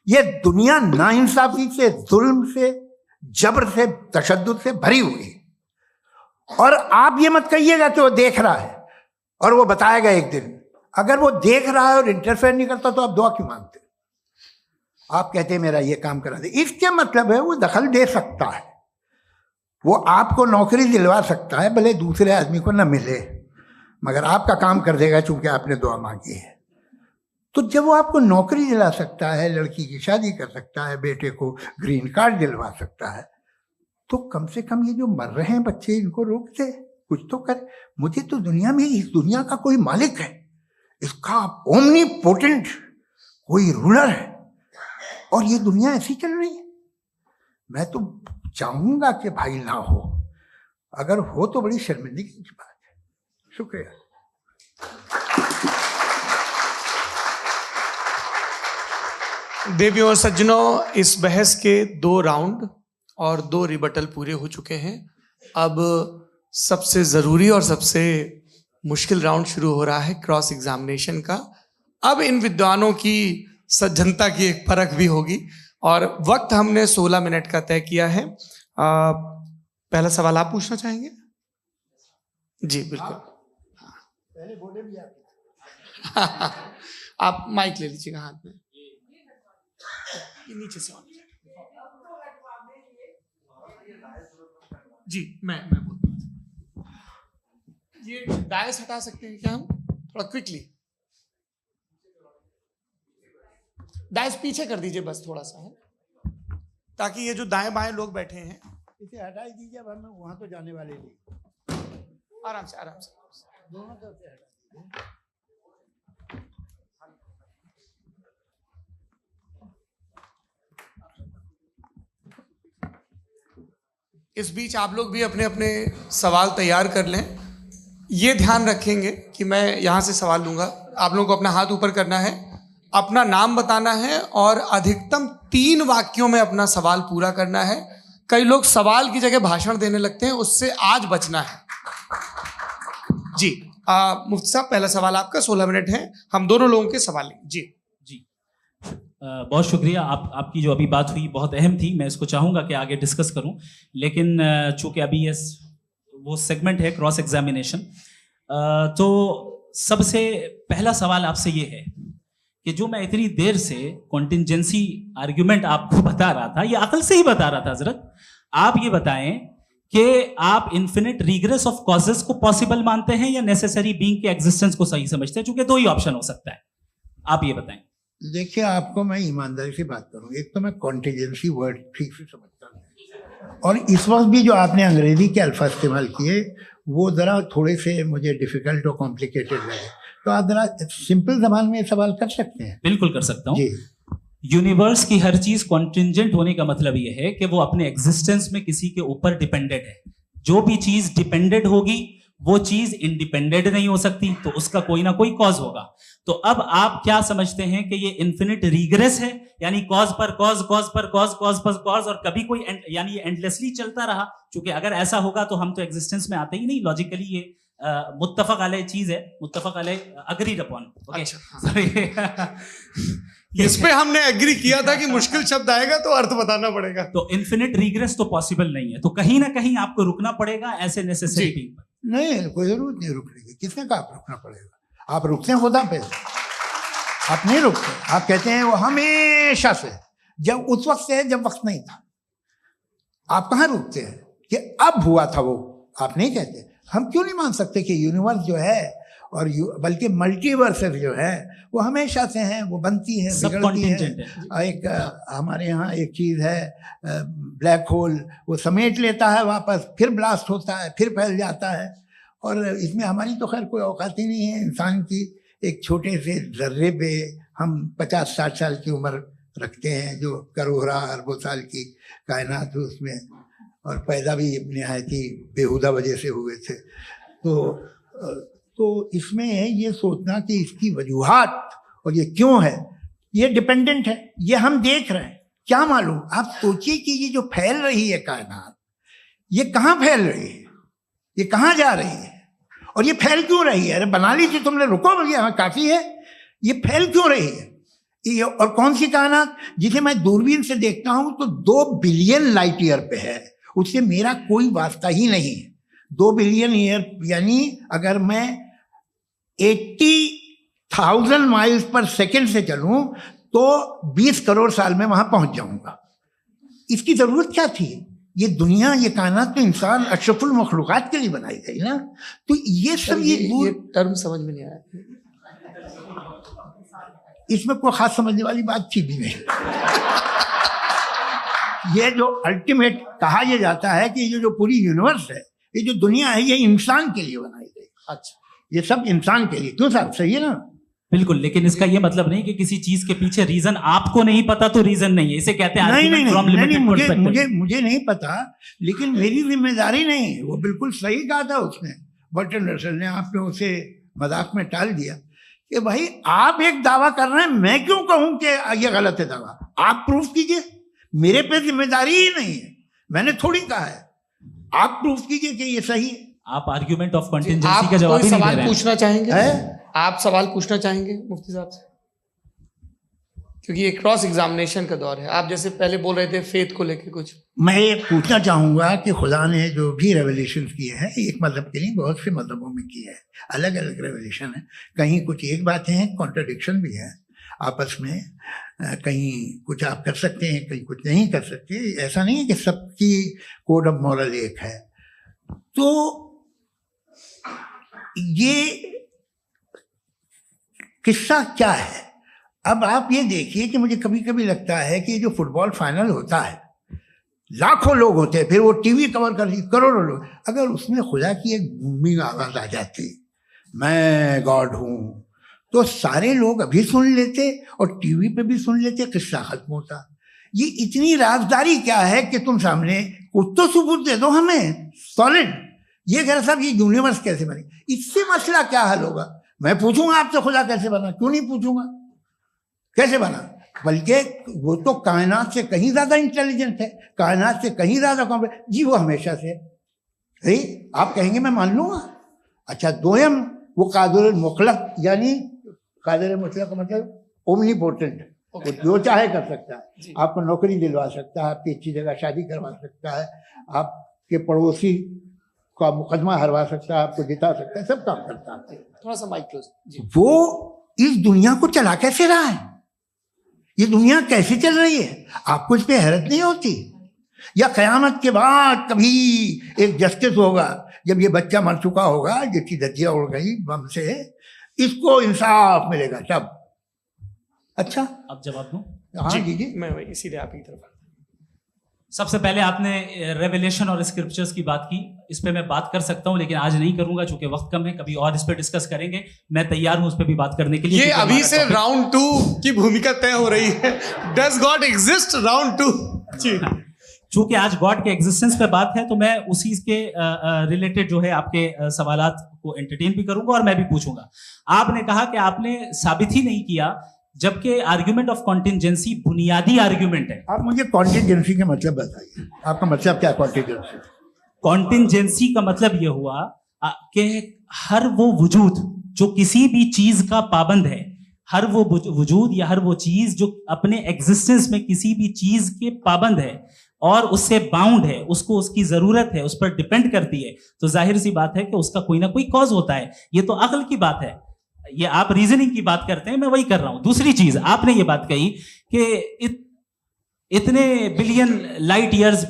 ये दुनिया नाइंसाफी से, जुल्म से, जबर से, तशद्दुद से भरी हुई है। और आप ये मत कहिएगा कि वो देख रहा है और वो बताएगा एक दिन। अगर वो देख रहा है और इंटरफेयर नहीं करता तो आप दुआ क्यों मांगते? आप कहते हैं मेरा ये काम करा दे, इसके मतलब है वो दखल दे सकता है, वो आपको नौकरी दिलवा सकता है, भले दूसरे आदमी को न मिले, मगर आपका काम कर देगा चूंकि आपने दुआ मांगी है। तो जब वो आपको नौकरी दिला सकता है, लड़की की शादी कर सकता है, बेटे को ग्रीन कार्ड दिलवा सकता है, तो कम से कम ये जो मर रहे हैं बच्चे, इनको रोक दे, कुछ तो कर। मुझे तो दुनिया में, इस दुनिया का कोई मालिक है, इसका ओमनीपोटेंट कोई रूलर है, और ये दुनिया ऐसी चल रही है। मैं तो चाहूंगा कि भाई ना हो, अगर हो तो बड़ी शर्मिंदगी की बात है। शुक्रिया। देवियों और सज्जनों, इस बहस के 2 राउंड और 2 रिबटल पूरे हो चुके हैं। अब सबसे जरूरी और सबसे मुश्किल राउंड शुरू हो रहा है, क्रॉस एग्जामिनेशन का। अब इन विद्वानों की सज्जनता की एक परख भी होगी और वक्त हमने 16 मिनट का तय किया है। पहला सवाल आप पूछना चाहेंगे? जी बिल्कुल। पहले बोले भी आप माइक ले लीजिएगा हाथ में, नीचे से। जी मैं बोलता हूँ, ये डायस हटा सकते हैं क्या हम थोड़ा क्विकली? डायस पीछे कर दीजिए बस थोड़ा सा, है ताकि ये जो दाएं बाएं लोग बैठे हैं, इसे हटा ही दीजिए, वरना वहां तो जाने वाले नहीं। आराम से आराम से दोनों तरफ से हटा दीजिए। इस बीच आप लोग भी अपने अपने सवाल तैयार कर लें। ये ध्यान रखेंगे कि मैं यहाँ से सवाल लूँगा, आप लोगों को अपना हाथ ऊपर करना है, अपना नाम बताना है और अधिकतम 3 वाक्यों में अपना सवाल पूरा करना है। कई लोग सवाल की जगह भाषण देने लगते हैं, उससे आज बचना है। जी मुफ्ती साहब, पहला सवाल आपका, 16 मिनट है, हम दोनों लोगों के सवाल लेंगे। जी जी बहुत शुक्रिया। आपकी जो अभी बात हुई बहुत अहम थी, मैं इसको चाहूँगा कि आगे डिस्कस करूँ, लेकिन चूँकि अभी ये वो सेगमेंट है क्रॉस एग्जामिनेशन, तो सबसे पहला सवाल आपसे ये है कि जो मैं इतनी देर से कॉन्टिंजेंसी आर्ग्यूमेंट आपको बता रहा था, ये अकल से ही बता रहा था हजरत, आप ये बताएं कि आप इन्फिनिट रिग्रेस ऑफ कॉजेस को पॉसिबल मानते हैं या नेसेसरी बीइंग के एग्जिस्टेंस को सही समझते हैं, क्योंकि दो ही ऑप्शन हो सकता है, आप ये बताएं। देखिए, आपको मैं ईमानदारी से बात करूं, एक तो मैं कॉन्टिजेंसी वर्ड ठीक से समझता हूं, और इस वक्त भी जो आपने अंग्रेजी के अल्फाज इस्तेमाल किए वो ज़रा थोड़े से मुझे डिफिकल्ट और कॉम्प्लिकेटेड लगे, तो आप ज़रा सिंपल जबान में सवाल कर सकते हैं। बिल्कुल कर सकता हूं जी। यूनिवर्स की हर चीज कॉन्टिंजेंट होने का मतलब यह है कि वो अपने एग्जिस्टेंस में किसी के ऊपर डिपेंडेंट है। जो भी चीज डिपेंडेंट होगी वो चीज इंडिपेंडेंट नहीं हो सकती, तो उसका कोई ना कोई कॉज होगा। तो अब आप क्या समझते हैं कि ये इन्फिनिट रिग्रेस है, यानी कॉज पर कॉज, कॉज पर कॉज, कॉज पर कॉज, और कभी कोई यानी ये एंडलेसली चलता रहा? क्योंकि अगर ऐसा होगा तो हम तो एग्जिस्टेंस में आते ही नहीं, लॉजिकली ये मुत्तफक अलैह चीज है, मुत्तफक अलैह अग्रीड अपॉन। इस पे हमने एग्री किया था कि मुश्किल शब्द आएगा तो अर्थ बताना पड़ेगा। तो इन्फिनिट रिग्रेस तो पॉसिबल नहीं है, तो कहीं ना कहीं आपको रुकना पड़ेगा ऐसे नेसेसरी बीइंग पर। नहीं, कोई जरूरत नहीं रुकने की। किसने कहा आप रुकना पड़ेगा? आप रुकते हैं खुदा पे, आप नहीं रुकते। आप कहते हैं वो हमेशा से, जब उस वक्त से जब वक्त नहीं था। आप कहाँ रुकते हैं कि अब हुआ था वो? आप नहीं कहते। हम क्यों नहीं मान सकते कि यूनिवर्स जो है और बल्कि मल्टीवर्सेस जो है वो हमेशा से हैं, वो बनती है, बिगड़ती है। एक हमारे यहाँ एक चीज़ है ब्लैक होल, वो समेट लेता है वापस, फिर ब्लास्ट होता है, फिर फैल जाता है। और इसमें हमारी तो खैर कोई औकात ही नहीं है इंसान की। एक छोटे से जर्रे पे हम 50-60 साल की उम्र रखते हैं, जो करोड़ों अरबों साल की कायनात है उसमें, और पैदा भी नहायत ही बेहुदा वजह से हुए थे। तो इसमें ये सोचना कि इसकी वजूहात और ये क्यों है, ये डिपेंडेंट है, ये हम देख रहे हैं। क्या मालूम, आप सोचिए कि ये जो फैल रही है कायनात, ये कहाँ फैल रही है, ये कहाँ जा रही है, और ये फैल क्यों रही है? अरे बना ली थी तुमने, रुको भैया, हाँ काफ़ी है। ये फैल क्यों रही है? ये और कौन सी कायनात जिसे मैं दूरबीन से देखता हूँ तो 2 बिलियन लाइट ईयर पे है, उससे मेरा कोई वास्ता ही नहीं है। 2 बिलियन ईयर यानी अगर मैं 80,000 माइल्स पर सेकेंड से चलूं तो 20 करोड़ साल में वहां पहुंच जाऊंगा। इसकी जरूरत क्या थी? ये दुनिया, ये कायनात तो इंसान अशरफुल मखलूकात के लिए बनाई गई ना। तो ये सब ये टर्म समझ में नहीं आया, इसमें कोई खास समझने वाली बात थी भी नहीं। ये जो अल्टीमेट कहा यह जाता है कि ये जो पूरी यूनिवर्स है, ये जो दुनिया है, ये इंसान के लिए बनाई गई। अच्छा, ये सब इंसान के लिए। क्यों साहब, सही है ना? बिल्कुल, लेकिन इसका ये मतलब नहीं कि किसी चीज के पीछे रीजन आपको नहीं पता तो रीजन नहीं है, इसे कहते हैं नहीं, मुझे नहीं पता, लेकिन मेरी जिम्मेदारी नहीं है। वो बिल्कुल सही कहा था उसने, बर्टन रसल ने। आपने उसे मजाक में टाल दिया कि भाई आप एक दावा कर रहे हैं, मैं क्यों कहूं कि ये गलत है दावा? आप प्रूफ कीजिए, मेरे पे जिम्मेदारी ही नहीं है, मैंने थोड़ी कहा है। आप प्रूफ कीजिए कि ये सही है। आप आर्ग्यूमेंट ऑफ कंटिंजेंसी का जवाब ही नहीं दे रहे हैं। पूछना चाहेंगे है? आप सवाल पूछना चाहेंगे मुफ्ती साहब से, क्योंकि ये क्रॉस एग्जामिनेशन का दौर है। आप जैसे पहले बोल रहे थे फेथ को लेके कुछ, मैं ये पूछना चाहूंगा कि खुदा ने जो भी रेवल्यूशन किए हैं, एक मजहब के नहीं बहुत से मजहबों में किए हैं, अलग अलग रेवल्यूशन है। कहीं कुछ एक बातें हैं, कॉन्ट्रडिक्शन भी है आपस में, कहीं कुछ आप कर सकते हैं, कहीं कुछ नहीं कर सकते। ऐसा नहीं है कि सबकी कोड ऑफ मॉरल एक है। तो ये किस्सा क्या है? अब आप ये देखिए कि मुझे कभी कभी लगता है कि जो फुटबॉल फाइनल होता है, लाखों लोग होते हैं, फिर वो टीवी कवर कर करोड़ों लोग, अगर उसमें खुदा की एक बूमिंग आवाज आ जाती, मैं गॉड हूं, तो सारे लोग अभी सुन लेते और टीवी पे भी सुन लेते, किस्सा खत्म होता। ये इतनी राजदारी क्या है कि तुम सामने कुछ तो सबूत दे दो हमें सॉलिड। ये कह रहा साहब ये यूनिवर्स कैसे बनी, इससे मसला क्या हल होगा? मैं पूछूंगा आपसे खुदा कैसे बना? क्यों नहीं पूछूंगा कैसे बना? बल्कि वो तो कायनात से कहीं ज्यादा इंटेलिजेंट है, कायनात से कहीं ज्यादा कॉम्प्लेक्स। जी वो हमेशा से है, आप कहेंगे मैं मान लूंगा। अच्छा, दोयम वो कादिर मुतलक, यानी कादिर मुतलक का मतलब ओमनीपोटेंट, वो जो चाहे कर सकता है। आपको नौकरी दिलवा सकता है, आपकी अच्छी जगह शादी करवा सकता है, आपके पड़ोसी आपका मुकदमा हरवा सकता है, आपको जिता सकता है, सब काम करता है। थोड़ा सा माइक क्लोज जी। वो इस दुनिया को चला कैसे रहा है, ये दुनिया कैसे चल रही है, आपको इस पे हैरत नहीं होती? या कयामत के बाद कभी एक जस्टिस होगा, जब ये बच्चा मर चुका होगा जिसकी धज्जियां उड़ गई बम से, इसको इंसाफ मिलेगा तब? अच्छा, अब जवाब दूं? हाँ जी। मैं वही सीधे आप ही तरफ। सबसे पहले आपने रेवलेशन और स्क्रिप्चर्स की बात की, इस पे मैं बात कर सकता हूं लेकिन आज नहीं करूंगा चूंकि वक्त कम है, कभी और इस पे डिस्कस करेंगे। मैं तैयार हूं उस पे भी बात करने के लिए। ये अभी से राउंड 2 की भूमिका तय हो रही है। डज गॉड एग्जिस्ट राउंड 2 जी। चूंकि आज गॉड के एग्जिस्टेंस पे बात है तो मैं उसी के रिलेटेड जो है आपके सवालात को एंटरटेन भी करूंगा और मैं भी पूछूंगा। आपने कहा कि आपने साबित ही नहीं किया, जबकि आर्ग्यूमेंट ऑफ कॉन्टिंजेंसी बुनियादी आर्ग्यूमेंट है। आप मुझे कॉन्टिंजेंसी का मतलब बताइए, आपका मतलब क्या कॉन्टिंजेंसी? कॉन्टिंजेंसी का मतलब यह हुआ कि हर वो वजूद जो किसी भी चीज का पाबंद है, हर वो वजूद या हर वो चीज जो अपने एग्जिस्टेंस में किसी भी चीज के पाबंद है और उससे बाउंड है, उसको उसकी जरूरत है, उस पर डिपेंड करती है, तो जाहिर सी बात है कि उसका कोई ना कोई कॉज होता है। ये तो अक्ल की बात है। ये आप रीजनिंग की बात करते हैं, मैं वही कर रहा हूं। दूसरी चीज, आपने ये बात कही कि इतने बिलियन लाइट ईयर्स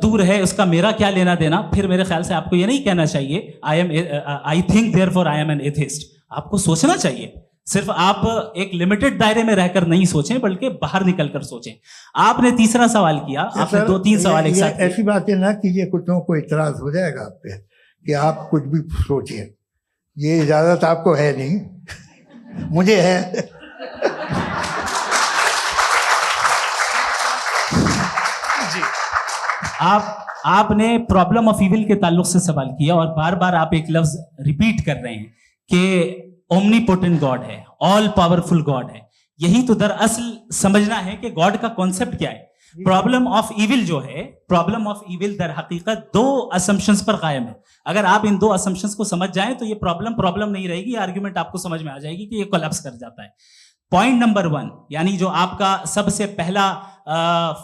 दूर है, उसका मेरा क्या लेना देना। फिर मेरे ख्याल से आपको ये नहीं कहना चाहिए I think therefore I am an atheist. आपको सोचना चाहिए, सिर्फ आप एक लिमिटेड दायरे में रहकर नहीं सोचें बल्कि बाहर निकलकर सोचें। आपने तीसरा सवाल किया, आपने 2-3 सवाल एक साथ। ऐसी बातें ना कीजिए, कुत्तों को इतराज हो जाएगा आप पे कि आप कुछ भी सोचिए। ये इजाजत आपको है नहीं, मुझे है। जी। आपने प्रॉब्लम ऑफ इविल के ताल्लुक से सवाल किया और बार बार आप एक लफ्ज रिपीट कर रहे हैं कि ओमनीपोटेंट गॉड है, ऑल पावरफुल गॉड है। यही तो दरअसल समझना है कि गॉड का कॉन्सेप्ट क्या है। प्रॉब्लम ऑफ इविल जो है, प्रॉब्लम ऑफ इविल दर हकीकत 2 असम्पशंस पर कायम है। अगर आप इन 2 असम्पशंस को समझ जाएं तो ये प्रॉब्लम नहीं रहेगी, आर्ग्यूमेंट आपको समझ में आ जाएगी कि ये कोलैप्स कर जाता है। पॉइंट नंबर 1, यानी जो आपका सबसे पहला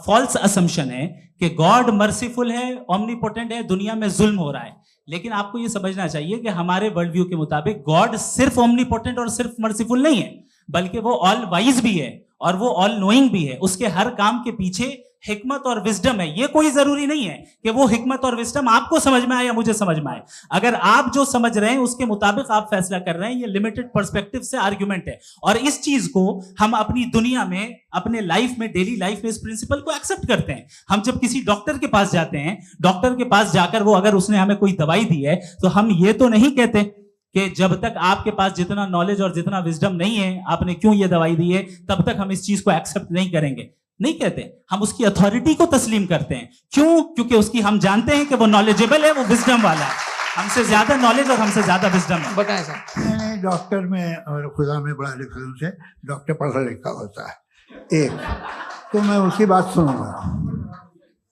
फॉल्स असम्पशन है कि गॉड मर्सीफुल है, ओमनीपोटेंट है, दुनिया में जुल्म हो रहा है। लेकिन आपको यह समझना चाहिए कि हमारे वर्ल्ड व्यू के मुताबिक गॉड सिर्फ ओमनीपोटेंट और सिर्फ मर्सीफुल नहीं है, बल्कि वो ऑल वाइज भी है और वो ऑल नोइंग भी है। उसके हर काम के पीछे हिकमत और विजडम है। ये कोई जरूरी नहीं है कि वो हिकमत और विजडम आपको समझ में आए या मुझे समझ में आए। अगर आप जो समझ रहे हैं उसके मुताबिक आप फैसला कर रहे हैं, ये लिमिटेड पर्सपेक्टिव से आर्गुमेंट है। और इस चीज को हम अपनी दुनिया में, अपने लाइफ में, डेली लाइफ में इस प्रिंसिपल को एक्सेप्ट करते हैं। हम जब किसी डॉक्टर के पास जाते हैं, डॉक्टर के पास जाकर वो अगर उसने हमें कोई दवाई दी है तो हम ये तो नहीं कहते कि जब तक आपके पास जितना नॉलेज और जितना विजडम नहीं है, आपने क्यों ये दवाई दी है, तब तक हम इस चीज को एक्सेप्ट नहीं करेंगे। नहीं कहते, हम उसकी अथॉरिटी को तस्लीम करते हैं। क्यों? क्योंकि उसकी हम जानते हैं कि वो नॉलेजेबल है, वो विजडम वाला है, हमसे ज्यादा नॉलेज और हमसे ज्यादा विजडम है। बताएं सर। मैंने डॉक्टर में और खुदा में बड़ा लिखा से डॉक्टर पढ़ा लिखा होता है एक, तो मैं उसकी बात सुनूंगा।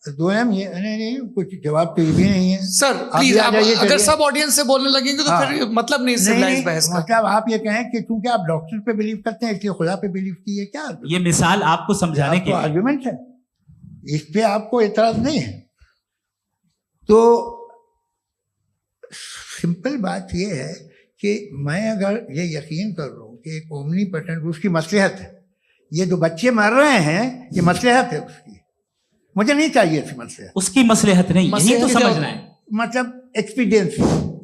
2 ये नहीं, कुछ जवाब तो ये भी नहीं है सर। प्लीज आप अगर सब ऑडियंस से बोलने लगेंगे तो फिर मतलब नहीं सिविलाइज्ड बहस का। मतलब आप ये कहें कि क्योंकि आप डॉक्टर पे बिलीव करते हैं इसलिए खुदा पे बिलीव कीजिए, क्या ये मिसाल आपको समझाने के लिए आर्गुमेंट है, इस पे आपको एतराज नहीं है। तो सिंपल बात ये है कि मैं अगर ये यकीन कर लूँ कि एक ओमनीपोटेंट, उसकी मसलहत है, ये जो बच्चे मर रहे हैं ये मसलहत है उसकी, मुझे नहीं चाहिए थी मसलहत। उसकी मसलहत नहीं, यही तो समझना है, मतलब एक्सपीडियंसी।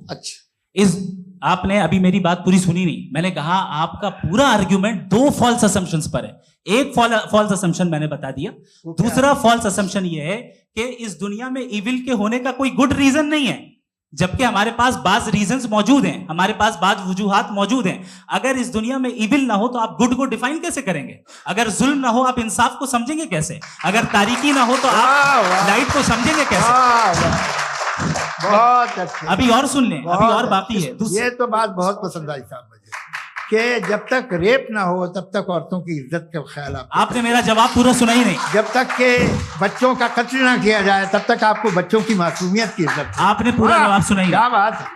अच्छा, इस आपने अभी मेरी बात पूरी सुनी नहीं। मैंने कहा आपका पूरा आर्ग्यूमेंट 2 फॉल्स असम्पशंस पर है। एक फॉल्स असम्पशन मैंने बता दिया, दूसरा फॉल्स असम्पशन ये है कि इस दुनिया में इविल के होने का कोई गुड रीजन नहीं है, जबकि हमारे पास बाज रीजंस मौजूद हैं, हमारे पास बाज वजूहात मौजूद हैं। अगर इस दुनिया में इविल ना हो तो आप गुड को डिफाइन कैसे करेंगे? अगर जुल्म ना हो आप इंसाफ को समझेंगे कैसे? अगर तारीकी ना हो तो आप लाइट को समझेंगे कैसे? बहुत अच्छे। अभी और सुन लें, अभी और बाकी है। ये तो बात बहुत पसंद आई साहब मुझे कि जब तक रेप ना हो तब तक औरतों की इज्जत का ख्याल आपने मेरा जवाब पूरा सुना ही नहीं। जब तक के बच्चों का कत्ल ना किया जाए तब तक आपको बच्चों की मासूमियत की इज्जत। आपने पूरा जवाब सुना ही। क्या बात है,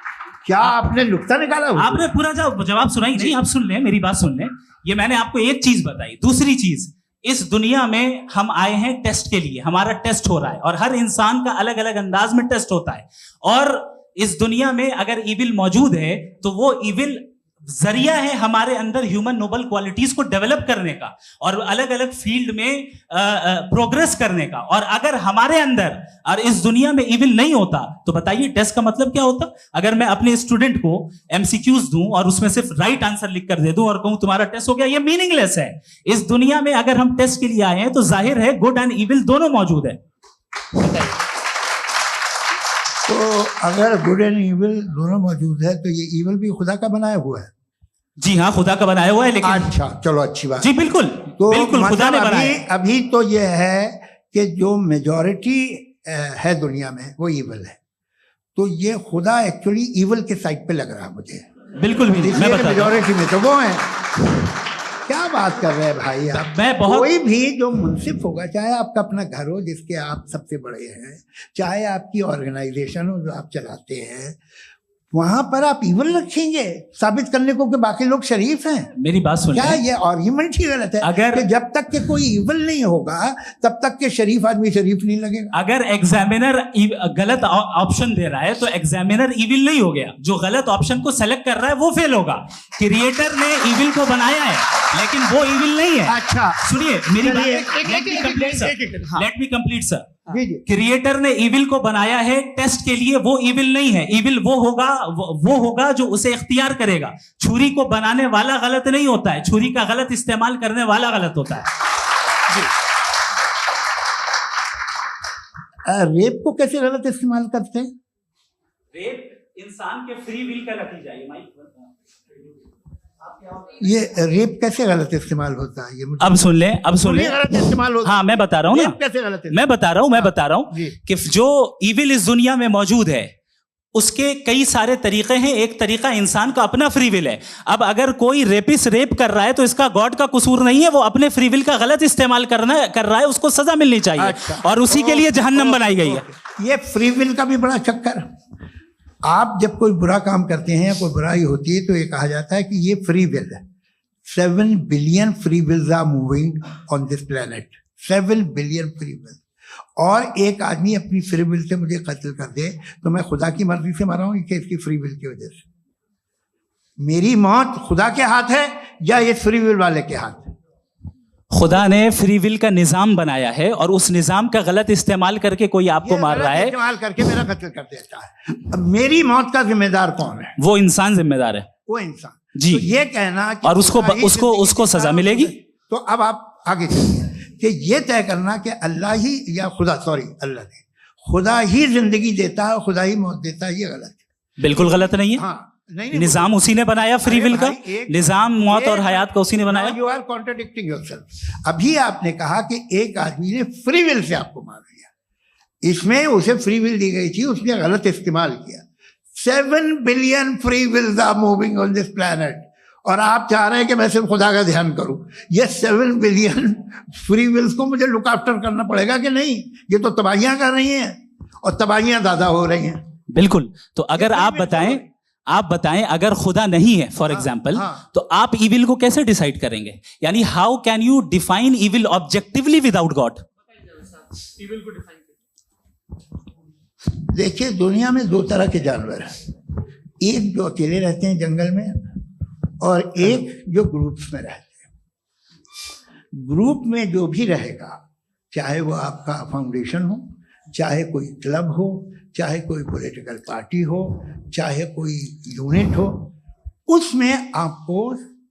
क्या आपने नुक्ता निकाला? आपने पूरा जवाब सुना ही नहीं। आप सुन लें, मेरी बात सुन लें। ये मैंने आपको एक चीज बताई। दूसरी चीज, इस दुनिया में हम आए हैं टेस्ट के लिए, हमारा टेस्ट हो रहा है और हर इंसान का अलग अलग अंदाज में टेस्ट होता है। और इस दुनिया में अगर इविल मौजूद है तो वो इविल जरिया है हमारे अंदर ह्यूमन नोबल क्वालिटीज को डेवलप करने का और अलग अलग फील्ड में प्रोग्रेस करने का। और अगर हमारे अंदर और इस दुनिया में इविल नहीं होता तो बताइए टेस्ट का मतलब क्या होता? अगर मैं अपने स्टूडेंट को एमसीक्यूज दूं और उसमें सिर्फ राइट आंसर लिख कर दे दूं और कहूं तुम्हारा टेस्ट हो गया, ये मीनिंगलेस है। इस दुनिया में अगर हम टेस्ट के लिए आए हैं तो जाहिर है गुड एंड इविल दोनों मौजूद है। तो अगर गुड एंड इविल दोनों मौजूद है तो ये इविल भी खुदा का बनाया हुआ है? जी हाँ, खुदा का बनाया हुआ है। लेकिन अच्छा, चलो अच्छी बात। जी बिल्कुल, तो बिल्कुल खुदा ने बनाया। अभी तो ये है कि जो मेजॉरिटी है दुनिया में वो इविल है, तो ये खुदा एक्चुअली इविल के साइड पे लग रहा है मुझे। बिल्कुल भी नहीं, मैं बता मेजॉरिटी में तो वो है। क्या बात कर रहे हैं भाई आप? कोई भी जो मुंसिफ होगा, चाहे आपका अपना घर हो जिसके आप सबसे बड़े हैं, चाहे आपकी ऑर्गेनाइजेशन हो जो आप चलाते हैं, वहां पर आप इविल रखेंगे साबित करने को कि बाकी लोग शरीफ हैं? मेरी बात सुनिए, क्या ये आर्ग्यूमेंट ही गलत है? अगर कि जब तक के कोई इविल नहीं होगा तब तक के शरीफ आदमी शरीफ नहीं लगेगा। अगर एग्जामिनर गलत ऑप्शन दे रहा है तो एग्जामिनर इविल नहीं हो गया, जो गलत ऑप्शन को सेलेक्ट कर रहा है वो फेल होगा। क्रिएटर ने इविल को बनाया है लेकिन वो इविल नहीं है। अच्छा सुनिए मेरी बात, let me complete sir. Creator ने इविल को बनाया है टेस्ट के लिए, वो इविल नहीं है। इविल वो होगा जो उसे इख्तियार करेगा। छुरी को बनाने वाला गलत नहीं होता है, छुरी का गलत इस्तेमाल करने वाला गलत होता है। रेप को कैसे गलत इस्तेमाल करते हैं? रेप इंसान के फ्री विल का नतीजा है। ये रेप कैसे गलत इस्तेमाल होता है? ये अब सुन ले गलत इस्तेमाल होता है। हाँ मैं बता रहा हूँ ना, कैसे गलत? मैं बता रहा हूँ कि जो इविल इस दुनिया में मौजूद है उसके कई सारे तरीके हैं। एक तरीका इंसान का अपना फ्री विल है। अब अगर कोई रेपिस्ट रेप कर रहा है तो इसका गॉड का कसूर नहीं है, वो अपने फ्री विल का गलत इस्तेमाल कर रहा है, उसको सजा मिलनी चाहिए। अच्छा, और उसी के लिए जहन्नम बनाई गई है। ये फ्री विल का भी बड़ा चक्कर। आप जब कोई बुरा काम करते हैं या कोई बुराई होती है तो ये कहा जाता है कि ये फ्री विल है। 7 billion free wills are moving on this planet. 7 billion free will. और एक आदमी अपनी फ्री विल से मुझे कत्ल कर दे तो मैं खुदा की मर्जी से मरा हूं कि इसकी फ्री विल की वजह से? मेरी मौत खुदा के हाथ है या ये फ्री विल वाले के हाथ है? खुदा ने फ्री विल का निजाम बनाया है और उस निजाम का गलत इस्तेमाल करके कोई आपको मार रहा है, इस्तेमाल करके मेरा कत्ल कर देता है। अब मेरी मौत का जिम्मेदार कौन है? वो इंसान जिम्मेदार है। वो इंसान जी। तो ये कहना कि और उसको सजा मिलेगी। तो अब आप आगे चलिए कि ये तय करना कि अल्लाह ही या अल्लाह ने खुदा ही जिंदगी देता है, खुदा ही मौत देता है, ये गलत है। बिल्कुल गलत नहीं है। हाँ, नहीं, निजाम उसी ने बनाया फ्री विल का। निजाम मौत और हयात का उसी ने बनाया। You are contradicting yourself. अभी आपने कहा कि एक आदमी ने फ्री विल से आपको मार दिया, इसमें उसे फ्री विल दी गई थी, उसने गलत इस्तेमाल किया। 7 billion free wills are moving on this planet और आप चाह रहे हैं कि मैं सिर्फ खुदा का ध्यान करूं। ये 7 बिलियन फ्री विल्स को मुझे लुक आफ्टर करना पड़ेगा कि नहीं? ये तो तबाहियां कर रही हैं और तबाहियां ज्यादा हो रही हैं। बिल्कुल। तो अगर आप बताएं अगर खुदा नहीं है फॉर एग्जाम्पल, तो आप इविल को कैसे डिसाइड करेंगे? यानी how can you define evil objectively without God? देखिए, दुनिया में 2 तरह के जानवर हैं। एक जो अकेले रहते हैं जंगल में और एक जो ग्रुप्स में रहते हैं। ग्रुप में जो भी रहेगा, चाहे वो आपका फाउंडेशन हो, चाहे कोई क्लब हो, चाहे कोई पॉलिटिकल पार्टी हो, चाहे कोई यूनिट हो, उसमें आपको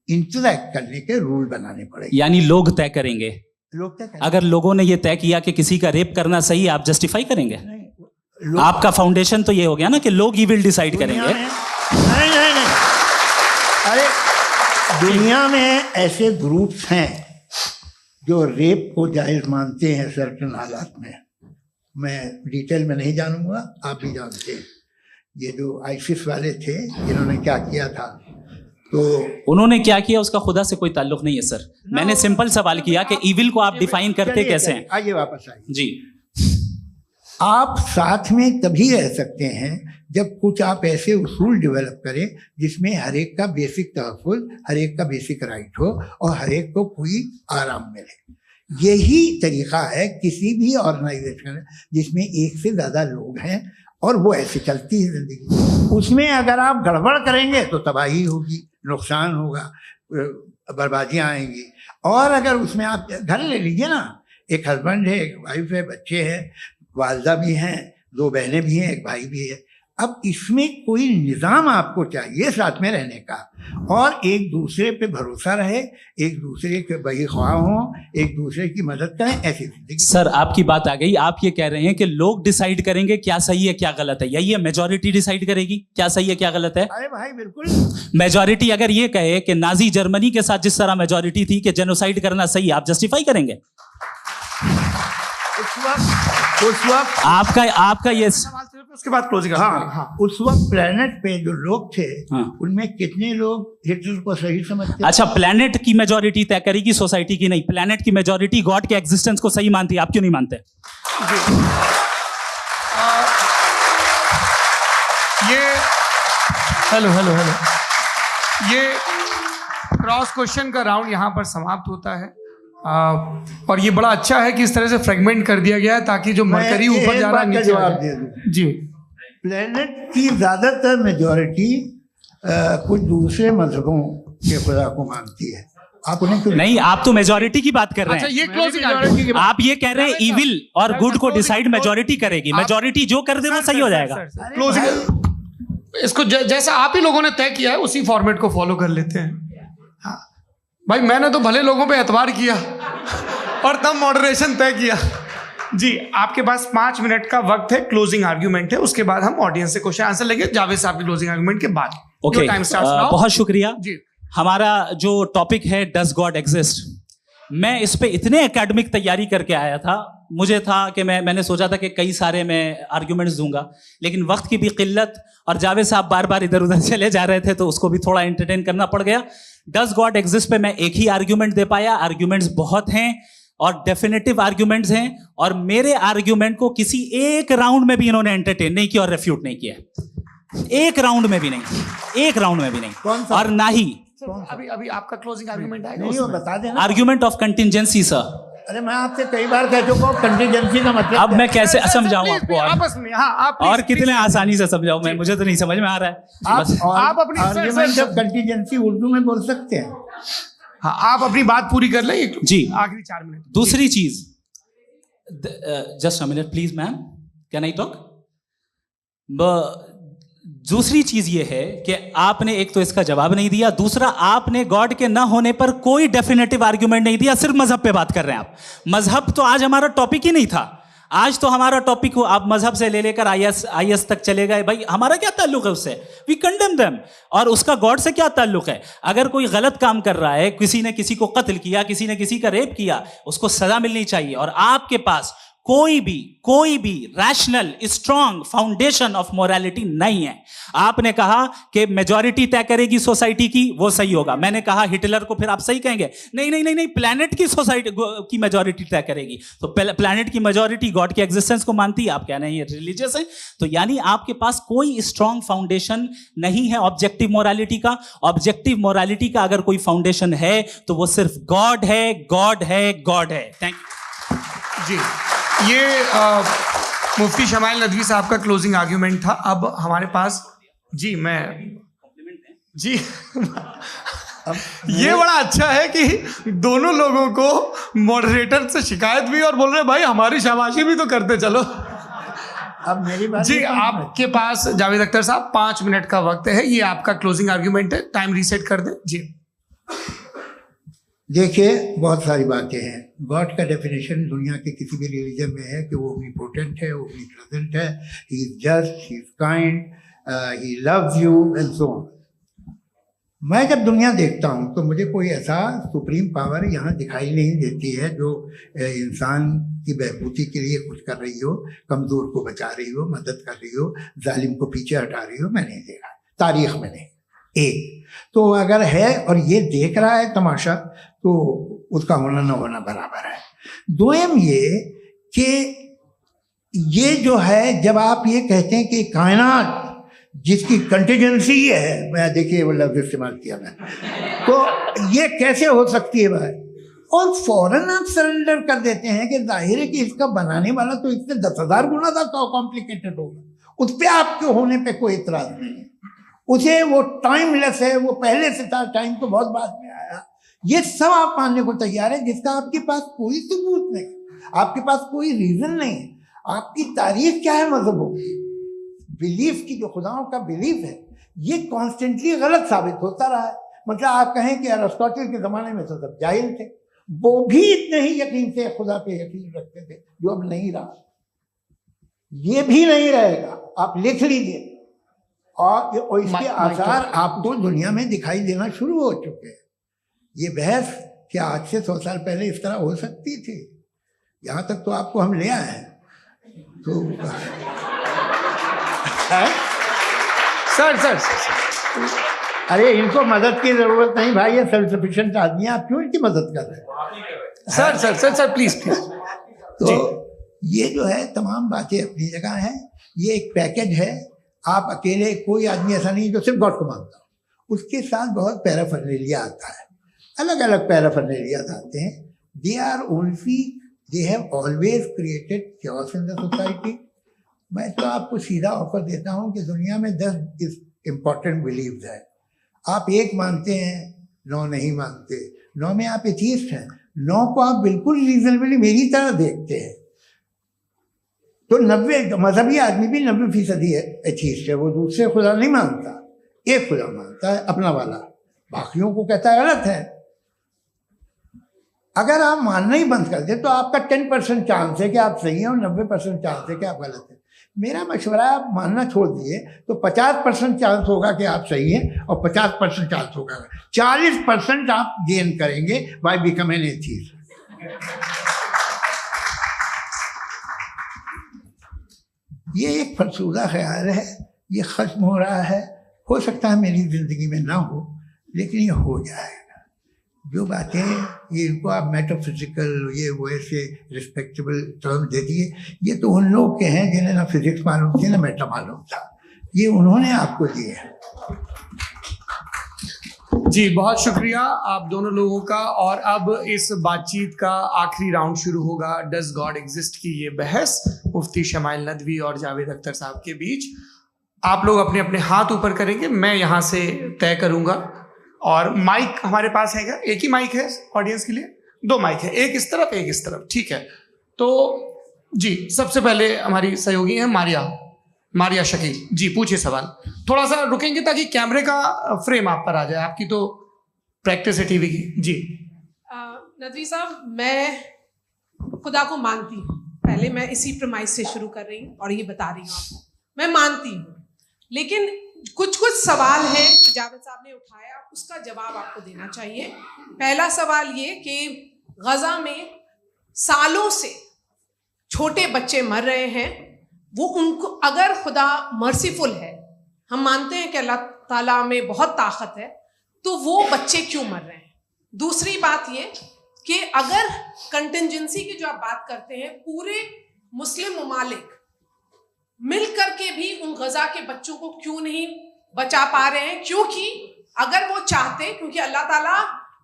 इंटरैक्ट करने के रूल बनाने पड़ेंगे। यानी लोग तय करेंगे। लोग तय करेंगे। अगर लोगों ने ये तय किया कि किसी का रेप करना सही है, आप जस्टिफाई करेंगे? आपका फाउंडेशन तो ये हो गया ना कि लोग ही विल डिसाइड करेंगे। नहीं। अरे दुनिया में ऐसे ग्रुप्स हैं जो रेप को जायज मानते हैं सर्टेन हालात में। मैं डिटेल में नहीं जानूंगा, आप भी जानते हैं। ये जो आईसिस वाले थे जिन्होंने क्या किया था, तो उन्होंने क्या किया उसका खुदा से कोई ताल्लुक नहीं है सर। मैंने सिंपल सवाल किया कि इविल को आप डिफाइन करते कैसे हैं? आइए वापस आइए जी। आप साथ में तभी रह सकते हैं जब कुछ आप ऐसे उसूल डेवलप करें जिसमें हर एक का बेसिक तहफ़्फ़ुज़, हर एक का बेसिक राइट हो और हर एक को कोई आराम मिले। यही तरीका है किसी भी ऑर्गेनाइजेशन जिसमें एक से ज़्यादा लोग हैं और वो ऐसे चलती है जिंदगी। उसमें अगर आप गड़बड़ करेंगे तो तबाही होगी, नुकसान होगा, बर्बादियां आएंगी। और अगर उसमें आप घर ले लीजिए ना, एक हस्बैंड है, एक वाइफ है, बच्चे हैं, वालदा भी हैं, 2 बहनें भी हैं, एक भाई भी है। अब इसमें कोई निज़ाम आपको चाहिए साथ में रहने का, और एक दूसरे पे भरोसा रहे, एक दूसरे के बहीख्वाह हों, एक दूसरे की मदद करें, ऐसी जिंदगी। सर आपकी बात आ गई, आप ये कह रहे हैं कि लोग डिसाइड करेंगे क्या सही है क्या गलत है, यही है मेजॉरिटी डिसाइड करेगी क्या सही है क्या गलत है? अरे भाई बिल्कुल। मेजॉरिटी अगर ये कहे कि नाजी जर्मनी के साथ जिस तरह मेजॉरिटी थी कि जेनोसाइड करना सही, आप जस्टिफाई करेंगे? उस वक्त आपका ये उसके बाद क्लोजिंग। हाँ, उस वक्त प्लेनेट पे जो लोग थे, हाँ। उनमें कितने लोग हिटलर को सही समझते? अच्छा, प्लेनेट की मेजॉरिटी तय करेगी, सोसाइटी की नहीं। प्लेनेट की मेजॉरिटी गॉड के एग्जिस्टेंस को सही मानती है, आप क्यों नहीं मानते? हेलो ये क्रॉस क्वेश्चन का राउंड यहाँ पर समाप्त होता है। और ये बड़ा अच्छा है कि इस तरह से फ्रेगमेंट कर दिया गया है ताकि जो मरकरी ऊपर जा रहा है नीचे जवाब दे दूं। जी, प्लेनेट की ज्यादातर मेजॉरिटी कुछ दूसरे मजहबों के खुदा को मानती है। आप उन्हें क्यों नहीं, आप तो मेजोरिटी की बात कर रहे हैं। अच्छा, ये क्लोजिंग आप ये कह रहे हैं इविल और गुड को डिसाइड मेजोरिटी करेगी, मेजोरिटी जो कर दे वो सही हो जाएगा। क्लोजिंग इसको जैसा आप ही लोगों ने तय किया है उसी फॉर्मेट को फॉलो कर लेते हैं। हाँ भाई, मैंने तो भले लोगों पे एतबार किया और तब मॉडरेशन तय किया। जी, आपके पास 5 मिनट का वक्त है, क्लोजिंग आर्ग्यूमेंट है, उसके बाद हम ऑडियंस से क्वेश्चन आंसर लेंगे जावेद साहब की क्लोजिंग आर्ग्यूमेंट के बाद। ओके, बहुत शुक्रिया जी। हमारा जो टॉपिक है डज गॉड एग्जिस्ट, मैं इस पे इतने एकेडमिक तैयारी करके आया था, मुझे था कि मैंने सोचा था कि कई सारे मैं आर्ग्यूमेंट्स दूंगा, लेकिन वक्त की भी किल्लत और जावेद साहब बार बार इधर उधर चले जा रहे थे तो उसको भी थोड़ा एंटरटेन करना पड़ गया। डज गॉड एग्जिस्ट पे मैं एक ही आर्ग्यूमेंट दे पाया। आर्ग्यूमेंट्स बहुत हैं और डेफिनेटिव आर्ग्यूमेंट्स हैं, और मेरे आर्ग्यूमेंट को किसी एक राउंड में भी इन्होंने एंटरटेन नहीं किया और रेफ्यूट नहीं किया। एक राउंड में भी नहीं, एक राउंड में भी नहीं। और ना ही अभी आपका क्लोजिंग आर्ग्यूमेंट आएगा, नहीं, वो बता देना। Argument of contingency sir. अरे मैं आपसे कई बार कह चुका हूँ कंटीजेंसी का मतलब। अब मैं कैसे समझाऊं आपको? आपस में हाँ, आप और कितने आसानी से समझाऊं मैं, मुझे तो नहीं समझ में आ रहा है। आप अपनी आर्ग्यूमेंट ऑफ कंटीजेंसी उर्दू में बोल सकते हैं। हाँ, आप अपनी बात पूरी कर लें जी, आखिरी 4 मिनट। दूसरी चीज, just a minute please ma'am, can I talk? दूसरी चीज ये है कि आपने एक तो इसका जवाब नहीं दिया, दूसरा आपने गॉड के ना होने पर कोई डेफिनेटिव आर्ग्यूमेंट नहीं दिया, सिर्फ मजहब पे बात कर रहे हैं आप। मजहब तो आज हमारा टॉपिक ही नहीं था। आज तो हमारा टॉपिक हो, आप मजहब से ले लेकर आईएस तक चले गए। भाई हमारा क्या ताल्लुक है उससे? We condemn them. और उसका गॉड से क्या ताल्लुक है? अगर कोई गलत काम कर रहा है, किसी ने किसी को कत्ल किया, किसी ने किसी का रेप किया, उसको सजा मिलनी चाहिए। और आपके पास कोई भी rational strong foundation of morality नहीं है। आपने कहा कि मेजॉरिटी तय करेगी सोसाइटी की, वो सही होगा। मैंने कहा हिटलर को फिर आप सही कहेंगे, नहीं, प्लैनेट की सोसाइटी की मेजॉरिटी तय करेगी। तो प्लैनेट की मेजॉरिटी गॉड के एग्जिस्टेंस को मानती है, आप कह रहे हैं ये रिलीजियस है। तो यानी आपके पास कोई स्ट्रॉन्ग फाउंडेशन नहीं है ऑब्जेक्टिव मोरालिटी का। ऑब्जेक्टिव मोरालिटी का अगर कोई फाउंडेशन है तो वो सिर्फ गॉड है, गॉड है, गॉड है। थैंक यू जी। ये मुफ्ती शमाइल नदवी साहब का क्लोजिंग आर्ग्यूमेंट था। अब हमारे पास जी ये बड़ा अच्छा है कि दोनों लोगों को मॉडरेटर से शिकायत भी और बोल रहे हैं भाई हमारी शाबाशी भी तो करते चलो। अब मेरी बात जी, आपके पास जावेद अख्तर साहब 5 मिनट का वक्त है, ये आपका क्लोजिंग आर्ग्यूमेंट है, टाइम रीसेट कर दें। जी देखिए, बहुत सारी बातें हैं। गॉड का डेफिनेशन दुनिया के किसी भी रिलीजन में है कि वो ओमनीपोटेंट है, वो ओमनीप्रेजेंट है, he is just, he is kind, he loves you and so on. मैं जब दुनिया देखता हूँ तो मुझे कोई ऐसा सुप्रीम पावर यहाँ दिखाई नहीं देती है जो इंसान की बहबूदी के लिए कुछ कर रही हो, कमज़ोर को बचा रही हो, मदद कर रही हो, जालिम को पीछे हटा रही हो। मैं नहीं देखा, तारीख में नहीं। एक तो अगर है और ये देख रहा है तमाशा, तो उसका होना न होना बराबर है। दोयम ये कि ये जो है, जब आप ये कहते हैं कि कायनात जिसकी कंटीजेंसी है, मैं देखिए वो लफ्ज़ इस्तेमाल किया मैं, तो ये कैसे हो सकती है भाई? और फौरन आप सरेंडर कर देते हैं कि जाहिर है कि इसका बनाने वाला तो इससे 10,000 गुना ज़्यादा कॉम्प्लिकेटेड होगा। उस पर आपके होने पे कोई इतराज नहीं है। उसे वो टाइमलेस है, वो पहले से था, टाइम तो बहुत बाद में आया, ये सब आप मानने को तैयार है, जिसका आपके पास कोई सबूत नहीं, आपके पास कोई रीजन नहीं है। आपकी तारीफ क्या है मजहबों की? बिलीफ की, जो खुदाओं का बिलीफ है, ये कॉन्स्टेंटली गलत साबित होता रहा है। मतलब आप कहें कि अरिस्टोटल के ज़माने में तो सब जाहिल थे, वो भी इतने ही यकीन से खुदा पे यकीन रखते थे, जो अब नहीं रहा, ये भी नहीं रहेगा, आप लिख लीजिए। और इसके आसार आपको दुनिया में दिखाई देना शुरू हो चुके हैं। ये बहस क्या आज से 100 साल पहले इस तरह हो सकती थी? यहाँ तक तो आपको हम ले आए हैं। तो सर अरे इनको मदद की जरूरत नहीं भाई, ये सेल्फ सफिशिएंट आदमी है, आप क्यों इनकी मदद कर रहे हैं? Sir please. तो ये जो है तमाम बातें अपनी जगह हैं, ये एक पैकेज है। आप अकेले, कोई आदमी ऐसा नहीं जो सिर्फ गॉड को मानता हो, उसके साथ बहुत पैराफर्नेलिया आता है, अलग अलग पैराफर्नेलिया आते हैं। They have always created chaos in the society. मैं तो आपको सीधा ऑफर देता हूँ कि दुनिया में 10 इम्पॉर्टेंट बिलीव्स है। आप एक मानते हैं, 9 नहीं मानते, 9 में आप एथीस्ट हैं, 9 को आप बिल्कुल रीजनेबली मेरी तरह देखते हैं। तो 90 मजहबी आदमी भी 90% एथीस्ट है, वो दूसरे खुदा नहीं मानता, एक खुदा मानता है अपना वाला, बाकियों को कहता है गलत है। अगर आप मानना ही बंद कर दे तो आपका 10% चांस है कि आप सही हैं और 90% चांस है कि आप गलत हैं। मेरा मशवरा है, आप मानना छोड़ दिए तो 50% चांस होगा कि आप सही हैं और 50% चांस होगा, 40% आप गेन करेंगे बाय बिकम एन एथीस्ट। ये एक फरसूदा ख्याल है, ये खत्म हो रहा है। हो सकता है मेरी ज़िंदगी में ना हो, लेकिन ये हो जाएगा। जो बातें ये इनको आप मेटाफिजिकल, ये वो ऐसे रिस्पेक्टेबल टर्म दे दिए, ये तो उन लोग के हैं जिन्हें ना फिजिक्स मालूम थी ना मेटा मालूम था, ये उन्होंने आपको दिए हैं। जी बहुत शुक्रिया आप दोनों लोगों का। और अब इस बातचीत का आखिरी राउंड शुरू होगा, डज गॉड एग्जिस्ट की ये बहस मुफ्ती शमाइल नदवी और जावेद अख्तर साहब के बीच। आप लोग अपने अपने हाथ ऊपर करेंगे, मैं यहाँ से तय करूँगा। और माइक हमारे पास है क्या? एक ही माइक है ऑडियंस के लिए? 2 माइक है, एक इस तरफ एक इस तरफ, ठीक है। तो जी सबसे पहले हमारी सहयोगी है मारिया शकील जी, पूछिए सवाल। थोड़ा सा रुकेंगे ताकि कैमरे का फ्रेम आप पर आ जाए, आपकी तो प्रैक्टिस है टीवी की। जी नदवी साहब, मैं खुदा को मानती हूँ, पहले मैं इसी प्रमाइस से शुरू कर रही हूँ और ये बता रही हूँ आपको, मैं मानती हूँ, लेकिन कुछ सवाल हैं जो जावेद साहब ने उठाया, उसका जवाब आपको देना चाहिए। पहला सवाल ये कि गजा में सालों से छोटे बच्चे मर रहे हैं, वो उनको, अगर खुदा मर्सीफुल है, हम मानते हैं कि अल्लाह ताला में बहुत ताकत है, तो वो बच्चे क्यों मर रहे हैं? दूसरी बात ये कि अगर कंटिजेंसी की जो आप बात करते हैं, पूरे मुस्लिम ममालिक मिल करके भी उन गजा के बच्चों को क्यों नहीं बचा पा रहे हैं? क्योंकि अगर वो चाहते, क्योंकि अल्लाह ताला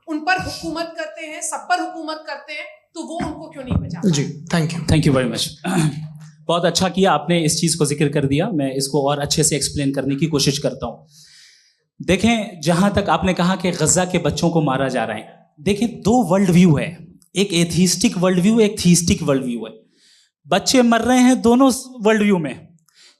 उन पर हुकूमत करते हैं, सब पर हुकूमत करते हैं, तो वो उनको क्यों नहीं बचा? जी थैंक यू वेरी मच। बहुत अच्छा किया आपने इस चीज़ को जिक्र कर दिया, मैं इसको और अच्छे से एक्सप्लेन करने की कोशिश करता हूँ। देखें, जहाँ तक आपने कहा कि गजा के बच्चों को मारा जा रहा है, देखें 2 वर्ल्ड व्यू है, एक एथीस्टिक वर्ल्ड व्यू, एक थीस्टिक वर्ल्ड व्यू है। बच्चे मर रहे हैं दोनों वर्ल्ड व्यू में,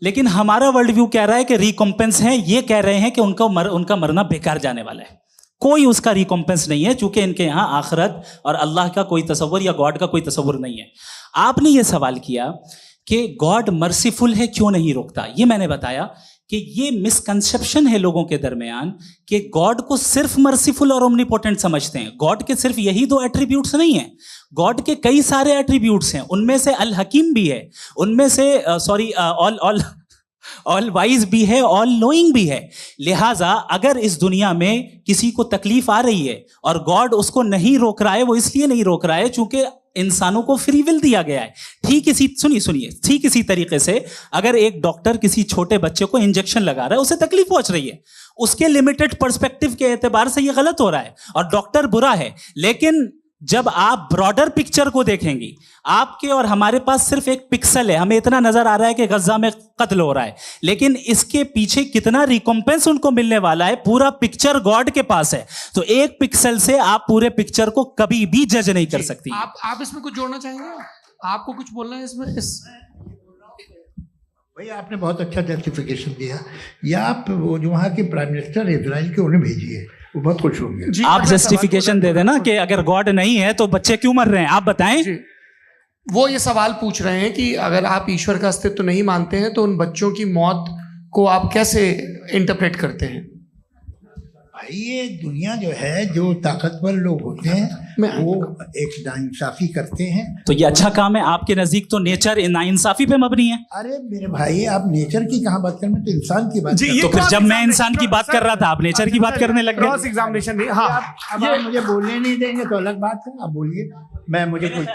लेकिन हमारा वर्ल्ड व्यू कह रहा है कि रिकॉम्पेंस है, ये कह रहे हैं कि उनका मरना बेकार जाने वाला है, कोई उसका रिकॉम्पेंस नहीं है, चूंकि इनके यहाँ आखिरत और अल्लाह का कोई तसव्वुर या गॉड का कोई तसव्वुर नहीं है। आपने ये सवाल किया कि गॉड मर्सीफुल है, क्यों नहीं रोकता? ये मैंने बताया कि ये मिसकंसेप्शन है लोगों के दरमियान कि गॉड को सिर्फ मर्सीफुल और ओमनीपोटेंट समझते हैं। गॉड के सिर्फ यही 2 एट्रीब्यूट्स नहीं हैं, गॉड के कई सारे एट्रीब्यूट्स हैं, उनमें से अल हकीम भी है, उनमें से ऑल वाइज भी है, ऑल नोइंग भी है। लिहाजा अगर इस दुनिया में किसी को तकलीफ आ रही है और गॉड उसको नहीं रोक रहा है, वो इसलिए नहीं रोक रहा है चूंकि इंसानों को फ्री विल दिया गया है। ठीक इसी तरीके से अगर एक डॉक्टर किसी छोटे बच्चे को इंजेक्शन लगा रहा है, उसे तकलीफ पहुंच रही है, उसके लिमिटेड पर्सपेक्टिव के एतबार से ये गलत हो रहा है और डॉक्टर बुरा है, लेकिन जब आप ब्रॉडर पिक्चर को देखेंगी, आपके और हमारे पास सिर्फ एक पिक्सल है, हमें इतना नजर आ रहा है कि गजा में कत्ल हो रहा है, लेकिन इसके पीछे कितना रिकॉम्पेंस उनको मिलने वाला है, पूरा पिक्चर गॉड के पास है। तो एक पिक्सल से आप पूरे पिक्चर को कभी भी जज नहीं कर सकती। आप इसमें कुछ जोड़ना चाहेंगे? आपको कुछ बोलना है इसमें? भैया आपने बहुत अच्छा जस्टिफिकेशन दिया। या आप वो जो वहाँ के प्राइम मिनिस्टर इजराइल के उन्हें भेजिए, वो बहुत खुश होंगे। आप जस्टिफिकेशन दे देना कि अगर गॉड नहीं है तो बच्चे क्यों मर रहे हैं, आप बताएं। वो ये सवाल पूछ रहे हैं कि अगर आप ईश्वर का अस्तित्व नहीं मानते हैं तो उन बच्चों की मौत को आप कैसे इंटरप्रेट करते हैं? भाई ये दुनिया जो है, जो ताकतवर लोग होते हैं वो एक नाइंसाफी करते हैं। तो ये अच्छा काम है आपके नजदीक, तो नेचर नाइंसाफी पे मबनी है। अरे मेरे भाई, आप नेचर की कहाँ बात कर रहे हैं, तो इंसान की बात कर रहे हैं। तो फिर जब मैं इंसान की बात कर रहा था, आप नेचर की बात करने लग गए। क्रॉस एग्जामिनेशन नहीं। हाँ, अब आप मुझे बोलने नहीं देंगे तो अलग बात है, आप बोलिए, मैं मुझे कोई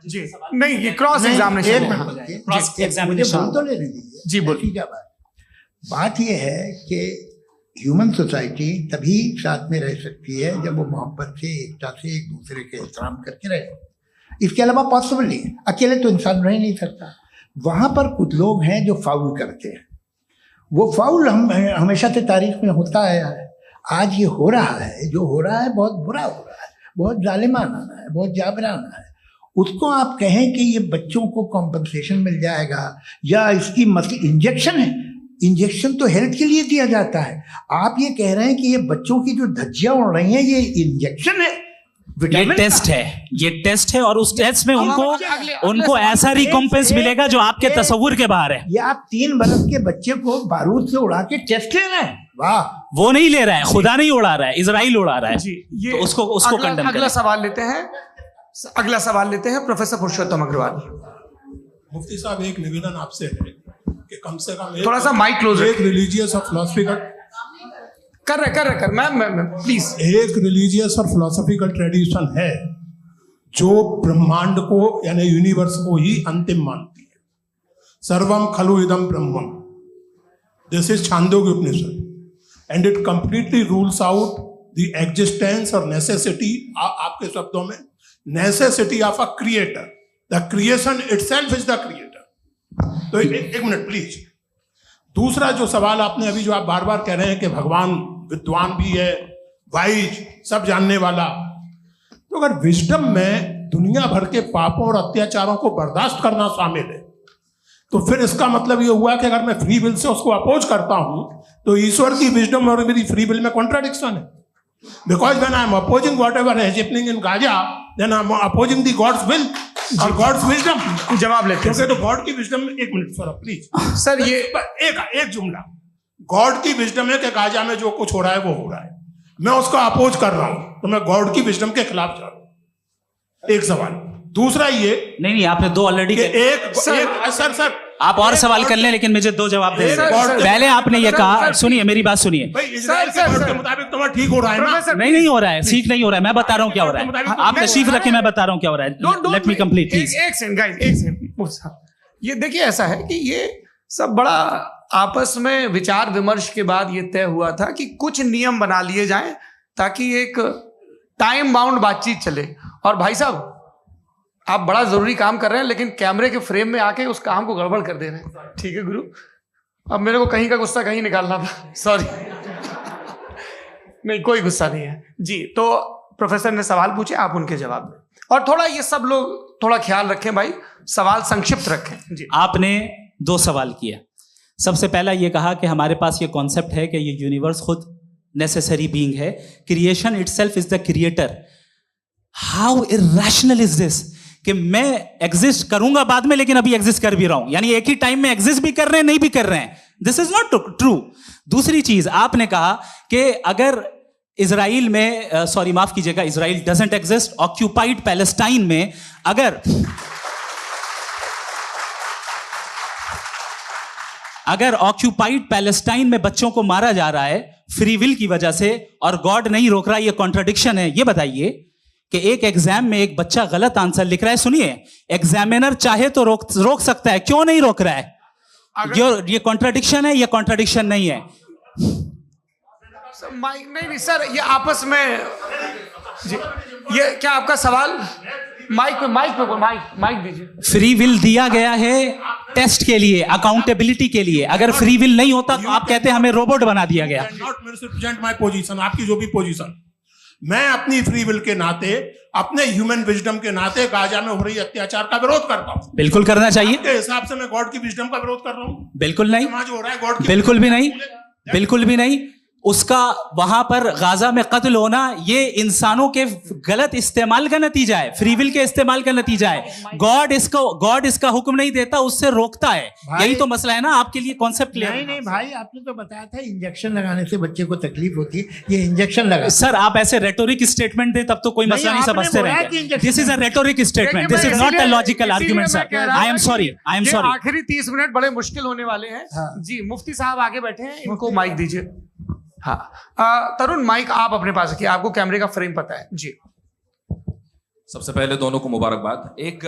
जी नहीं, ये क्रॉस एग्जामिनेशन है। मुझे बोल तो लेने दीजिए। जी बोलिए। क्या बात ये है कि ह्यूमन सोसाइटी तभी साथ में रह सकती है जब वो मोहब्बत से, एकता से, एक दूसरे के एहतराम करके रहे। इसके अलावा पॉसिबल नहीं है, अकेले तो इंसान रह नहीं सकता। वहाँ पर कुछ लोग हैं जो फाउल करते हैं। वो फाउल हमेशा से तारीख में होता आया है। आज ये हो रहा है, जो हो रहा है बहुत बुरा हो रहा है, बहुत जालिमाना है, बहुत जाबराना है। उसको आप कहें कि ये बच्चों को कॉम्पनसेशन मिल जाएगा या इसकी इंजेक्शन है, इंजेक्शन तो हेल्थ के लिए दिया जाता है। आप ये कह रहे हैं कि ये बच्चों की जो धज्जियां उड़ रही हैं ये इंजेक्शन है, ये टेस्ट है, ये टेस्ट है, और उस टेस्ट में उनको ऐसा रिकॉम्पेंस मिलेगा जो आपके तस्वुर के बाहर है। ये आप 3 बरस के बच्चे को बारूद से उड़ा के टेस्ट ले रहे हैं। वाह, वो नहीं ले रहा है, खुदा नहीं उड़ा रहा है, इजराइल उड़ा रहा है। ये तो उसको कंडेम अगला सवाल लेते हैं प्रोफेसर पुरुषोत्तम अग्रवाल। मुफ्ती साहब, एक निवेदन आपसे है कि कम से कम थोड़ा सा माइक क्लोज, एक रिलीजियस और फिलोसफिकल कर मैं प्लीज। एक रिलीजियस और फिलोसफिकल ट्रेडिशन है जो ब्रह्मांड को यानी यूनिवर्स को ही अंतिम मानती है। सर्वम खलु इदम ब्रह्मम, this is Chandogya Upanishad, and it completely rules out the existence or necessity, आपके शब्दों में necessity of a creator. The creation itself is the creator. तो एक मिनट प्लीज। दूसरा जो सवाल आपने अभी, जो आप बार बार कह रहे हैं कि भगवान विद्वान भी है, वाइज, सब जानने वाला, तो अगर विजडम में दुनिया भर के पापों और अत्याचारों को बर्दाश्त करना शामिल है, तो फिर इसका मतलब ये हुआ कि अगर मैं फ्री विल से उसको अपोज करता हूं तो ईश्वर की विजडम और मेरी फ्री विल में कॉन्ट्राडिक्शन है। Because when I am opposing whatever is happening in Gaza, then I am opposing the God's will और गॉड्स विजडम। जवाब लेते हैं। तो गॉड की विजडम, एक मिनट सर प्लीज सर, ये एक जुमला, गॉड की विजडम है कि गाजा में जो कुछ हो रहा है वो हो रहा है, मैं उसको अपोज कर रहा हूं, तो मैं गॉड की विजडम के खिलाफ जा रहा हूं। एक सवाल। दूसरा ये नहीं, आपने 2 ऑलरेडी। सर आप और सवाल कर लें, लेकिन मुझे 2 जवाब दे। पहले आपने ये कहा, सुनिए मेरी बात सुनिए। इजराइल के गॉड के मुताबिक तुम्हारा ठीक हो रहा है ना? नहीं हो रहा है, ठीक नहीं हो रहा है। मैं बता रहा हूँ क्या हो रहा है, आप तशरीफ रखें, मैं बता रहा हूँ क्या हो रहा है। Let me complete please. एक सेकंड गाइस, एक सेकंड। ये देखिए, ऐसा है कि ये सब बड़ा आपस में विचार विमर्श के बाद ये तय हुआ था कि कुछ नियम बना लिए जाएं ताकि एक टाइम बाउंड बातचीत चले। और भाई साहब, आप बड़ा जरूरी काम कर रहे हैं, लेकिन कैमरे के फ्रेम में आके उस काम को गड़बड़ कर दे रहे हैं। ठीक है गुरु, अब मेरे को कहीं का गुस्सा कहीं निकालना था, सॉरी। नहीं, कोई गुस्सा नहीं है जी। तो प्रोफेसर ने सवाल पूछे, आप उनके जवाब दें, और थोड़ा ये सब लोग थोड़ा ख्याल रखें भाई, सवाल संक्षिप्त रखें जी। आपने 2 सवाल किया। सबसे पहला ये कहा कि हमारे पास ये कॉन्सेप्ट है कि ये यूनिवर्स खुद नेसेसरी बीइंग है, creation itself is the creator. How irrational is this कि मैं एग्जिस्ट करूंगा बाद में, लेकिन अभी एग्जिस्ट कर भी रहा हूं, यानी एक ही टाइम में एग्जिस्ट भी कर रहे हैं, नहीं भी कर रहे हैं। This is not true. दूसरी चीज, आपने कहा कि अगर इजराइल में, सॉरी माफ कीजिएगा, Israel doesn't exist, occupied Palestine में अगर ऑक्यूपाइड पैलेस्टाइन में बच्चों को मारा जा रहा है फ्री विल की वजह से और गॉड नहीं रोक रहा, ये कॉन्ट्रडिक्शन है। ये बताइए कि एक एग्जाम में एक बच्चा गलत आंसर लिख रहा है, सुनिए, एग्जामिनर चाहे तो रोक सकता है, क्यों नहीं रोक रहा है? ये कॉन्ट्रडिक्शन है, ये कॉन्ट्रडिक्शन नहीं है। नहीं सर, ये आपस में जी ये क्या आपका सवाल? माइक पे माइक दीजिए। फ्री विल दिया गया है टेस्ट के लिए, अकाउंटेबिलिटी के लिए। अगर फ्री विल नहीं होता तो आप कहते हैं हमें रोबोट बना दिया गया। नॉट मिसरिप्रेजेंट माय पोजीशन, आपकी जो भी पोजीशन, मैं अपनी फ्री विल के नाते, अपने ह्यूमन विजडम के नाते गाजा में हो रही अत्याचार का विरोध करता हूं। बिल्कुल करना चाहिए। के हिसाब से मैं गॉड की विजडम का विरोध कर रहा हूं? बिल्कुल नहीं, समाज हो रहा है गॉड की, बिल्कुल भी नहीं, बिल्कुल भी नहीं। उसका वहां पर गाजा में कत्ल होना ये इंसानों के गलत इस्तेमाल का नतीजा है, फ्री विल के इस्तेमाल का नतीजा है। गॉड इसका हुक्म नहीं देता, उससे रोकता है। यही तो मसला है ना। आपके लिए कॉन्सेप्ट क्लियर? नहीं भाई, आपने तो बताया था इंजेक्शन लगाने से बच्चे को तकलीफ होती है, ये इंजेक्शन लगा। सर आप ऐसे रेटोरिक स्टेटमेंट दे तब तो कोई मसला नहीं समझते रहेंगे। This is a rhetoric statement, this is not a logical argument sir. I am sorry. आखिरी 30 मिनट बड़े मुश्किल होने वाले हैं। जी मुफ्ती साहब आगे बैठे हैं, इनको माइक दीजिए। हाँ तरुण, माइक आप अपने पास रखिए, आपको कैमरे का फ्रेम पता है जी। सबसे पहले दोनों को मुबारकबाद। एक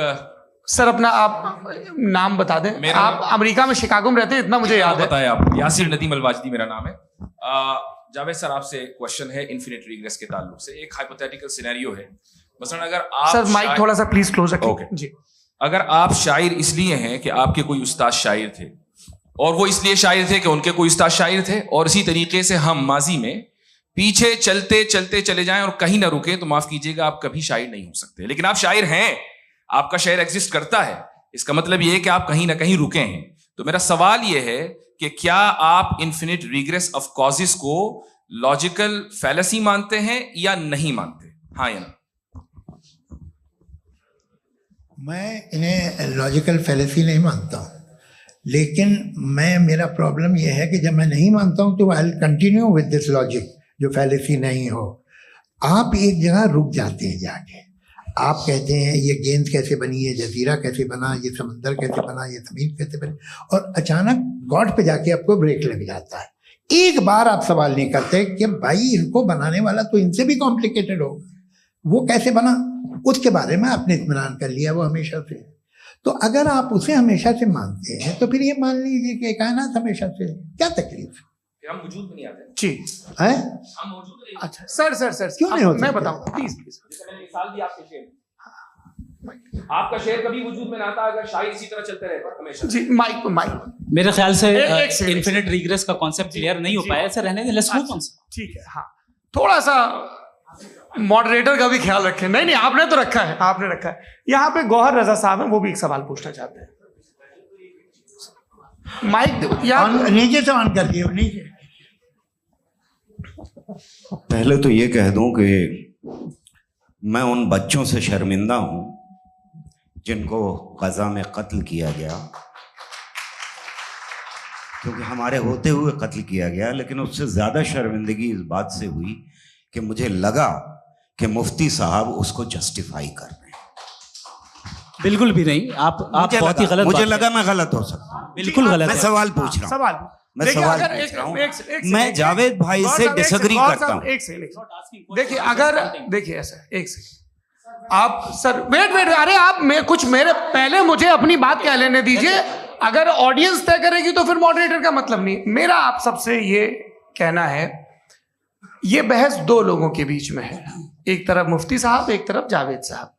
सर अपना आप नाम बता दें। आप अमेरिका में शिकागो में रहते हैं, इतना मुझे याद है। बताया आप, यासिर नदीम अलवाजदी मेरा नाम है। जावेद सर आपसे क्वेश्चन है इन्फिनिट रिग्रेस के ताल्लुक से। एक हाइपोथेटिकल सिनेरियो है, मसलन अगर आप सर माइक थोड़ा सा प्लीज क्लोज रखिए जी। अगर आप शायर इसलिए हैं कि आपके कोई उस्ताद शायर थे, और वो इसलिए शायर थे कि उनके कोई उस्ताद शायर थे, और इसी तरीके से हम माजी में पीछे चलते चलते चले जाएं और कहीं ना रुके, तो माफ कीजिएगा आप कभी शायर नहीं हो सकते। लेकिन आप शायर हैं, आपका शायर एग्जिस्ट करता है, इसका मतलब ये है कि आप कहीं ना कहीं रुके हैं। तो मेरा सवाल ये है कि क्या आप इन्फिनिट रिग्रेस ऑफ कॉजेस को लॉजिकल फैलेसी मानते हैं या नहीं मानते? हाँ या ना? मैं इन्हें लॉजिकल फैलेसी नहीं मानता हूँ, लेकिन मेरा प्रॉब्लम यह है कि जब मैं नहीं मानता हूँ तो I will continue with this logic जो फैलेसी नहीं हो। आप एक जगह रुक जाते हैं जाके, आप कहते हैं ये गेंद कैसे बनी, ये जजीरा कैसे बना, ये समंदर कैसे बना, ये ज़मीन कैसे बनी, और अचानक गॉड पे जाके आपको ब्रेक लग जाता है। एक बार आप सवाल नहीं करते कि भाई इनको बनाने वाला तो इनसे भी कॉम्प्लिकेटेड होगा, वो कैसे बना, उसके बारे में आपने इत्मीनान कर लिया वो हमेशा से। तो अगर आप उसे हमेशा से मानते हैं तो फिर ये मान लीजिए कि कायनात हमेशा से, क्या तकलीफ है? हम वजूद में नहीं आते जी है? हम मौजूद नहीं। अच्छा सर क्यों नहीं होता? मैं बताऊं प्लीज। जैसे मैंने मिसाल दी आपके शेर, आपका शेर कभी वजूद में ना आता अगर शायर इसी तरह चलते रहते हमेशा। जी माइक मेरे ख्याल से एक इन्फिनिट रिग्रेस का कॉन्सेप्ट क्लियर नहीं हो पाया। सर रहने दें, लेट्स मूव ऑन। ठीक है। हाँ थोड़ा सा मॉडरेटर का भी ख्याल रखें। नहीं आपने तो रखा है, आपने रखा है। यहाँ पे गौहर रजा साहब हैं, वो भी एक सवाल पूछना चाहते हैं। माइक नीचे से ऑन कर दिए नीचे। पहले तो ये कह दूं कि मैं उन बच्चों से शर्मिंदा हूं जिनको गजा में कत्ल किया गया, क्योंकि हमारे होते हुए कत्ल किया गया। लेकिन उससे ज्यादा शर्मिंदगी इस बात से हुई कि मुझे लगा कि मुफ्ती साहब उसको जस्टिफाई कर रहे हैं। बिल्कुल भी नहीं। आप बहुत ही गलत। मुझे लगा मैं गलत हो सकता हूं। बिल्कुल गलत। मैं सवाल पूछ रहा हूं, मैं सवाल पूछ रहा हूं। मैं जावेद भाई से डिसएग्री करता हूं। एक सेकंड देखिए, अगर देखिए ऐसा एक सेकंड आप सर वेट अरे आप कुछ मेरे पहले मुझे अपनी बात कह लेने दीजिए। अगर ऑडियंस तय करेगी तो फिर मॉडरेटर का मतलब नहीं। मेरा आप सबसे ये कहना है, ये बहस दो लोगों के बीच में है, एक तरफ मुफ्ती साहब, एक तरफ जावेद साहब।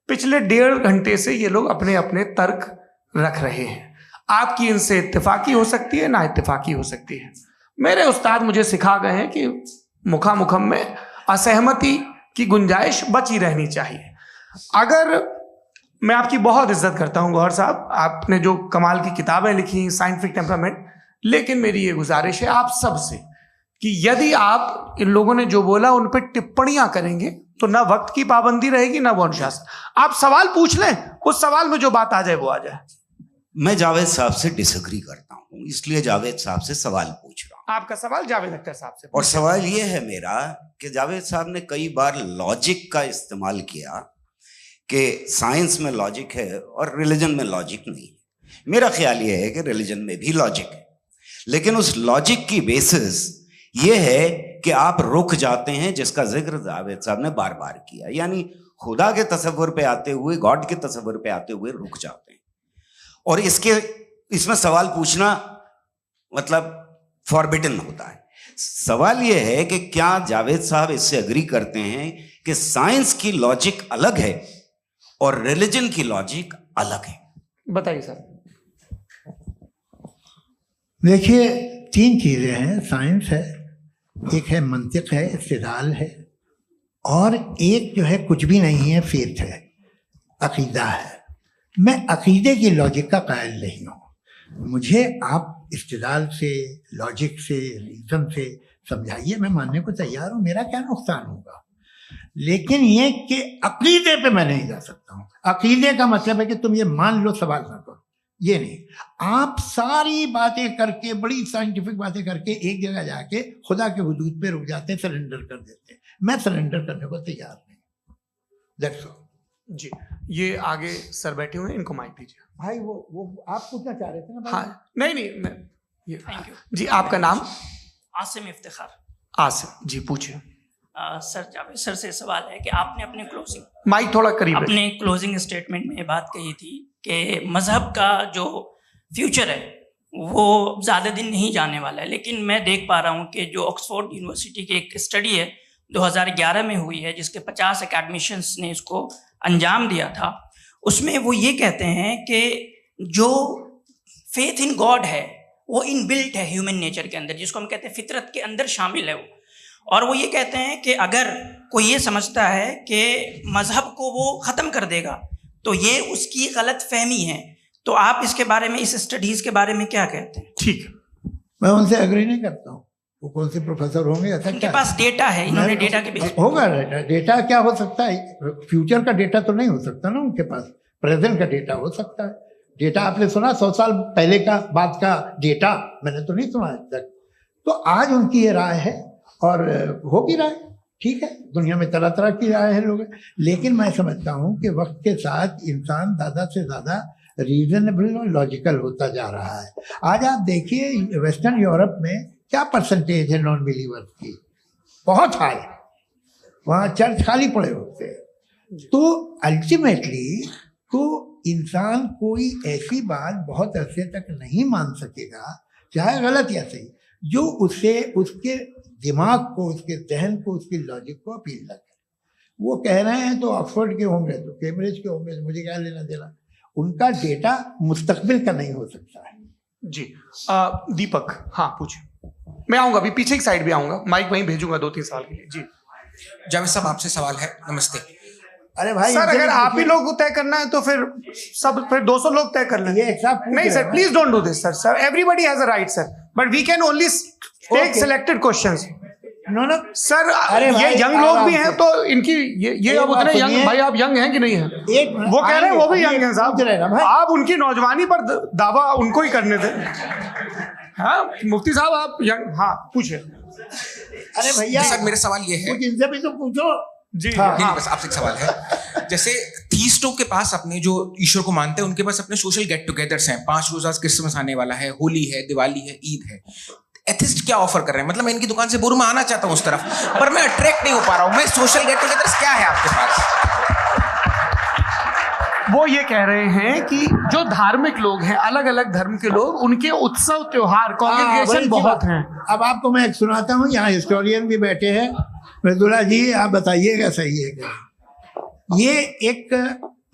पिछले 1.5 घंटे से ये लोग अपने अपने तर्क रख रहे हैं। आपकी इनसे इत्तेफाकी हो सकती है, ना इत्तेफाकी हो सकती है। मेरे उस्ताद मुझे सिखा गए हैं कि मुखामुखम में असहमति की गुंजाइश बची रहनी चाहिए। अगर मैं आपकी बहुत इज्जत करता हूं गौहर साहब, आपने जो कमाल की किताबें लिखी साइंटिफिक टेम्परामेंट, लेकिन मेरी ये गुजारिश है आप सबसे कि यदि आप इन लोगों ने जो बोला उन पर टिप्पणियां करेंगे तो ना वक्त की पाबंदी रहेगी ना वो अनुशासन। आप सवाल पूछ लें, उस सवाल में जो बात आ जाए वो आ जाए। मैं जावेद साहब से डिसएग्री करता हूं, इसलिए जावेद साहब से सवाल पूछ रहा हूं। आपका सवाल जावेद अख्तर साहब से। और सवाल ये है मेरा कि जावेद साहब ने कई बार लॉजिक का इस्तेमाल किया कि साइंस में लॉजिक है और रिलीजन में लॉजिक नहीं है। मेरा ख्याल ये है कि रिलीजन में भी लॉजिक है, लेकिन उस लॉजिक की बेसिस ये है कि आप रुक जाते हैं, जिसका जिक्र जावेद साहब ने बार बार किया। यानी खुदा के तसव्वुर पे आते हुए, गॉड के तसव्वुर पे आते हुए रुक जाते हैं। और इसमें सवाल पूछना मतलब फॉरबिडन होता है। सवाल यह है कि क्या जावेद साहब इससे अग्री करते हैं कि साइंस की लॉजिक अलग है और रिलीजन की लॉजिक अलग है? बताइए सर। देखिए, तीन चीज़ें हैं। साइंस है, एक है मंतिक है, इस्तिदलाल है, और एक जो है कुछ भी नहीं है, फेथ है, अकीदा है। मैं अकीदे की लॉजिक का कायल नहीं हूँ। मुझे आप इस्तिदलाल से, लॉजिक से, रीज़न से समझाइए, मैं मानने को तैयार हूँ, मेरा क्या नुकसान होगा। लेकिन ये कि अकीदे पे मैं नहीं जा सकता हूँ। अकीदे का मतलब है कि तुम ये मान लो, सवाल ना करो, ये नहीं। आप सारी बातें करके, बड़ी साइंटिफिक बातें करके एक जगह जाके खुदा के हुदूद पे रुक जाते हैं, सरेंडर कर देते हैं। मैं सरेंडर करने को तैयार नहीं। That's all. जी, ये आगे सर बैठे हुए हैं, इनको माइक दीजिए। भाई वो आप पूछना चाह रहे थे ना? हाँ, नहीं मैं ये थैंक यू जी। आपका नाम? आसिम इफ्तिखार। आसिम जी, पूछिए। सर, जावेद सर से सवाल है कि आपने अपने माइक थोड़ा करीब रखिए। अपने क्लोजिंग स्टेटमेंट में ये बात कही थी कि मज़हब का जो फ्यूचर है वो ज़्यादा दिन नहीं जाने वाला है, लेकिन मैं देख पा रहा हूँ कि जो ऑक्सफोर्ड यूनिवर्सिटी की एक स्टडी है 2011 में हुई है, जिसके 50 एकेडमिशियंस ने इसको अंजाम दिया था, उसमें वो ये कहते हैं कि जो फेथ इन गॉड है वो इनबिल्ट है ह्यूमन नेचर के अंदर, जिसको हम कहते हैं फितरत के अंदर शामिल है वो। और वो ये कहते हैं कि अगर कोई ये समझता है कि मज़हब को वो ख़त्म कर देगा तो ये उसकी गलत फहमी है। तो आप इसके बारे में, इस स्टडीज़ के बारे में क्या कहते हैं? ठीक है, मैं उनसे एग्री नहीं करता हूँ। वो कौन से प्रोफेसर होंगे? ऐसा उनके क्या पास डेटा है, इन्होंने डेटा के बेस होगा। डेटा क्या हो सकता है? फ्यूचर का डेटा तो नहीं हो सकता ना उनके पास, प्रेजेंट का डेटा हो सकता है। डेटा आपने सुना 100 साल पहले का बाद का डेटा? मैंने तो नहीं सुना आज तक। तो आज उनकी ये राय है और हो भी रहा है, ठीक है। दुनिया में तरह तरह की राय है लोग, लेकिन मैं समझता हूँ कि वक्त के साथ इंसान ज़्यादा से ज़्यादा रीजनेबल और लॉजिकल होता जा रहा है। आज आप देखिए वेस्टर्न यूरोप में क्या परसेंटेज है नॉन बिलीवर्स की, बहुत हाई। वहाँ चर्च खाली पड़े होते हैं। तो अल्टीमेटली तो इंसान कोई ऐसी बात बहुत अरसे तक नहीं मान सकेगा, चाहे गलत या सही, जो उसे, उसके दिमाग को, उसके जहन को, उसकी लॉजिक को अपील न करे। वो कह रहे हैं तो ऑक्सफोर्ड के होंगे तो कैम्ब्रिज के होंगे, मुझे क्या लेना देना। उनका डेटा मुस्तकबिल का नहीं हो सकता है। जी दीपक, हाँ पूछिए। मैं आऊंगा अभी, पीछे की साइड भी आऊंगा, माइक वहीं भेजूंगा 2-3 साल के लिए। जी जावेद साहब, आपसे सवाल है। नमस्ते। अरे भाई सर, अगर आप ही लोग को तय करना है तो फिर 200 लोग तय कर लें। ये एक साथ नहीं sir, please don't do this sir. Everybody has a right sir, but we can only take selected questions. No sir, अरे ये यंग लोग भी हैं तो इनकी ये अब उतने यंग, भाई आप यंग हैं कि नहीं हैं? वो कह रहे हैं वो भी यंग हैं साहब, आप उनकी नौजवानी पर दावा उनको ही करने थे। हाँ मुफ्ती साहब, आप यंग, हाँ पूछे। अरे भैया सर, मेरा सवाल ये है, कुछ इनसे भी तो पूछो। जी नहीं, बस आपसे एक सवाल है। जैसे थीस्टों के पास, अपने जो ईश्वर को मानते हैं, उनके पास अपने सोशल गेट टुगेदर्स हैं। 5 रोजा क्रिसमस आने वाला है, होली है, दिवाली है, ईद है। एथिस्ट क्या ऑफर कर रहे हैं? मतलब मैं इनकी दुकान से बोलूं, मैं आना चाहता हूं उस तरफ, पर मैं अट्रैक्ट नहीं हो पा रहा हूं। मैं सोशल गेट टुगेदर्स क्या है आपके पास? वो ये कह रहे हैं कि जो धार्मिक लोग हैं, अलग अलग धर्म के लोग, उनके उत्सव त्योहार, कॉन्ग्रेगेशन बहुत हैं। अब आपको मैं एक सुनाता हूँ, यहाँ हिस्टोरियन भी बैठे हैं। मृदुला जी, आप बताइएगा सही है क्या? ये एक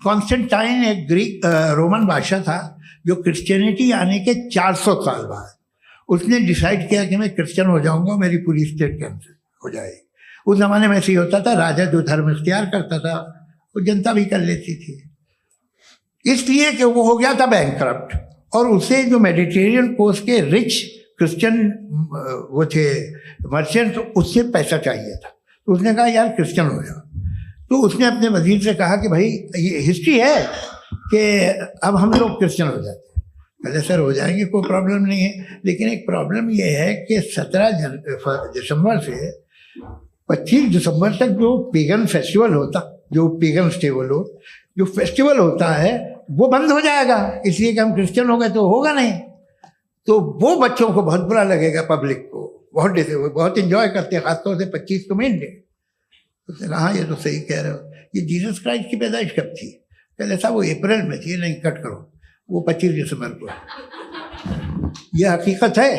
कॉन्स्टेंटाइन, एक ग्रीक रोमन बादशाह था, जो क्रिश्चियनिटी आने के 400 साल बाद उसने डिसाइड किया कि मैं क्रिश्चियन हो जाऊंगा, मेरी पूरी स्टेट कैंसिल हो जाएगी। उस जमाने में ऐसे ही होता था, राजा जो धर्म इख्तियार करता था वो जनता भी कर लेती थी। इसलिए कि वो हो गया था बैंकरप्ट, और उसे जो मेडिटेरियन कोस्ट के रिच क्रिश्चियन वो थे मर्चेंट, उससे पैसा चाहिए था। तो उसने कहा यार क्रिश्चियन हो जाओ। तो उसने अपने वजीर से कहा कि भाई ये हिस्ट्री है कि अब हम लोग क्रिश्चियन हो जाते हैं। पहले सर हो जाएंगे, कोई प्रॉब्लम नहीं है, लेकिन एक प्रॉब्लम ये है कि 17 दिसंबर से 25 दिसंबर तक जो पेगन फेस्टिवल होता, जो पेगन जो फेस्टिवल होता है वो बंद हो जाएगा, इसलिए कि हम क्रिश्चियन हो गए तो होगा नहीं। तो वो बच्चों को बहुत बुरा लगेगा, पब्लिक को बहुत इंजॉय करते हैं, खासतौर से 25 को मेन डे। उसने कहा ये तो सही कह रहे हो, ये जीसस क्राइस्ट की पैदाइश कब थी? पहले साहब वो अप्रैल में थी। नहीं, कट करो, वो 25 दिसंबर को है। ये हकीकत है।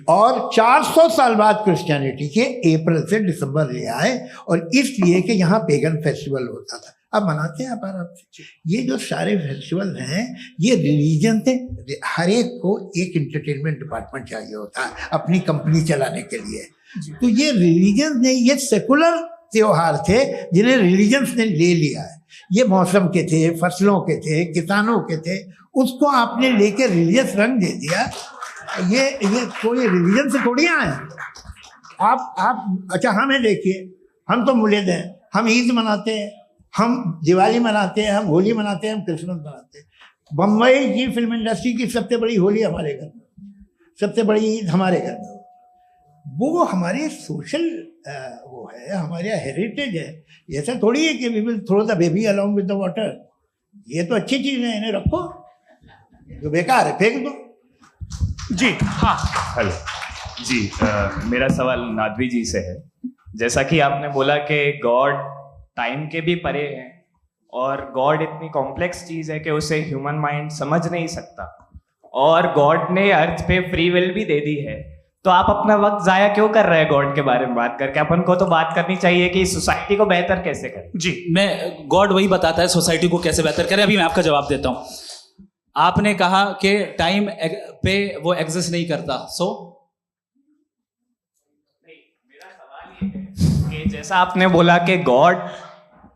और 400 साल बाद क्रिश्चियनिटी के अप्रैल से दिसंबर ले आए, और इसलिए कि यहाँ पेगन फेस्टिवल होता था। अब मनाते हैं आप आराम से। ये जो सारे फेस्टिवल हैं ये रिलीजन थे। हर एक को एक इंटरटेनमेंट डिपार्टमेंट चाहिए होता है अपनी कंपनी चलाने के लिए। तो ये रिलीजन ने, ये सेकुलर त्योहार थे जिन्हें रिलीजन्स ने ले लिया है। ये मौसम के थे, फसलों के थे, किसानों के थे, उसको आपने लेके रिलीजियस रंग दे दिया। ये कोई रिलीजन से थोड़ी आए हैं आप। अच्छा हमें देखिए, हम तो मुल्द हैं, हम ईद मनाते हैं, हम दिवाली मनाते हैं, हम होली मनाते हैं, हम क्रिसमस मनाते हैं। बम्बई की फिल्म इंडस्ट्री की सबसे बड़ी होली हमारे घर में, सबसे बड़ी ईद हमारे घर में। वो हमारे सोशल वो है, हमारे हेरिटेज है। ऐसा थोड़ी है कि we will throw the baby along with the water. ये तो अच्छी चीज़ है, इन्हें रखो, जो बेकार है फेंक दो। जी हाँ, हेलो जी, मेरा सवाल नादवी जी से है। जैसा कि आपने बोला कि गॉड टाइम के भी परे है और गॉड इतनी कॉम्प्लेक्स चीज है कि उसे ह्यूमन माइंड समझ नहीं सकता, और गॉड ने अर्थ पे फ्री विल भी दे दी है, तो आप अपना वक्त जाया क्यों कर रहे हैं गॉड के बारे में बात करके? अपन को तो बात करनी चाहिए कि सोसाइटी को बेहतर कैसे करें। जी, मैं गॉड वही बताता है सोसाइटी को कैसे बेहतर करें। अभी मैं आपका जवाब देता हूं। आपने कहा कि टाइम पे वो एग्जिस्ट नहीं करता, मेरा सवाल ये है कि जैसा आपने बोला कि गॉड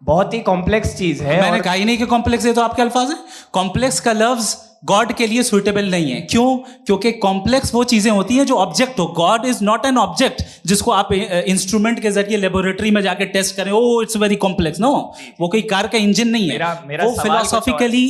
बहुत ही कॉम्प्लेक्स चीज है। मैंने कहा ही नहीं कि कॉम्प्लेक्स है, तो आपके अल्फाज है। कॉम्प्लेक्स का लफ्ज गॉड के लिए सुइटेबल नहीं है। क्यों? क्योंकि कॉम्प्लेक्स वो चीजें होती हैं जो ऑब्जेक्ट हो। God is not an object जिसको आप इंस्ट्रूमेंट के जरिए लेबोरेटरी में जाके टेस्ट करें, oh it's very complex. No, वो कोई कार का इंजन नहीं है। वो फिलोसॉफिकली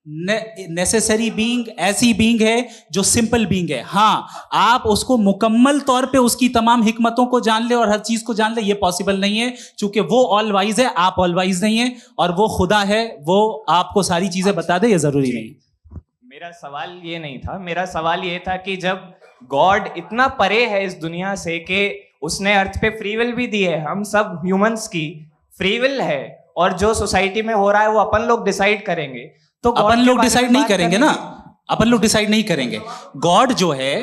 नेसेसरी बीइंग ऐसी बीइंग है जो सिंपल बीइंग है। हाँ, आप उसको मुकम्मल तौर पे उसकी तमाम हिकमतों को जान ले और हर चीज को जान ले, ये पॉसिबल नहीं है, क्योंकि वो ऑल वाइज है, आप ऑल वाइज नहीं है, और वो खुदा है, वो आपको सारी चीजें बता दे, ये जरूरी नहीं। मेरा सवाल ये नहीं था, मेरा सवाल ये था कि जब गॉड इतना परे है इस दुनिया से कि उसने अर्थ पे फ्री विल भी दी है, हम सब ह्यूमंस की फ्री विल है, और जो सोसाइटी में हो रहा है वो अपन लोग डिसाइड करेंगे, तो अपन लोग डिसाइड नहीं करेंगे ना, अपन लोग डिसाइड नहीं करेंगे। गॉड जो है,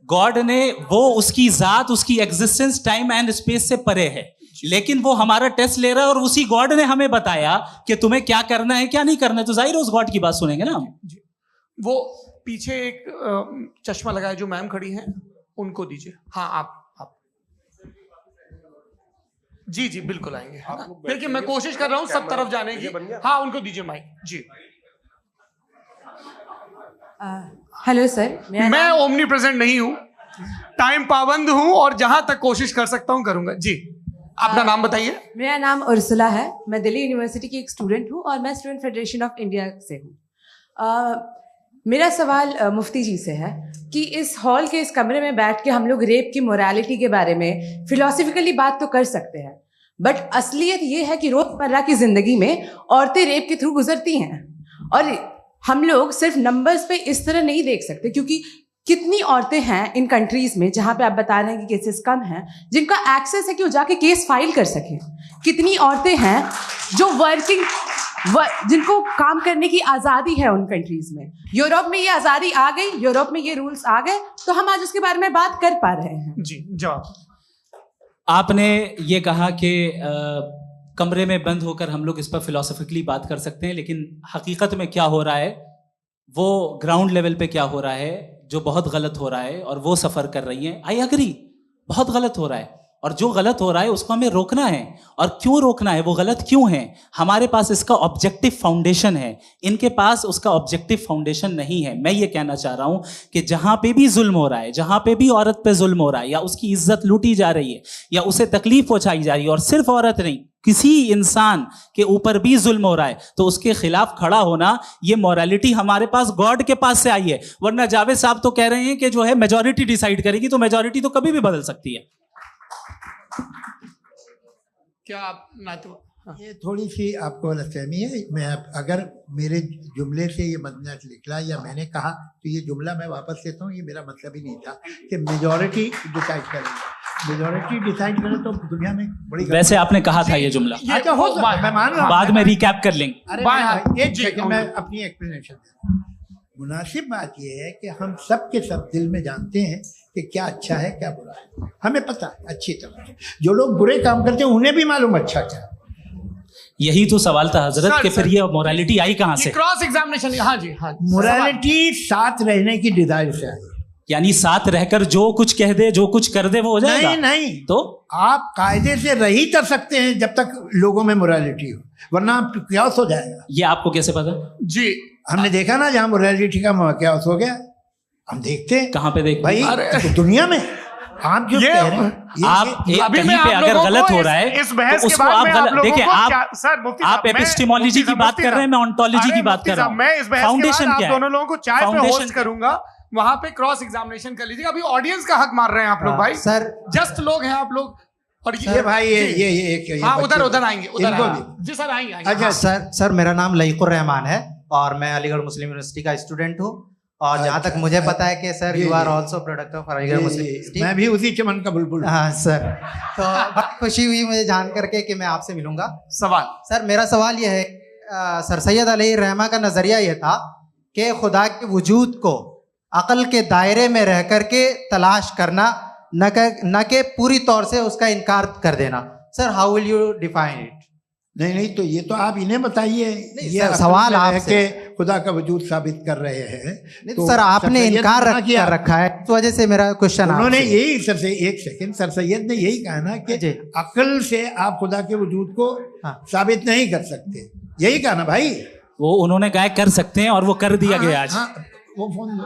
गॉड ने वो उसकी जात, उसकी एग्जिस्टेंस टाइम एंड स्पेस से परे है, लेकिन वो हमारा टेस्ट ले रहा है और उसी गॉड ने हमें बताया कि तुम्हें क्या करना है क्या नहीं करना है, तो जाहिर है उस गॉड की बात सुनेंगे ना हम। वो पीछे एक चश्मा लगाए जो मैम खड़ी हैं, उनको दीजिए। हाँ, आप जी जी बिल्कुल आएंगे। देखिए मैं कोशिश कर रहा हूँ सब तरफ जाने की। हाँ, उनको दीजिए माइक। जी हेलो सर, मैं ओमनी प्रेजेंट नहीं हूँ, टाइम पाबंद हूँ, और जहां तक कोशिश कर सकता हूँ करूंगा। जी, अपना नाम बताइए। मेरा नाम उर्सुला है, मैं दिल्ली यूनिवर्सिटी की एक स्टूडेंट हूँ और मैं स्टूडेंट फेडरेशन ऑफ इंडिया से हूँ। मेरा सवाल मुफ्ती जी से है कि इस हॉल के इस कमरे में बैठ के हम लोग रेप की मोरालिटी के बारे में फिलोसफिकली बात तो कर सकते हैं, बट असलियत ये है कि रोजमर्रा की जिंदगी में औरतें रेप के थ्रू गुजरती हैं, और हम लोग सिर्फ नंबर्स पे इस तरह नहीं देख सकते, क्योंकि कितनी औरतें हैं इन कंट्रीज में जहां पे आप बता रहे हैं कि केसेस कम हैं, जिनका एक्सेस है कि वो जाके केस फाइल कर सकें। कितनी औरतें हैं जो जिनको काम करने की आज़ादी है उन कंट्रीज में। यूरोप में ये आज़ादी आ गई, यूरोप में ये रूल्स आ गए, तो हम आज उसके बारे में बात कर पा रहे हैं। जी, जवाब। आपने ये कहा कि कमरे में बंद होकर हम लोग इस पर फिलोसफिकली बात कर सकते हैं, लेकिन हकीकत में क्या हो रहा है, वो ग्राउंड लेवल पे क्या हो रहा है जो बहुत गलत हो रहा है, और वो सफ़र कर रही हैं। आई एग्री, बहुत गलत हो रहा है, और जो गलत हो रहा है उसको हमें रोकना है। और क्यों रोकना है, वो गलत क्यों है, हमारे पास इसका ऑब्जेक्टिव फाउंडेशन है, इनके पास उसका ऑब्जेक्टिव फाउंडेशन नहीं है। मैं ये कहना चाह रहा हूं कि जहां पे भी जुल्म हो रहा है, जहां पे भी औरत पे जुल्म हो रहा है, या उसकी इज्जत लूटी जा रही है, या उसे तकलीफ पहुंचाई जा रही है, और सिर्फ औरत नहीं, किसी इंसान के ऊपर भी जुल्म हो रहा है, तो उसके खिलाफ खड़ा होना, ये मोरालिटी हमारे पास गॉड के पास से आई है। वरना जावेद साहब तो कह रहे हैं कि जो है मेजॉरिटी डिसाइड करेगी, तो मेजॉरिटी तो कभी भी बदल सकती है। क्या आप ये थोड़ी सी आपको गलतफहमी है। मैं अगर मेरे जुमले से ये मदनत निकला या मैंने कहा, तो ये जुमला मैं वापस लेता हूँ। ये मेरा मतलब ही नहीं था कि मेजॉरिटी डिसाइड करेगी। मेजॉरिटी डिसाइड करे तो दुनिया में बड़ी, वैसे आपने कहा था ये जुमला। अच्छा, हो सकता है, मैं मान रहा हूँ, बाद में रिकैप कर लेंगे। अरे एक सेकंड, मैं अपनी एक्सप्लेनेशन देता हूँ। मुनासिब बात यह है कि हम सब के सब दिल में जानते हैं कि क्या अच्छा है क्या बुरा है, हमें पता है अच्छी तरह से। जो लोग बुरे काम करते हैं उन्हें भी मालूम अच्छा क्या। यही तो सवाल था हजरत सर, कि फिर सर, ये मोरालिटी आई कहाँ से? Cross examination. हाँ जी, हाँ जी। मोरालिटी साथ रहने की डिजायर से आई। यानी साथ रहकर जो कुछ कह दे जो कुछ कर दे वो हो जाएगा? नहीं नहीं, तो आप कायदे से रही कर सकते हैं जब तक लोगों में मोरालिटी हो, वरना क्यास हो जाएगा। ये आपको कैसे पता? जी, हमने देखा ना जहाँ मोरालिटी का क्यास हो गया, हम देखते हैं। कहाँ पे देख भाई तो दुनिया में आप जो कह रहे हैं आप अभी कहीं मैं पे आप अगर लोगों गलत को हो रहा है इस बहस तो के उसको बाद आप मैं गलत देखिए। सर मुफ्ती आप साहब, मैं- एपिस्टेमोलॉजी की मुफ्ती बात कर रहे हैं, मैं ऑन्टोलॉजी की अरे बात मुफ्ती कर रहा साहब, हूँ। मैं इस बहस के फाउंडेशन बाद आप क्या है? दोनों लोगों को चाय पे फाउंडेशन होस्ट करूंगा, वहां पे क्रॉस एग्जामिनेशन कर लीजिएगा। अभी ऑडियंस का हक मार रहे हैं आप लोग भाई। सर जस्ट लोग हैं आप लोग। और ये भाई ये हाँ, बच्चे- उधर आएंगे, उधर इनको आएंगे। भी। जी सर, आएंगे अच्छा सर मेरा नाम लईकुर रहमान है और मैं अलीगढ़ मुस्लिम यूनिवर्सिटी का स्टूडेंट हूँ। और जहाँ तक मुझे पता है कि sir you are also product of Aligarh Muslim University. मैं भी उसी चमन का बुलबुल। हाँ सर, तो बड़ी खुशी हुई मुझे जान करके कि मैं आपसे मिलूंगा। सवाल सर मेरा सवाल यह है, सर सैयद अलैहि रहमा का नजरिया यह था कि खुदा के वजूद को अकल के दायरे में रह करके तलाश करना, न कि पूरी तौर से उसका इनकार कर देना। Sir how will you define it? नहीं तो ये तो आप इन्हें बताइए। ये सर, सवाल है आपसे कि खुदा का वजूद साबित कर रहे हैं। तो सर आपने इनकार कर रखा है, इस वजह से मेरा क्वेश्चन उन्होंने यही सर से एक सेकंड, सर सैयद ने यही कहा ना कि अकल से आप खुदा के वजूद को साबित नहीं कर सकते, यही कहा ना भाई। वो उन्होंने कहा कर सकते हैं और वो कर दिया गया आज। वो फोन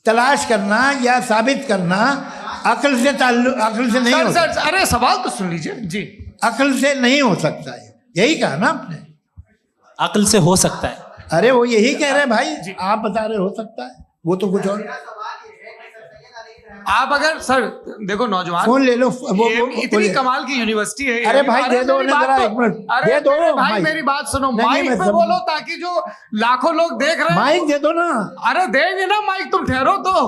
तलाश करना या साबित करना अकल से अकल से नहीं हो सकता। अरे सवाल तो सुन लीजिए जी। अकल से नहीं हो सकता है, यही कहा ना आपने। अकल से हो सकता है। अरे वो यही कह रहे हैं भाई, आप बता रहे हो सकता है, वो तो कुछ और। आप अगर सर देखो नौजवान फोन ले लो, इतनी कमाल की यूनिवर्सिटी है। अरे भाई दे दो जरा, एक मिनट दे दो भाई, मेरी बात सुनो, माइक पे बोलो ताकि जो लाखों लोग देख रहे हैं। माइक दे दो ना। अरे देंगे ना माइक, तुम ठहरो तो।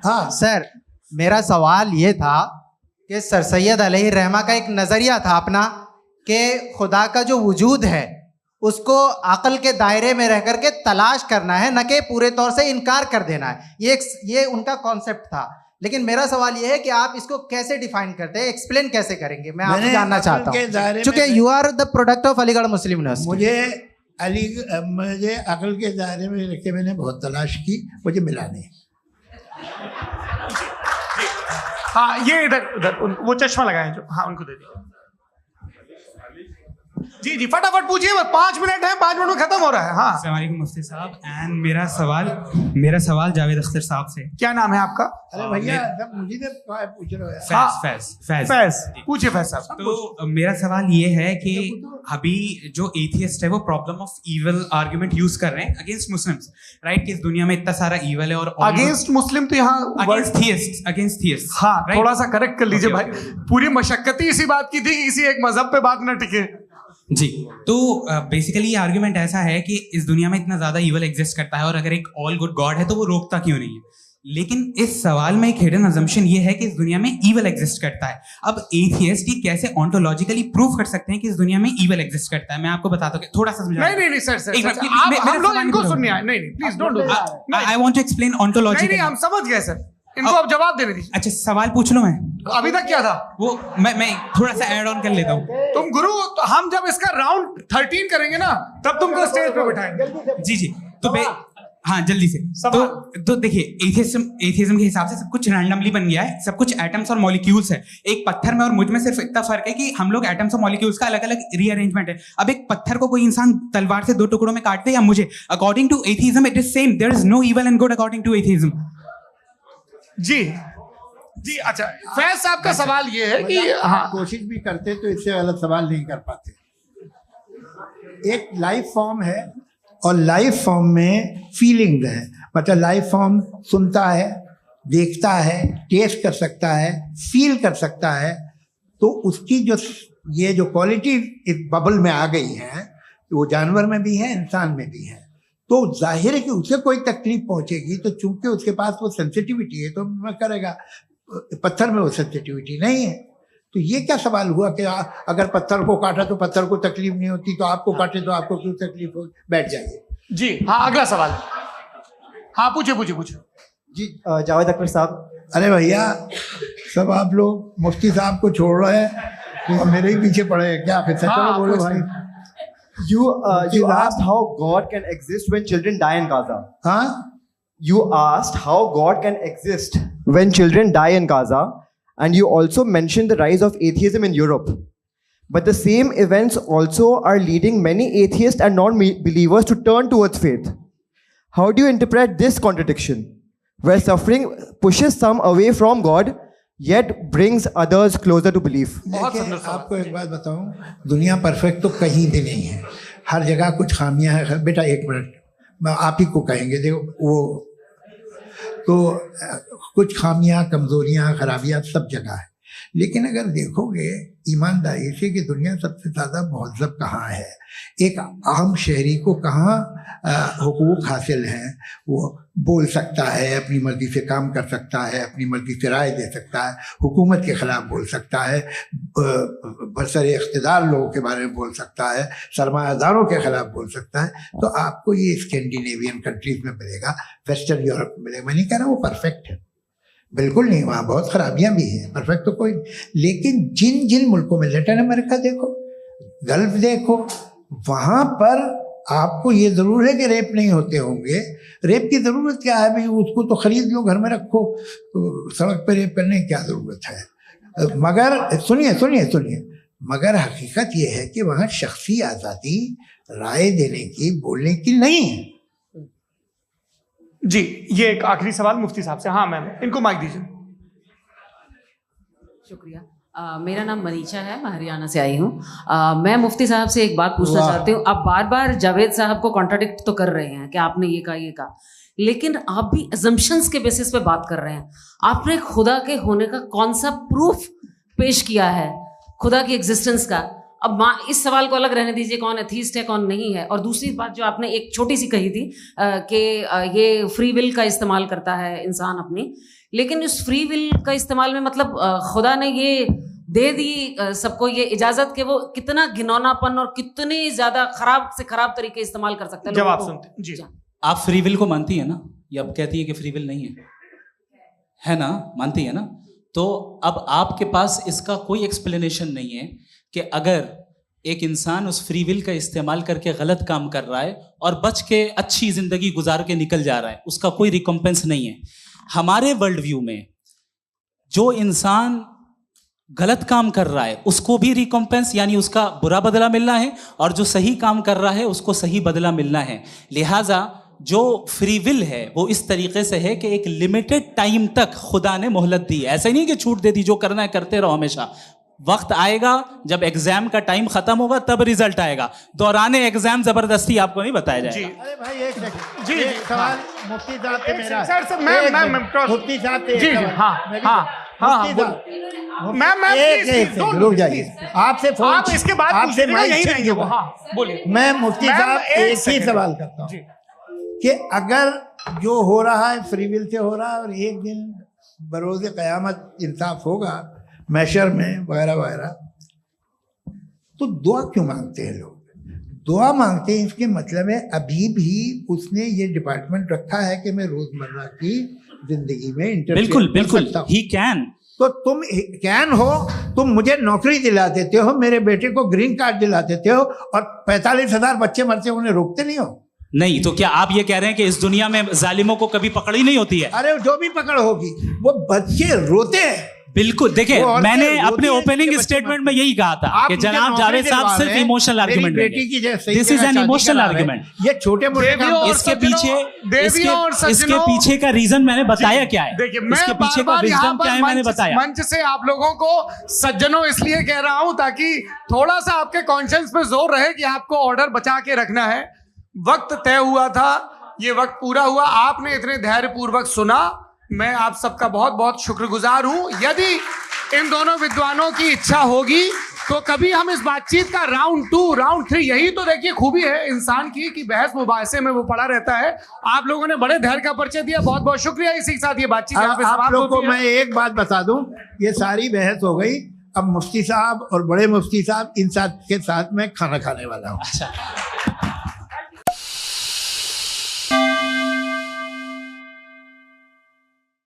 हाँ सर, मेरा सवाल ये था कि सर सैयद अलैहि रहमा का एक नजरिया था अपना कि खुदा का जो वजूद है उसको अकल के दायरे में रह करके तलाश करना है, न कि पूरे तौर से इनकार कर देना है। ये उनका कॉन्सेप्ट था। लेकिन मेरा सवाल ये है कि आप इसको कैसे डिफाइन करते हैं, एक्सप्लेन कैसे करेंगे? मैं आपसे जानना चाहता हूँ, क्योंकि you are the product of Aligarh Muslim University. मुझे अकल के दायरे में रख के मैंने बहुत तलाश की, मुझे मिला नहीं। हाँ ये इधर वो चश्मा लगाए जो, हाँ उनको दे दिया। जी जी फटाफट पूछिए, बस 5 मिनट है, 5 मिनट में खत्म हो रहा है। हाँ अस्सलाम वालेकुम मुफ्ती साहब। एंड मेरा सवाल जावेद अख्तर साहब से। क्या नाम है आपका? अरे भैया मुझे पूछ रहे हो। फैज पूछिए फैज साहब। तो मेरा सवाल ये है कि अभी जो एथियस्ट है वो problem of evil argument use कर रहे हैं अगेंस्ट मुस्लिम्स, राइट? कि इस दुनिया में इतना सारा इविल है और अगेंस्ट मुस्लिम तो यहाँ अगेंस्ट थियस्ट। हाँ थोड़ा सा करेक्ट कर लीजिए भाई। पूरी मशक्कत ही इसी बात की थी कि किसी एक मजहब पे बात ना टिके। जी, तो बेसिकली ये आर्गुमेंट ऐसा है कि इस दुनिया में इतना ज्यादा इविल एग्जिस्ट करता है और अगर एक ऑल गुड गॉड है तो वो रोकता क्यों नहीं है? लेकिन इस सवाल में एक हिडन अजम्पशन ये है कि इस दुनिया में इविल एग्जिस्ट करता है। अब एथियस्ट ही कैसे ऑन्टोलॉजिकली प्रूव कर सकते हैं कि इस दुनिया में इविल एग्जिस्ट करता है? मैं आपको बताता हूँ, थोड़ा सा समझा। नहीं सर हम लोग इनको सुनने आए। नहीं please don't do that. I want to explain ontology. नहीं हम समझ गए सर, इनको अब जवाब देने दीजिए। अच्छा सवाल पूछ लो। मैं अभी तक क्या था वो मैं थोड़ा सा ऐड ऑन कर लेता हूँ। तुम गुरु, तो हम जब इसका राउंड 13 करेंगे ना तब तुमको स्टेज पे बिठाएंगे। जी तो हाँ जल्दी से। तो देखिए एथियज्म के हिसाब से सब कुछ रैंडमली बन गया है, सब कुछ एटम्स और मॉलिक्यूल्स है। एक पत्थर में और मुझ में सिर्फ इतना फर्क है कि हम लोग एटम्स और मॉलिक्यूल्स का अलग अलग रीअरेंजमेंट है। अब एक पत्थर को कोई इंसान तलवार से 2 टुकड़ों में काट दे या मुझे, according to atheism it is same. There is no evil and good according to atheism. जी अच्छा फैज साहब का सवाल ये है कि हाँ कोशिश भी करते तो इससे गलत सवाल नहीं कर पाते। एक लाइफ फॉर्म है और लाइफ फॉर्म में फीलिंग है, मतलब लाइफ फॉर्म सुनता है, देखता है, टेस्ट कर सकता है, फील कर सकता है। तो उसकी जो ये जो क्वालिटी इस बबल में आ गई है वो जानवर में भी है, इंसान में भी है। तो जाहिर है कि उसे कोई तकलीफ पहुंचेगी, तो चूंकि उसके पास वो सेंसिटिविटी है तो मैं करेगा। पत्थर में वो सेंसिटिविटी नहीं है। तो ये क्या सवाल हुआ कि अगर पत्थर को काटा तो पत्थर को तकलीफ नहीं होती, तो आपको काटे तो आपको क्यों तकलीफ हो? बैठ जाइए। जी हाँ अगला सवाल। हाँ पूछे जी। जावेद अख्तर साहब, अरे भैया, सब आप लोग मुफ्ती साहब को छोड़ रहे हैं, तो मेरे ही पीछे पड़े हैं क्या? फिर चलो बोलो भाई। You asked how God can exist when children die in Gaza. हाँ? You asked how God can exist when children die in Gaza, and you also mentioned the rise of atheism in Europe. But the same events also are leading many atheists and non-believers to turn towards faith. How do you interpret this contradiction, where suffering pushes some away from God, yet brings others closer to belief? देखिए, आपको एक बात बताऊं, दुनिया perfect तो कहीं भी नहीं है, हर जगह कुछ खामियां हैं। बेटा एक मिनट, मैं आप ही को कहेंगे, देखो वो तो कुछ खामियां, कमजोरियां, खराबियां सब जगह है। लेकिन अगर देखोगे ईमानदारी से कि दुनिया सबसे ज़्यादा महज़ब कहाँ है, एक आम शहरी को कहाँ हुकूक हासिल हैं, वो बोल सकता है, अपनी मर्ज़ी से काम कर सकता है, अपनी मर्ज़ी से राय दे सकता है, हुकूमत के ख़िलाफ़ बोल सकता है, बरसरे इख्तिदार लोगों के बारे में बोल सकता है, सरमायादारों के ख़िलाफ़ बोल सकता है। तो आपको ये स्कैंडिनेवियन कंट्रीज़ में मिलेगा, वेस्टर्न यूरोप में मिलेगा। मैं नहीं कह रहा वो परफेक्ट है, बिल्कुल नहीं, वहाँ बहुत खराबियाँ भी हैं, परफेक्ट तो कोई नहीं। लेकिन जिन जिन मुल्कों में, लैटिन अमेरिका देखो, गल्फ देखो, वहाँ पर आपको ये ज़रूर है कि रेप नहीं होते होंगे। रेप की ज़रूरत क्या है भाई? उसको तो ख़रीद लो, घर में रखो, सड़क पर रेप करने की क्या ज़रूरत है? मगर सुनिए, मगर हकीकत ये है कि वहाँ शख्सी आज़ादी राय देने की, बोलने की नहीं है। जी, ये एक आखिरी सवाल मुफ्ती साहब से। हाँ मैम, इनको माइक दीजिए। शुक्रिया। मेरा नाम मनीषा है, मैं हरियाणा से आई हूँ। मैं मुफ्ती साहब से एक बात पूछना चाहती हूँ। आप बार बार जावेद साहब को कॉन्ट्राडिक्ट तो कर रहे हैं कि आपने ये कहा, लेकिन आप भी अजम्पशंस के बेसिस पे बात कर रहे हैं। आपने खुदा के होने का कौन सा प्रूफ पेश किया है, खुदा की एग्जिस्टेंस का? अब इस सवाल को अलग रहने दीजिए, कौन एथीस्ट है कौन नहीं है। और दूसरी बात जो आपने एक छोटी सी कही थी कि ये फ्री विल का इस्तेमाल करता है इंसान अपनी, लेकिन इस फ्री विल का इस्तेमाल में मतलब खुदा ने ये दे दी सबको ये इजाजत कि वो कितना घिनौनापन और कितनी ज्यादा खराब से खराब तरीके इस्तेमाल कर सकते हैं। जवाब सुनते जी। आप फ्री विल को मानती है ना, या अब कहती है कि फ्री विल नहीं है ना? मानती है ना? तो अब आपके पास इसका कोई एक्सप्लेनेशन नहीं है कि अगर एक इंसान उस फ्री विल का इस्तेमाल करके गलत काम कर रहा है और बच के अच्छी जिंदगी गुजार के निकल जा रहा है, उसका कोई रिकम्पेंस नहीं है। हमारे वर्ल्ड व्यू में जो इंसान गलत काम कर रहा है उसको भी रिकम्पेंस यानी उसका बुरा बदला मिलना है, और जो सही काम कर रहा है उसको सही बदला मिलना है। लिहाजा जो फ्री विल है वो इस तरीके से है कि एक लिमिटेड टाइम तक खुदा ने मोहलत दी है। ऐसा नहीं कि छूट दे दी, जो करना है करते रहो हमेशा। वक्त आएगा जब एग्जाम का टाइम खत्म होगा तब रिजल्ट आएगा, दौराने एग्जाम जबरदस्ती आपको नहीं बताया जाएगा। अरे भाई एक सेकंड, जी सवाल मुफ्ती साहब से मेरा, सर मैम मुफ्ती साहब से जी मैम रुक जाइए, आपसे फोन, आप इसके बाद आपसे यही रहेंगे वो। हाँ बोलिए। मैं मुफ्ती साहब एक ही सवाल करता हूँ कि अगर जो हो रहा है फ्री विल से हो रहा है और एक दिन बरोज़ क़यामत इंसाफ होगा मैशर में वगैरह वगैरह, तो दुआ क्यों मांगते हैं लोग? दुआ मांगते हैं इसके मतलब है अभी भी उसने ये डिपार्टमेंट रखा है कि मैं रोजमर्रा की जिंदगी में बिल्कुल ही कैन। तो तुम कैन हो, तुम मुझे नौकरी दिला देते हो, मेरे बेटे को ग्रीन कार्ड दिला देते हो, और 45,000 बच्चे मरते उन्हें रोकते नहीं हो। नहीं तो क्या आप ये कह रहे हैं कि इस दुनिया में जालिमों को कभी पकड़ ही नहीं होती है? अरे जो भी पकड़ होगी वो बच्चे रोते हैं। बिल्कुल, देखिए मैंने अपने ओपनिंग स्टेटमेंट में यही कहा था कि जनाब जावेद साहब सिर्फ इमोशनल आर्गुमेंट देंगे। This is an emotional argument. ये छोटे मोटे इसके पीछे का रीजन मैंने बताया क्या है। देखिए मैं बार-बार यहाँ पर मैंने बताया मंच से आप लोगों को सज्जनों इसलिए कह रहा हूं ताकि थोड़ा सा आपके कॉन्शियंस पे जोर रहे कि आपको ऑर्डर बचा के रखना है। वक्त तय हुआ था, ये वक्त पूरा हुआ, आपने इतने धैर्यपूर्वक सुना, मैं आप सबका बहुत बहुत शुक्रगुजार हूं। यदि इन दोनों विद्वानों की इच्छा होगी तो कभी हम इस बातचीत का राउंड 2 राउंड 3, यही तो देखिए खूबी है इंसान की कि बहस मुबाहसे में वो पड़ा रहता है। आप लोगों ने बड़े धैर्य का परिचय दिया, बहुत बहुत शुक्रिया। इसी के साथ ये बातचीत आप लोग को मैं एक बात बता दूं, ये सारी बहस हो गई, अब मुफ्ती साहब और बड़े मुफ्ती साहब इन साथ के साथ मैं खाना खाने वाला हूँ।